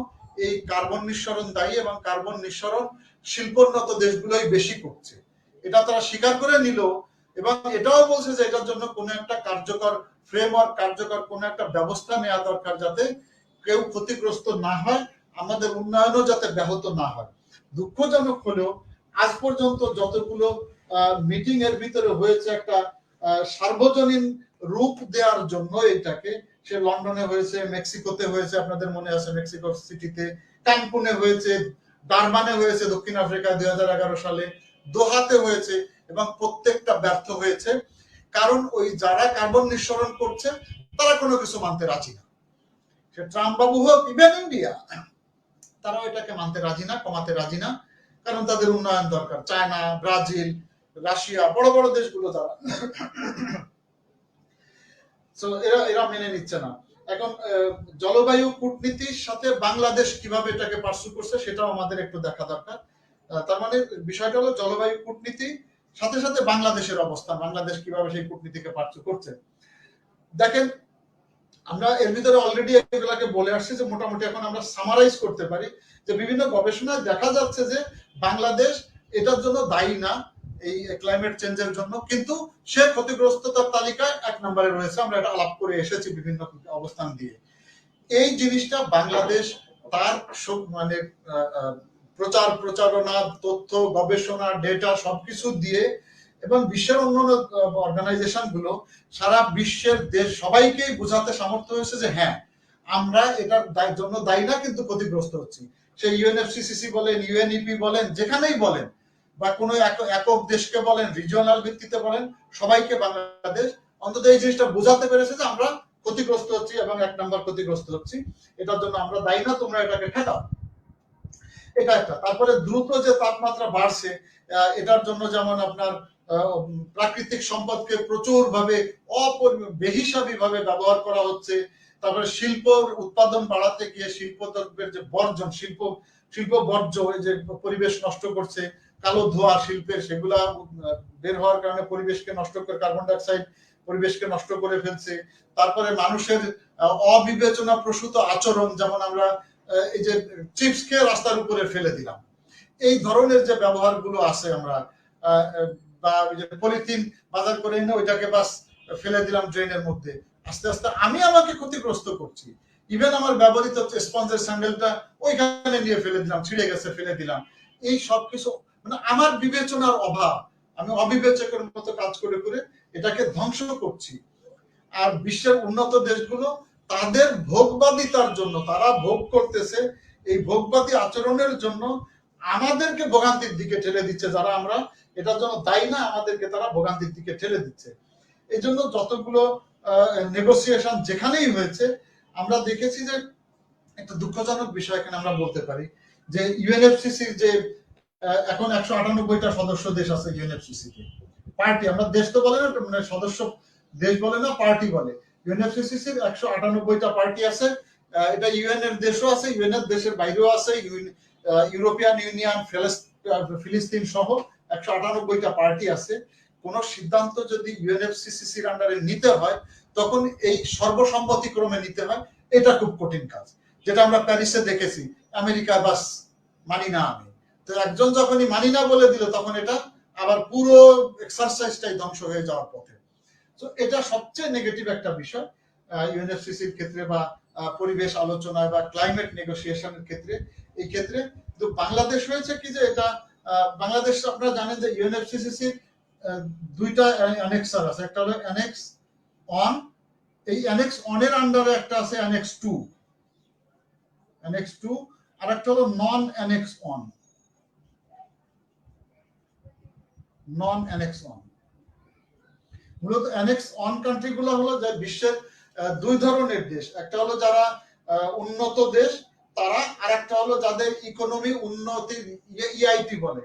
[SPEAKER 1] এই কার্বন নিঃসরণ দায়ী এবং কার্বন নিঃসরণ শিল্পোন্নত দেশগুলোই বেশি করছে। এটা তারা স্বীকার করে নিল এবং এটাও বলছে যে এটার জন্য কোনো একটা কার্যকর ফ্রেমওয়ার্ক, কার্যকর কোনো একটা ব্যবস্থা নেওয়া দরকার, যাতে কেউ ক্ষতিগ্রস্ত না হয়, আমাদের উন্নয়নও যাতে ব্যাহত না হয়। দুঃখজনক হলেও আজ পর্যন্ত যতগুলো মিটিং এর ভিতরে হয়েছে একটা সার্বজনীন রূপ দেওয়ার জন্য এটাকে, সে লন্ডনে হয়েছে, মেক্সিকোতে হয়েছে, আপনাদের মনে আছে মেক্সিকো সিটিতে, ক্যানকুনে হয়েছে, ডারবানে হয়েছে দক্ষিণ আফ্রিকায় 2011 সালে, দোহাতে হয়েছে, এবং প্রত্যেকটা ব্যর্থ হয়েছে। কারণ ওই যারা কার্বন নিঃসরণ করছে তারা কোনো কিছু মানতে রাজি না। সে ট্রাম্প বাবু হোক, ইভেন ইন্ডিয়া, তারাও এটাকে মানতে রাজি না, কমাতে রাজি না, কারণ তাদের উন্নয়ন দরকার। চায়না, ব্রাজিল, রাশিয়া, বড় বড় দেশগুলো তারা এরা মেনে নিচ্ছে না। এখন জলবায়ু কূটনীতির সাথে বাংলাদেশ কিভাবে এটাকে পার্সু করছে সেটাও আমাদের একটু দেখা দরকার। তার মানে বিষয়টা হলো জলবায়ু কূটনীতি সাথে সাথে বাংলাদেশের অবস্থান, বাংলাদেশ কিভাবে সেই কূটনীতিকে পার্সু করছে। দেখেন, আমরা এর ভিতরে অলরেডি এগুলাকে বলে আসছি যে মোটামুটি এখন আমরা সামারাইজ করতে পারি যে বিভিন্ন গবেষণায় দেখা যাচ্ছে যে বাংলাদেশ এটার জন্য দায়ী না, এই ক্লাইমেট চেঞ্জের জন্য, কিন্তু সে ক্ষতিগ্রস্ততার তালিকায় 1 নম্বরে রয়েছে। আমরা এটা আলাপ করে এসেছি বিভিন্ন অবস্থান দিয়ে। এই জিনিসটা বাংলাদেশ তার মানে প্রচার প্রচারণা, তথ্য, গবেষণা, ডেটা সবকিছু দিয়ে এবং বিশ্বের অন্যান্য অর্গানাইজেশন গুলো সারা বিশ্বের দেশ সবাইকেই বোঝাতে সামর্থ্য হয়েছে যে হ্যাঁ, আমরা এটার জন্য দায়ী না, কিন্তু ক্ষতিগ্রস্ত হচ্ছি। সেই ইউএনএফসিসি বলেন, ইউএনইপি বলেন, যেখানেই বলেন, বা কোনো একক দেশকে বলেন, রিজিওনাল ভিত্তিতে বলেন, সবাইকে বাংলাদেশ অন্তত এই জিনিসটা বোঝাতে পেরেছে যে আমরা ক্ষতিগ্রস্ত হচ্ছি এবং 1 নাম্বার ক্ষতিগ্রস্ত হচ্ছি, এটার জন্য আমরা দায়ী না, তোমরা এটাকে ঠেকাও। এটা একটা। তারপরে দ্রুত যে তাপমাত্রা বাড়ছে, এটার জন্য যেমন আপনার প্রাকৃতিক সম্পদকে প্রচুর ভাবে বেহিসাবি ভাবে ব্যবহার করা হচ্ছে। তারপরে শিল্প উৎপাদন বাড়াতে গিয়ে শিল্প দ্রব্যের যে বর্জন, শিল্প বর্জ্য, যে পরিবেশ নষ্ট করছে, কালো ধোঁয়া শিল্পের, সেগুলা বের হওয়ার কারণে পরিবেশকে নষ্ট করে, কার্বন ডাইঅক্সাইড পরিবেশকে নষ্ট করে ফেলছে। তারপরে মানুষের অবিবেচনা প্রসূত আচরণ, যেমন আমরা এই যে চিপস খেয়ে রাস্তার উপরে ফেলে দিলাম, এই ধরনের যে ব্যবহারগুলো আছে, আমরা বা পলিথিন বাজার করে এনে ওইটাকে বাস ফেলে দিলাম ড্রেনের মধ্যে, আস্তে আস্তে আমি আমাকে ক্ষতিগ্রস্ত করছি। ইভেন আমার ব্যবহৃত স্পঞ্জের স্যান্ডেলটা ওইখানে নিয়ে ফেলে দিলাম, ছিঁড়ে গেছে ফেলে দিলাম। এই সব কিছু মানে আমার বিবেচনার অভাব, আমি অবিবেচকের মতো কাজ করে করে এটাকে ধ্বংস করছি। আর বিশ্বের উন্নত দেশগুলো তাদের ভোগবাদিতার জন্য, তারা ভোগ করতেছে, এই ভোগবাদী আচরণের জন্য আমাদেরকে ভোগান্তির দিকে ঠেলে দিচ্ছে, যারা আমরা এটার জন্য দায়ী না, আমাদেরকে তারা ভোগান্তির দিকে ঠেলে দিচ্ছে। এই জন্য যতগুলো নেগোসিয়েশন যেখানেই হয়েছে, আমরা দেখেছি যে একটা দুঃখজনক বিষয় এখানে আমরা বলতে পারি যে ইউএনএফসিসির যে এখন 198টা সদস্য দেশ আছে ইউএনএফসিসিতে, পার্টি, আমরা দেশ তো বলে না, মানে সদস্য দেশ বলে না, পার্টি বলে। ইউএনএফসিসির 198টা পার্টি আছে। এটা ইউএন এর দেশও আছে, ইউএন এর দেশের বাইরেও আছে, ইউরোপিয়ান ইউনিয়ন, ফিলিস্তিন সহ 198টা পার্টি আছে। কোন সিদ্ধান্ত যদি ইউএনএফসিসির আন্ডারে নিতে হয়, তখন এই সর্বসম্মতিক্রমে নিতে হয়। এটা খুব কঠিন কাজ, যেটা আমরা প্যারিসে দেখেছি। আমেরিকা বাস মানি না আমি, তো একজন যখনই মানি না বলে দিল, তখন এটা আবার পুরো এক্সারসাইজটাই ধ্বংস হয়ে যাওয়ার পথে। তো এটা সবচেয়ে নেগেটিভ একটা বিষয় ইউএনএফসিসির ক্ষেত্রে, বা পরিবেশ আলোচনায় বা ক্লাইমেট নেগোসিয়েশনের ক্ষেত্রে। এই ক্ষেত্রে কিন্তু বাংলাদেশ হয়েছে কি যে এটা বাংলাদেশ, আপনারা জানেন যে ইউএনএফসিসি দুইটা অ্যানেক্সার আছে, একটা হলো অ্যানেক্স অন, এই অ্যানেক্স অনের আন্ডারে একটা আছে অ্যানেক্স 2, আর একটা হলো নন অ্যানেক্স অন, মূলত অ্যানেক্স অন কান্ট্রি গুলো হলো যে বিশ্বের দুই ধরনের দেশ, একটা হলো যারা উন্নত দেশ তারা, আর একটা হলো যাদের ইকোনমি উন্নতি, ইআইটি বলে,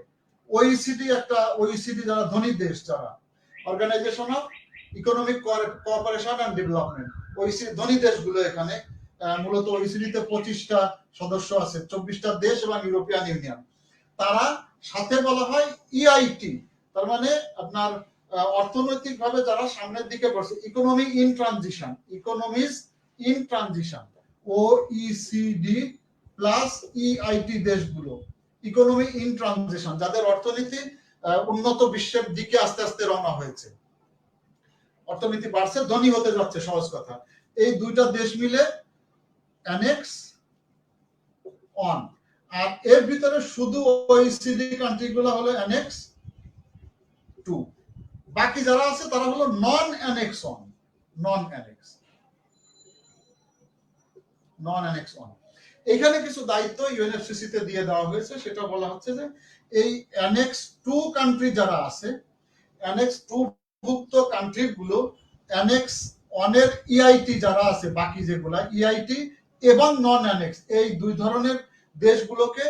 [SPEAKER 1] ওইসিডি, একটা ওইসিডি যারা ধনী দেশ, যারা organisation of economic cooperation and development, OECD ধনী দেশগুলো। এখানে মূলত ওইসিডিতে 25টা সদস্য আছে, 24টা দেশ এবং ইউরোপিয়ান ইউনিয়ন। তারা সাথে বলা হয় ইআইটি, তার মানে আপনার অর্থনৈতিক ভাবে যারা সামনের দিকে পড়ছে, economies in transition, OECD plus IIT দেশগুলো, ইকোনমি ইন ট্রানজিশন, যাদের অর্থনীতি উন্নত বিশ্বের দিকে আস্তে আস্তে রওনা হয়েছে, অর্থনীতি বাড়ছে, ধনী হতে যাচ্ছে, সহজ কথা। এই দুইটা দেশ মিলে অ্যানেক্স অন, আর এর ভিতরে শুধু ওইসিডি কান্ট্রি গুলো হলো অ্যানেক্স 2, বাকি যারা আছে তারা হলো নন অ্যানেক্স অন। এখানে কিছু দায়িত্ব ইউএনএফসিসি তে দিয়ে দেওয়া হয়েছে, সেটা বলা হচ্ছে যে এই অ্যানেক্স 2 কান্ট্রি যারা আছে, অ্যানেক্স 2 ভুক্ত কান্ট্রি গুলো অ্যানেক্স অনের ইআইটি যারা আছে, বাকি যেগুলা ইআইটি এবং নন অ্যানেক্স, এই দুই ধরনের দেশগুলোকে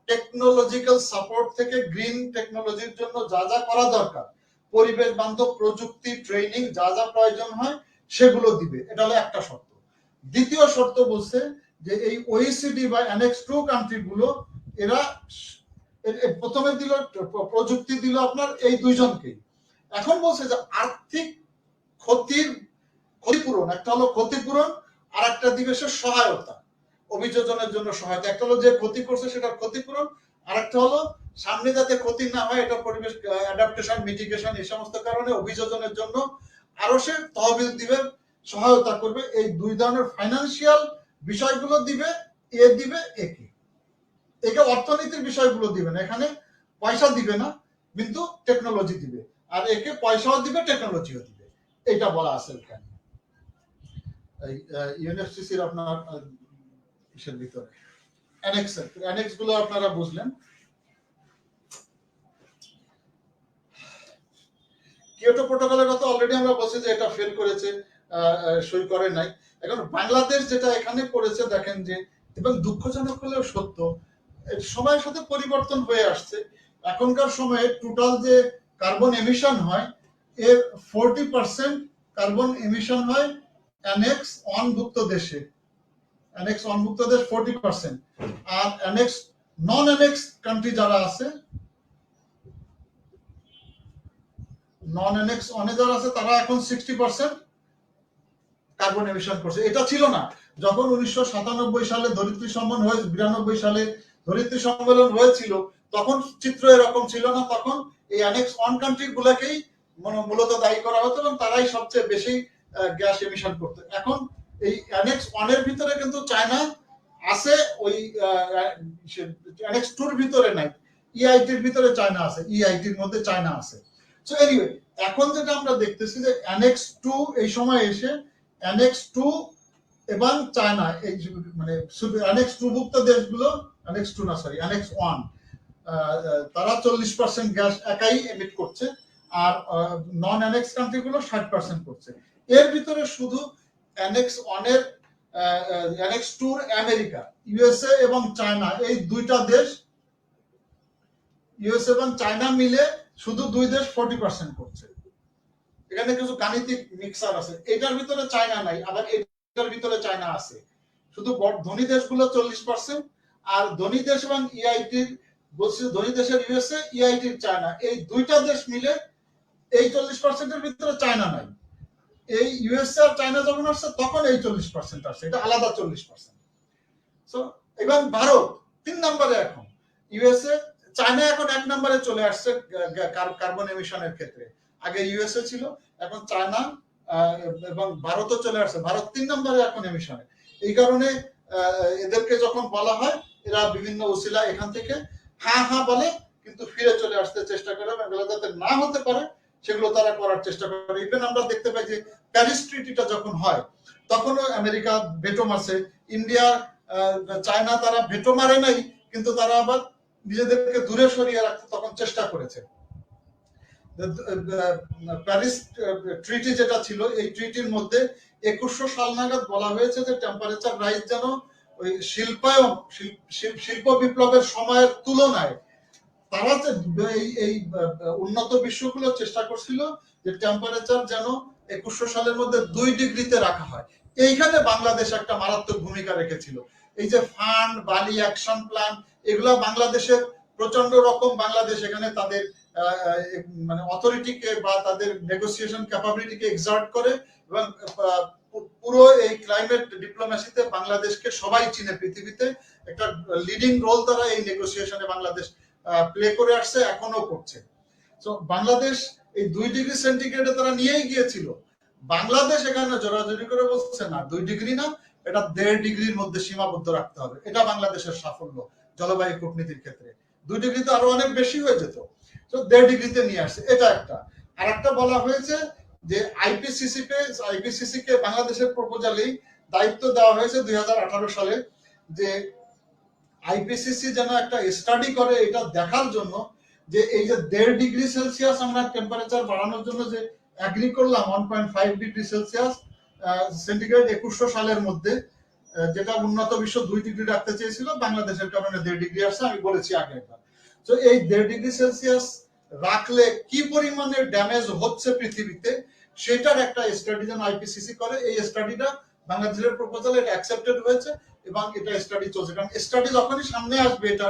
[SPEAKER 1] টেকনোলজিক্যাল সাপোর্ট থেকে গ্রিন টেকনোলজির জন্য যা যা করা দরকার, পরিবেশ বান্ধব প্রযুক্তি, ট্রেনিং, যা যা প্রয়োজন হয় সেগুলো দিবে। এটা হলো একটা শর্ত। দ্বিতীয় শর্ত বলছে যে এই ওইসিডি বা অ্যানেক্স 2 কান্ট্রি গুলো, এরা প্রথমে দিল প্রযুক্তি, দিল আপনার এই দুইজনকে। এখন বলছে যে আর্থিক ক্ষতিপূরণ, একটা হলো ক্ষতিপূরণ, আর একটা দিবে সে সহায়তা, অভিযোজনের জন্য সহায়তা। একটা হলো যে ক্ষতি করছে সেটার ক্ষতিপূরণ, আর একটা হলো সামনে যাতে ক্ষতি না হয়, এটা পরিবেশ অ্যাডাপ্টেশন, মিটিগেশন, এই সমস্ত কারণে অভিযোজনের জন্য আরো সে তহবিল দিবে, সহায়তা করবে। এই দুই ধরনের ফাইন্যান্সিয়াল বিষয়গুলো দিবে, একে অর্থনীতির বিষয়গুলো দিবে না, এখানে পয়সা দিবে না, কিন্তু টেকনোলজি দিবে, আর একে পয়সাও দিবে, টেকনোলজিও দিবে। এটা বলা আছে এখানে ইউএনএফসিসির আপনার কিসের ভিতরে অ্যানেক্স গুলো আপনারা বুঝলেন। কিয়োটো প্রোটোকলের কথা অলরেডি আমরা বলছি যে এটা ফেল করেছে, সই করে নাই। এখন বাংলাদেশ যেটা এখানে করেছে দেখেন যে, এবং দুঃখজনক হলেও সত্য, সময়ের সাথে পরিবর্তন হয়ে আসছে। এখনকার সময়ে টোটাল যে কার্বন এমিশন হয় এর 40% কার্বন এমিশন হয় অ্যানেক্স অনভুক্ত দেশে। অ্যানেক্স অনভুক্ত দেশ 40%, আর অ্যানেক্স নন অ্যানেক্স কান্ট্রি যারা আছে, নন অ্যানেক্স অনে যারা আছে তারা এখন 60% কার্বন এমিশন করছে। এটা ছিল না যখন 1997 সালে ধরিত্রী সম্মেলন হয়ে, 92 সালে ধরিত্রী সম্মেলন হয়েছিল, তখন চিত্র এরকম ছিল না। তখন এই অ্যানেক্স অন কান্ট্রি গুলাকেই মূলত দায়ী করা হতো এবং তারাই সবচেয়ে বেশি গ্যাস এমিশন করতো। এখন এই অ্যানেক্স অনের ভিতরে কিন্তু চায়না আছে, ওই অ্যানেক্স টুর ভিতরে নাই, ইআইটির ভিতরে চায়না আছে, ইআইটির মধ্যে চায়না আছে। সো এনিওয়ে, এখন যেটা আমরা দেখতেছি যে অ্যানেক্স টু এই সময় এসে অ্যানেক্স টু এবং চায়না, এই মানে অ্যানেক্স টু ভুক্ত দেশগুলো, অ্যানেক্স টু না সরি অ্যানেক্স ওয়ান, তারা 40% গ্যাস একাই এমিট করছে, আর নন অ্যানেক্স কান্ট্রি গুলো 60% করছে। এর ভিতরে শুধু অ্যানেক্স ওয়ানের, অ্যানেক্স টুর আমেরিকা, ইউএসএ এবং চায়না, এই দুইটা দেশ, ইউএসএ এবং চায়না মিলে শুধু দুই দেশ 40% করছে। এখানে কিছু গাণিতিক মিক্সার আছে, এটার ভিতরে চায়না নাই, আবার এটার ভিতরে চায়না আছে। শুধু ধনী দেশগুলো 40%, আর ধনী দেশ এবং ইআইটির, বলছি ধনী দেশের ইউএসএ, ইআইটির চায়না, এই দুইটা দেশ মিলে এই 40%-এর ভিতরে চায়না নাই। এই ইউএসএ আর চায়না যখন আসছে তখন এই 40% আসছে, এটা আলাদা 40%। সো এবং ভারত 3 নম্বরে এখন, ইউএসএ, চায়না এখন 1 নম্বরে চলে আসছে কার্বন এমিশনের ক্ষেত্রে। আগে ইউএসএ ছিল, এখন চায়না এবং ভারতও চলে আসছে, ভারত 3 নম্বরে এখন এমিশনে। এই কারণে এদেরকে যখন বলা হয়, এরা বিভিন্ন ওসিলা এখান থেকে হ্যাঁ হ্যাঁ বলে, কিন্তু ফিরে চলে আসতে চেষ্টা করে, এগুলো যাতে না হতে পারে সেগুলো তারা করার চেষ্টা করে। ইভেন আমরা দেখতে পাই যে প্যারিস ট্রিটিটা যখন হয় তখনও আমেরিকা ভেটো মারছে, ইন্ডিয়া, চায়না তারা ভেটো মারে নাই, কিন্তু তারা আবার নিজেদেরকে দূরে সরিয়ে রাখতে তখন চেষ্টা করেছে। প্যারিস ট্রিটি যেটা ছিল, এই ট্রিটির মধ্যে 2100 সাল নাগাদ বলা হয়েছে যে টেম্পারেচার রাইজ যেন ওই শিল্পায়ন, শিল্প বিপ্লবের সময়ের তুলনায়, তারা এই উন্নত বিশ্বগুলো চেষ্টা করছিল যে টেম্পারেচার যেন 2100 সালের মধ্যে 2 ডিগ্রিতে রাখা হয়। এইখানে বাংলাদেশ একটা মারাত্মক ভূমিকা রেখেছিল। এই যে ফান্ড, বালি অ্যাকশন প্ল্যান, এগুলা বাংলাদেশের প্রচন্ড রকম, বাংলাদেশ এখানে তাদের মানে অথরিটিকে বা তাদের নেগোসিয়েশন ক্যাপাবিলিটিকে এক্সার্ট করে, এবং পুরো এই ক্লাইমেট ডিপ্লোমেসিতে বাংলাদেশকে সবাই চিনে পৃথিবীতে। একটা লিডিং রোল তারা এই নেগোসিয়েশনে বাংলাদেশ প্লে করে আসছে, এখনো করছে। তো বাংলাদেশ এই 2 ডিগ্রি সেন্টিগ্রেডে তারা নিয়েই গিয়েছিল। বাংলাদেশ এখানে জোরাজোরি করে বলছে না 2 ডিগ্রি না, এটা 1.5 ডিগ্রির মধ্যে সীমাবদ্ধ রাখতে হবে। এটা বাংলাদেশের সাফল্য জলবায়ু কূটনীতির ক্ষেত্রে। 2 ডিগ্রি তো আরো অনেক বেশি হয়ে যেত, তো 1.5 ডিগ্রিতে নিয়ে আসছে, এটা একটা। আর একটা বলা হয়েছে যে আইপিসিসি কে বাংলাদেশের প্রপোজালেই দায়িত্ব দেওয়া হয়েছে 2018 সালে, যে আইপিসিসি যেন একটা স্টাডি করে এটা দেখার জন্য যে এই যে 1.5 ডিগ্রি সেলসিয়াস আমরা টেম্পারেচার বাড়ানোর জন্য যে এগ্রি করলাম 1.5 ডিগ্রি সেলসিয়াস সেন্টিগ্রেড 2100 সালের মধ্যে, যেটা উন্নত বিশ্ব 2 ডিগ্রি রাখতে চেয়েছিল, বাংলাদেশের কারণে 1.5 ডিগ্রি আসছে, আমি বলেছি আগে একবার। তো এই 1.5 ডিগ্রি সেলসিয়াস রাখলে কি পরিমাণে ড্যামেজ হচ্ছে পৃথিবীতে, সেটার একটা স্টাডি যেন আইপিসিসি করে। এই স্টাডিটা বাংলাদেশের প্রপোজালে এটা অ্যাকসেপ্টেড হয়েছে এবং এটা স্টাডি চলছে। কারণ স্টাডি যখনই সামনে আসবে এটা,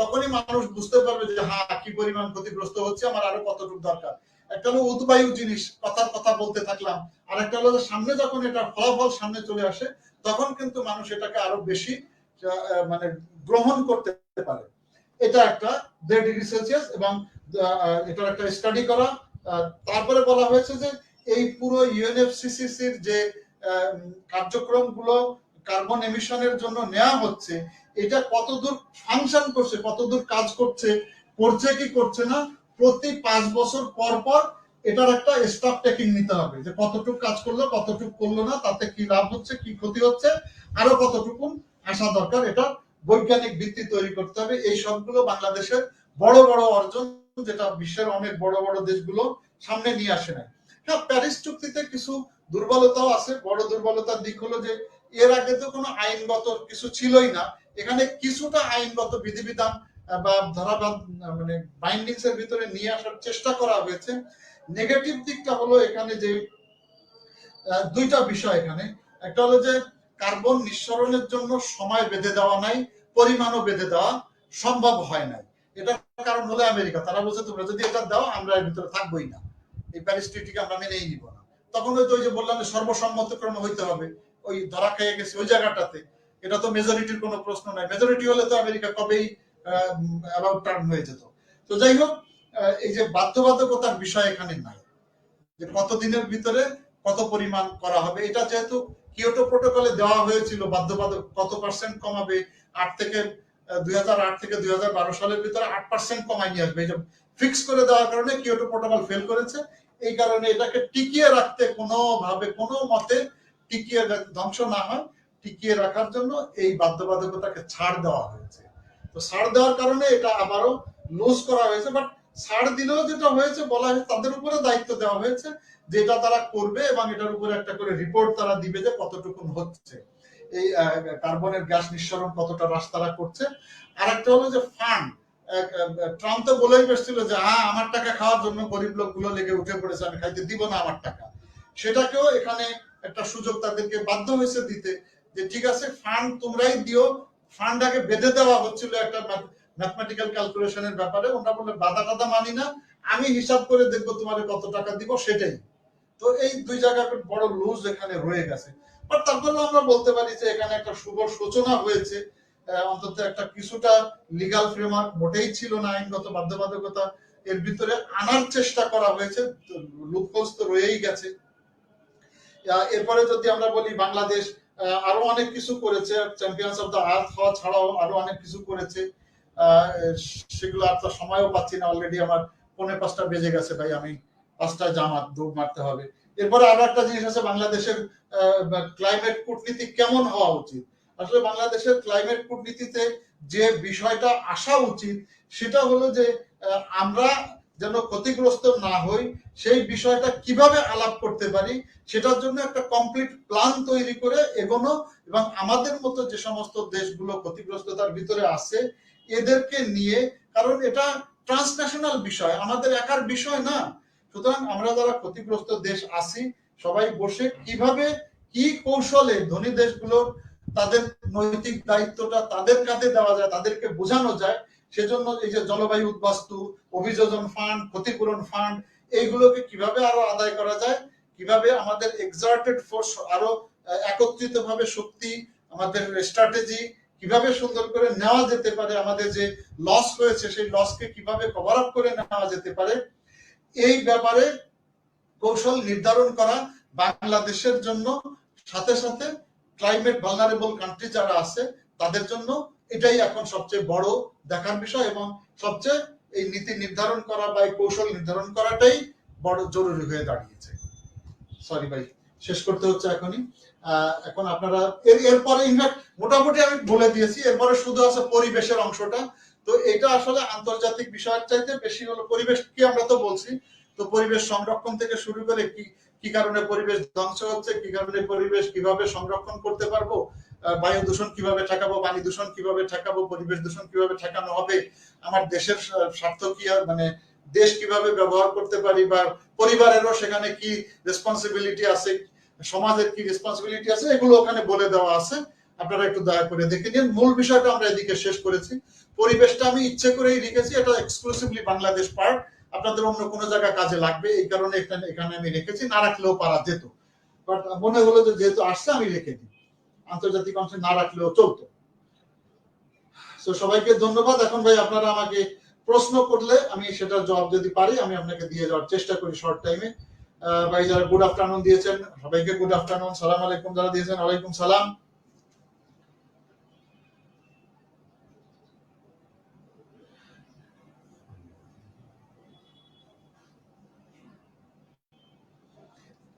[SPEAKER 1] তখনই মানুষ বুঝতে পারবে যে হ্যাঁ কি পরিমাণ ক্ষতিগ্রস্ত হচ্ছে, আমার আরো কতটুকু দরকার। একটা হলো উদ্বায়ু জিনিস, কথা বলতে থাকলাম, আর একটা হলো সামনে যখন এটা ফলাফল সামনে চলে আসে, তখন কিন্তু মানুষ এটাকে আরো বেশি মানে গ্রহণ করতে পারে। এটা একটা 1.5 ডিগ্রি সেলসিয়াস, এবং এটার একটা স্টাডি করা। তারপরে বলা হয়েছে যে এই পুরো ইউএনএফসিসির যে কার্যক্রমগুলো কার্বন এমিশনের জন্য নেওয়া হচ্ছে, এটা কতদূর ফাংশন করছে, কতদূর কাজ করছে, করছে কি করছে না, প্রতি 5 বছর পর পর এটার একটা স্টক টেকিং নিতে হবে, যে কতটুকু কাজ করলো, কতটুকু করলো না, তাতে কি লাভ হচ্ছে, কি ক্ষতি হচ্ছে, আরো কতটুকু আসা দরকার, এটা বৈজ্ঞানিক ভিত্তি তৈরি করতে হবে। এই সবগুলো বাংলাদেশের বড় বড় অর্জন, যেটা বিশ্বের অনেক বড় বড় দেশগুলো সামনে নিয়ে আসে নাই। হ্যাঁ, প্যারিস চুক্তিতে কিছু দুর্বলতাও আছে। বড় দুর্বলতার দিক হলো যে এর আগে তো কোনো আইনগত কিছু ছিলই না। এখানে কিছুটা আইনগত বিধিবিধান বা ধারাবাধ মানে বাইন্ডিংস এর ভিতরে নিয়ে আসার চেষ্টা করা হয়েছে। নেগেটিভ দিকটা হলো এখানে যে দুইটা বিষয় এখানে, একটা হলো যে কার্বন নিঃসরণের জন্য সময় বেঁধে দেওয়া নাই, পরিমাণও বেঁধে দেওয়া সম্ভব হয় নাই। এটার কারণ হলো আমেরিকা, তারা বলছে তোমরা যদি এটা দাও আমরা এর ভিতরে থাকবোই না, এই প্যারিস ট্রিটিকে আমরা মেনেই নিব না। তখন ওই যে বললাম যে সর্বসম্মতক্রমে হইতে হবে, ওই ধরা খেয়ে গেছে ওই জায়গাটাতে। এটা তো মেজরিটির কোনো প্রশ্ন নাই, মেজরিটি হলে তো আমেরিকা কবেই অ্যাবাউট টার্ন হয়ে যেত। তো যাই হোক, এই যে বাধ্যবাধকতার বিষয় এখানে নাই, যে কতদিনের ভিতরে কত পরিমাণ করা হবে। এটা যেহেতু কিয়োটো প্রোটোকলে দেওয়া হয়েছিল বাধ্যবাধক কত পার্সেন্ট কমাবে, 8 থেকে 2008 থেকে 2012 সালের ভিতরে 8% কমাই নিয়ে আসবে, এটা ফিক্স করে দেওয়ার কারণে কিয়োটো প্রোটোকল ফেল করেছে। এই কারণে এটাকে টিকিয়ে রাখতে কোনোভাবে কোনো মতে টিকিয়ে ধ্বংস না হয়, টিকিয়ে রাখার জন্য এই বাধ্যবাধকতাকে ছাড় দেওয়া হয়েছে। তো ছাড় দেওয়ার কারণে এটা আবারও লুজ করা হয়েছে। বাট ছাড় দিলেও যেটা হয়েছে, বলা হয়েছে তাদের উপরে দায়িত্ব দেওয়া হয়েছে যেটা তারা করবে এবং এটার উপরে একটা করে রিপোর্ট তারা দিবে যে কতটুকু হচ্ছে, এই কার্বনের গ্যাস নিঃসরণ কতটা হ্রাস তারা করছে। আর একটা হলো যে ফান্ড, ট্রাম্প তো বলেই বসছিল যে হ্যাঁ আমার টাকা খাওয়ার জন্য গরিব লোকগুলো লেগে উঠে পড়েছে, আমি খাইতে দিব না আমার টাকা। সেটাকেও এখানে একটা সুযোগ তাদেরকে বাধ্য হয়েছে দিতে, যে ঠিক আছে ফান্ড তোমরাই দিও। ফান্ড আগে বেঁধে দেওয়া হচ্ছিল একটা ম্যাথমেটিক্যাল ক্যালকুলেশনের ব্যাপারে, ওরা বলে বাধা টাধা মানি না, আমি হিসাব করে দেখবো তোমার কত টাকা দিব সেটাই। তো এই দুই জায়গা বড় লুজ এখানে রয়ে গেছে। বাট তারপরে আমরা বলতে পারি যে এখানে একটা শুভ সূচনা হয়েছে, অন্তত একটা কিছুটা লিগাল ফ্রেমওয়ার্ক মোটেই ছিল না, আইনগত বাধ্যবাধকতা এর ভিতরে আনার চেষ্টা করা হয়েছে, লুপহোলস তো রয়েই গেছে। এরপরে যদি আমরা বলি বাংলাদেশ আরো অনেক কিছু করেছে, চ্যাম্পিয়ন্স অফ দ্য আর্থ হওয়া ছাড়াও আরো অনেক কিছু করেছে, সেগুলো আর তো সময়ও পাচ্ছি না, অলরেডি আমার 4:45 বেজে গেছে ভাই, আমি 5টায় জামাত দৌড় মারতে হবে। এরপরে আরো একটা জিনিস আছে, বাংলাদেশের ক্লাইমেট কূটনীতি কেমন হওয়া উচিত। আসলে বাংলাদেশের ক্লাইমেট কূটনীতিতে যে বিষয়টা আসা উচিত সেটা হলো যে আমরা যেন ক্ষতিগ্রস্ত না হই, সেই বিষয়টা কিভাবে আলাপ করতে পারি সেটার জন্য একটা কমপ্লিট প্ল্যান তৈরি করে এগোনো, এবং আমাদের মতো যে সমস্ত দেশগুলো ক্ষতিগ্রস্ততার ভিতরে আছে এদেরকে নিয়ে, কারণ এটা ট্রান্সন্যাশনাল বিষয়, আমাদের একার বিষয় না। সুতরাং আমরা যারা ক্ষতিগ্রস্ত দেশ আছি সবাই বসে কিভাবে কি কৌশলে ধনী দেশগুলোর তাদের নৈতিক দায়িত্বটা তাদের কাঁধে দেওয়া যায়, তাদেরকে বোঝানো যায়, সেজন্য এই যে জলবায়ু উদ্বাস্তু, অভিযোজন ফান্ড, ক্ষতিপূরণ ফান্ড, এইগুলোকে কিভাবে আরো আদায় করা যায়, কিভাবে আমাদের এক্সার্টেড ফোর্স আরো একত্রিত ভাবে শক্তি, আমাদের স্ট্র্যাটেজি কিভাবে সুন্দর করে নেওয়া যেতে পারে, আমাদের যে লস হয়েছে সেই লসকে কিভাবে কভার আপ করে নেওয়া যেতে পারে, এই ব্যাপারে কৌশল নির্ধারণ করা বাংলাদেশের জন্য, সাথে সাথে ক্লাইমেট ভালনারেবল কান্ট্রি যারা আছে তাদের জন্য এটাই এখন সবচেয়ে বড় দেখার বিষয়, এবং সবচেয়ে এই নীতি নির্ধারণ করা বা এই কৌশল নির্ধারণ করাটাই বড় জরুরি হয়ে দাঁড়িয়েছে। সরি ভাই, শেষ করতে হচ্ছে এখনই। এখন আপনারা এরপরে ইনফ্যাক্ট মোটামুটি আমি বলে দিয়েছি, এরপরে শুধু আছে পরিবেশের অংশটা। তো এটা আসলে আন্তর্জাতিক বিষয়ের চাইতে বেশি হলো পরিবেশ কি আমরা তো বলছি, তো পরিবেশ সংরক্ষণ থেকে শুরু করে কি কারণে পরিবেশ ধ্বংস হচ্ছে, কি কারণে পরিবেশ কিভাবে সংরক্ষণ করতে পারবো, বায়ু দূষণ কিভাবে ঠেকাবো, পানি দূষণ কিভাবে ঠেকাবো, পরিবেশ দূষণ কিভাবে ঠেকানো হবে, আমার দেশের স্বার্থ কি, মানে দেশ কিভাবে ব্যবহার করতে পারি, বা পরিবারেরও সেখানে কি রেসপন্সিবিলিটি আছে, সমাজের কি রেসপন্সিবিলিটি আছে, এগুলো ওখানে বলে দেওয়া আছে। আপনারা একটু দয়া করে দেখে নিন। মূল বিষয়টা আমরা এদিকে শেষ করেছি। পরিবেশটা আমি ইচ্ছে করেই লিখেছি, এটা এক্সক্লুসিভলি বাংলাদেশ পার্ট, আপনাদের অন্য কোনো জায়গায় কাজে লাগবে এই কারণে এখানে আমি রেখেছি, না রাখলেও পারা যেত, বাট মনে হলো যে যেহেতু আসছে আমি রেখে দিই, আন্তর্জাতিক অংশে না রাখলেও চলতো। তো সবাইকে ধন্যবাদ। এখন ভাই আপনারা আমাকে প্রশ্ন করলে আমি সেটার জবাব যদি পারি আমি আপনাকে দিয়ে যাওয়ার চেষ্টা করি শর্ট টাইমে। ভাই যারা গুড আফটারনুন দিয়েছেন সবাইকে গুড আফটারনুন, সালাম আলাইকুম যারা দিয়েছেন ওয়ালাইকুম সালাম।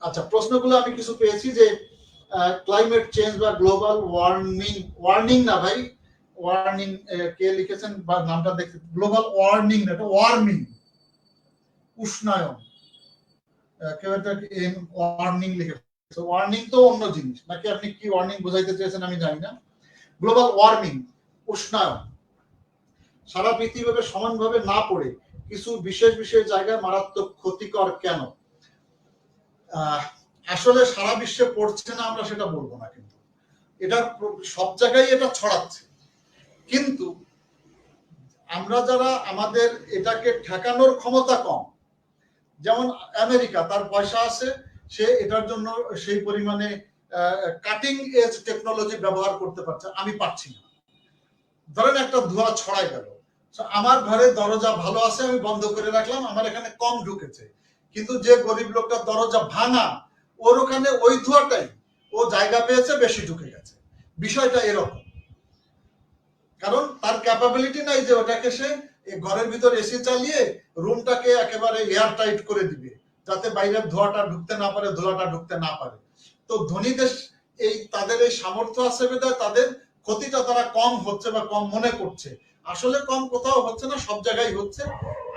[SPEAKER 1] আচ্ছা, প্রশ্নগুলো আমি কিছু পেয়েছি যে ক্লাইমেট চেঞ্জ বা গ্লোবাল ওয়ার্নিং না ভাই, ওয়ার্নিং কে লিখেছেন বা নামটা দেখতে, গ্লোবাল ওয়ার্নিং না, এটা ওয়ার্মিং, উষ্ণায়ন। কেউ একটা ওয়ার্নিং লিখে, ওয়ার্নিং তো অন্য জিনিস, নাকি আপনি কি ওয়ার্নিং বোঝাইতে চেয়েছেন আমি জানি না। গ্লোবাল ওয়ার্মিং, উষ্ণায়ন, সারা পৃথিবীভাবে সমানভাবে না পড়ে কিছু বিশেষ বিশেষ জায়গায় মারাত্মক ক্ষতিকর কেন? আসলে সারা বিশ্বে পড়ছে না আমরা সেটা বলবো না, কিন্তু এটা সব জায়গায় এটা ছড়াচ্ছে। কিন্তু আমরা যারা আমাদের এটাকে ঠেকানোর ক্ষমতা কম, যেমন আমেরিকা, তার পয়সা আছে, সে এটার জন্য সেই পরিমাণে কাটিং এজ টেকনোলজি ব্যবহার করতে পারছে, আমি পারছি না। ধরেন একটা ধোঁয়া ছড়াই গেল, আমার ঘরে দরজা ভালো আছে, আমি বন্ধ করে রাখলাম, আমার এখানে কম ঢুকেছে, কিন্তু যে গরিব লোকটা দরজা ভাঙা, ওর ওখানে ওই ধোঁয়াটাই ও জায়গা পেয়েছে, বেশি ঢুকে গেছে। বিষয়টা এরকম, কারণ তার ক্যাপাবিলিটি নাই যে ওটাকে সে ঘরের ভিতর এসি চালিয়ে রুমটাকে একেবারে এয়ার টাইট করে দিবে, যাতে বাইরের ধোঁয়াটা ঢুকতে না পারে, ধোঁয়াটা ঢুকতে না পারে। তো ধনী দেশ এই তাদের এই সামর্থ্য আছে বিধায় তাদের ক্ষতিটা তারা কম হচ্ছে বা কম মনে করছে। আসলে কম কোথাও হচ্ছে না, সব জায়গায় হচ্ছে।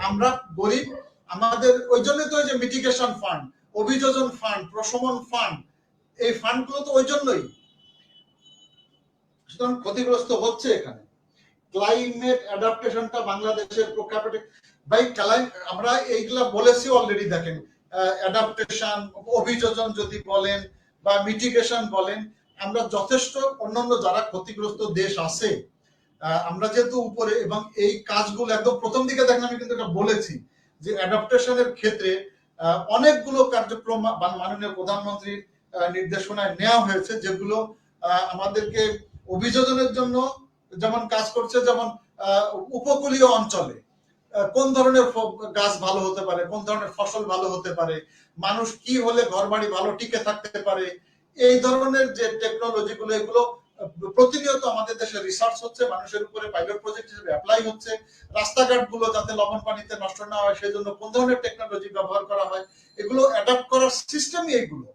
[SPEAKER 1] আমরা গরিব, আমাদের ওই জন্যই তো যে মিটিগেশন ফান্ড, অভিযোজন ফান্ড, প্রশমন ফান্ড, এই ফান্ডগুলো তো ওই জন্যই। সুতরাং ক্ষতিগ্রস্ত হচ্ছে এখানে। ক্লাইমেট অ্যাডাপ্টেশনটা বাংলাদেশের ভাই, আমরা এইগুলা বলেছি অলরেডি। দেখেন, অ্যাডাপ্টেশন, অভিযোজন যদি বলেন বা মিটিগেশন বলেন, আমরা যথেষ্ট অন্যান্য যারা ক্ষতিগ্রস্ত দেশ আছে, আমরা যেহেতু উপরে, এবং এই কাজগুলো একদম প্রথম দিকে দেখেন আমি কিন্তু এটা বলেছি যে অ্যাডাপ্টেশনের ক্ষেত্রে অনেকগুলো কার্যক্রম মাননীয় প্রধানমন্ত্রীর নির্দেশনায় নেওয়া হয়েছে, যেগুলো আমাদেরকে অভিযোজনের জন্য যেমন কাজ করছে। যেমন উপকূলীয় অঞ্চলে কোন ধরনের গাছ ভালো হতে পারে, কোন ধরনের ফসল ভালো হতে পারে, মানুষ কি হলে ঘর বাড়ি ভালো টিকে থাকতে পারে, এই ধরনের যে টেকনোলজি গুলো, এগুলো প্রতিনিয়ত আমাদের দেশে রিসার্চ হচ্ছে, মানুষের উপরে পাইলট প্রজেক্ট হিসেবে অ্যাপ্লাই হচ্ছে। রাস্তাঘাট গুলো যাতে লবণ পানিতে নষ্ট না হয়, সেই জন্য কোন ধরনের টেকনোলজি ব্যবহার করা হয়, এগুলো অ্যাডাপ্ট করার সিস্টেমই এগুলো,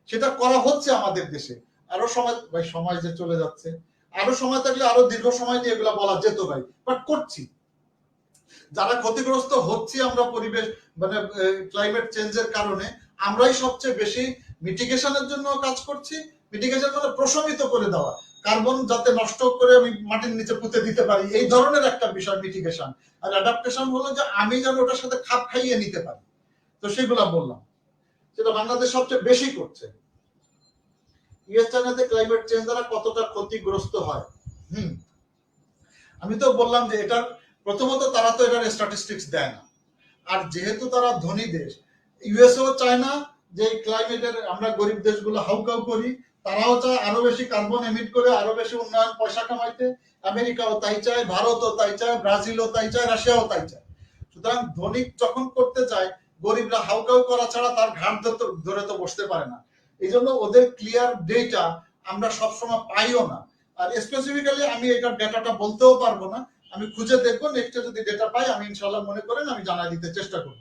[SPEAKER 1] সেটা করা হচ্ছে আমাদের দেশে। আরো সময়, ভাই সময় যে চলে যাচ্ছে, আরো সময় থাকলে আরো দীর্ঘ সময় নিয়ে এগুলো বলা যেত ভাই, বাট করছি। যারা ক্ষতিগ্রস্ত হচ্ছে আমরা পরিবেশ মানে ক্লাইমেট চেঞ্জের কারণে, আমরাই সবচেয়ে বেশি মিটিগেশনের জন্য কাজ করছি। মিটিগেশন মানে প্রশমিত করে দেওয়া, কার্বন যাতে নষ্ট করে আমি মাটির নিচে পুঁতে দিতে পারি, এই ধরনের একটা বিষয় মিটিগেশন। আর অ্যাডাপ্টেশন হলো যে আমি যেন ওটার সাথে খাপ খাইয়ে নিতে পারি। তো সেগুলা বললাম, সেটা বাংলাদেশ সবচেয়ে বেশি করছে। ইউএস চায়নাতে ক্লাইমেট চেঞ্জ দ্বারা কতটা ক্ষতিগ্রস্ত হয়, আমি তো বললাম যে এটার প্রথমত তারা তো এটার স্ট্যাটিস্টিক্স দেয় না। আর যেহেতু তারা ধনী দেশ, ইউএসও চায় না যে ক্লাইমেটের আমরা গরিব দেশগুলো হাউকাউ করি, তারাও চায় আরো বেশি কার্বন এমিট করে আরো বেশি উন্নয়ন পয়সা কামাইতে। আমেরিকাও তাই চায়, ভারতও তাই চায়, ব্রাজিলও তাই চায়, রাশিয়াও তাই চায়। সুতরাং ধনী যখন করতে চায়, গরিবরা হাউকাউ করা ছাড়া তার ঘাট ধরে তো বসতে পারে না। এই জন্য ওদের ক্লিয়ার ডেটা আমরা সবসময় পাইও না। আর স্পেসিফিক্যালি আমি এটার ডেটাটা বলতেও পারবো না, আমি খুঁজে দেখবো, নেক্সটে যদি ডেটা পাই আমি ইনশাআল্লাহ মনে করেন আমি জানাই দিতে চেষ্টা করব।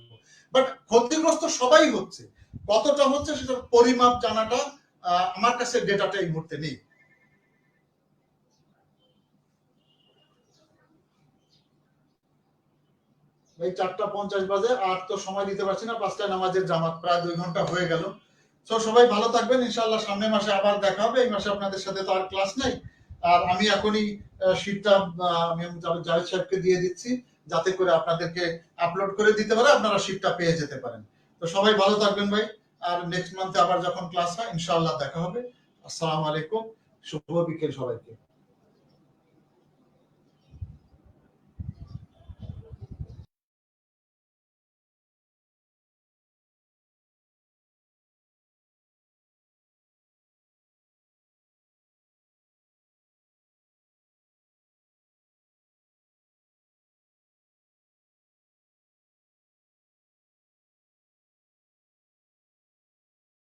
[SPEAKER 1] বাট ক্ষতিগ্রস্ত সবাই হচ্ছে, কতটা হচ্ছে সেটার পরিমাপ জানাটা আমার কাছে ডেটাটা এই মুহূর্তে নেই। এই 4:50 বাজে, আর তো সময় দিতে পারছি না, 5টায় নামাজের জামাত, প্রায় 2 ঘন্টা হয়ে গেল। তো সবাই ভালো থাকবেন, ইনশাআল্লাহ সামনের মাসে আবার দেখা হবে। এই মাসে আপনাদের সাথে তো আর ক্লাস নেই। আর আমি এখনই শীটটা আমি জাভেদ সাহেবকে দিয়ে দিচ্ছি, যাতে করে আপনাদেরকে আপলোড করে দিতে পারে, আপনারা শীটটা পেয়ে যেতে পারেন। তো সবাই ভালো থাকবেন ভাই, আর নেক্সট মান্থে আবার যখন ক্লাস হয় ইনশাআল্লাহ দেখা হবে। আসসালামু আলাইকুম, শুভ বিকেল সবাইকে।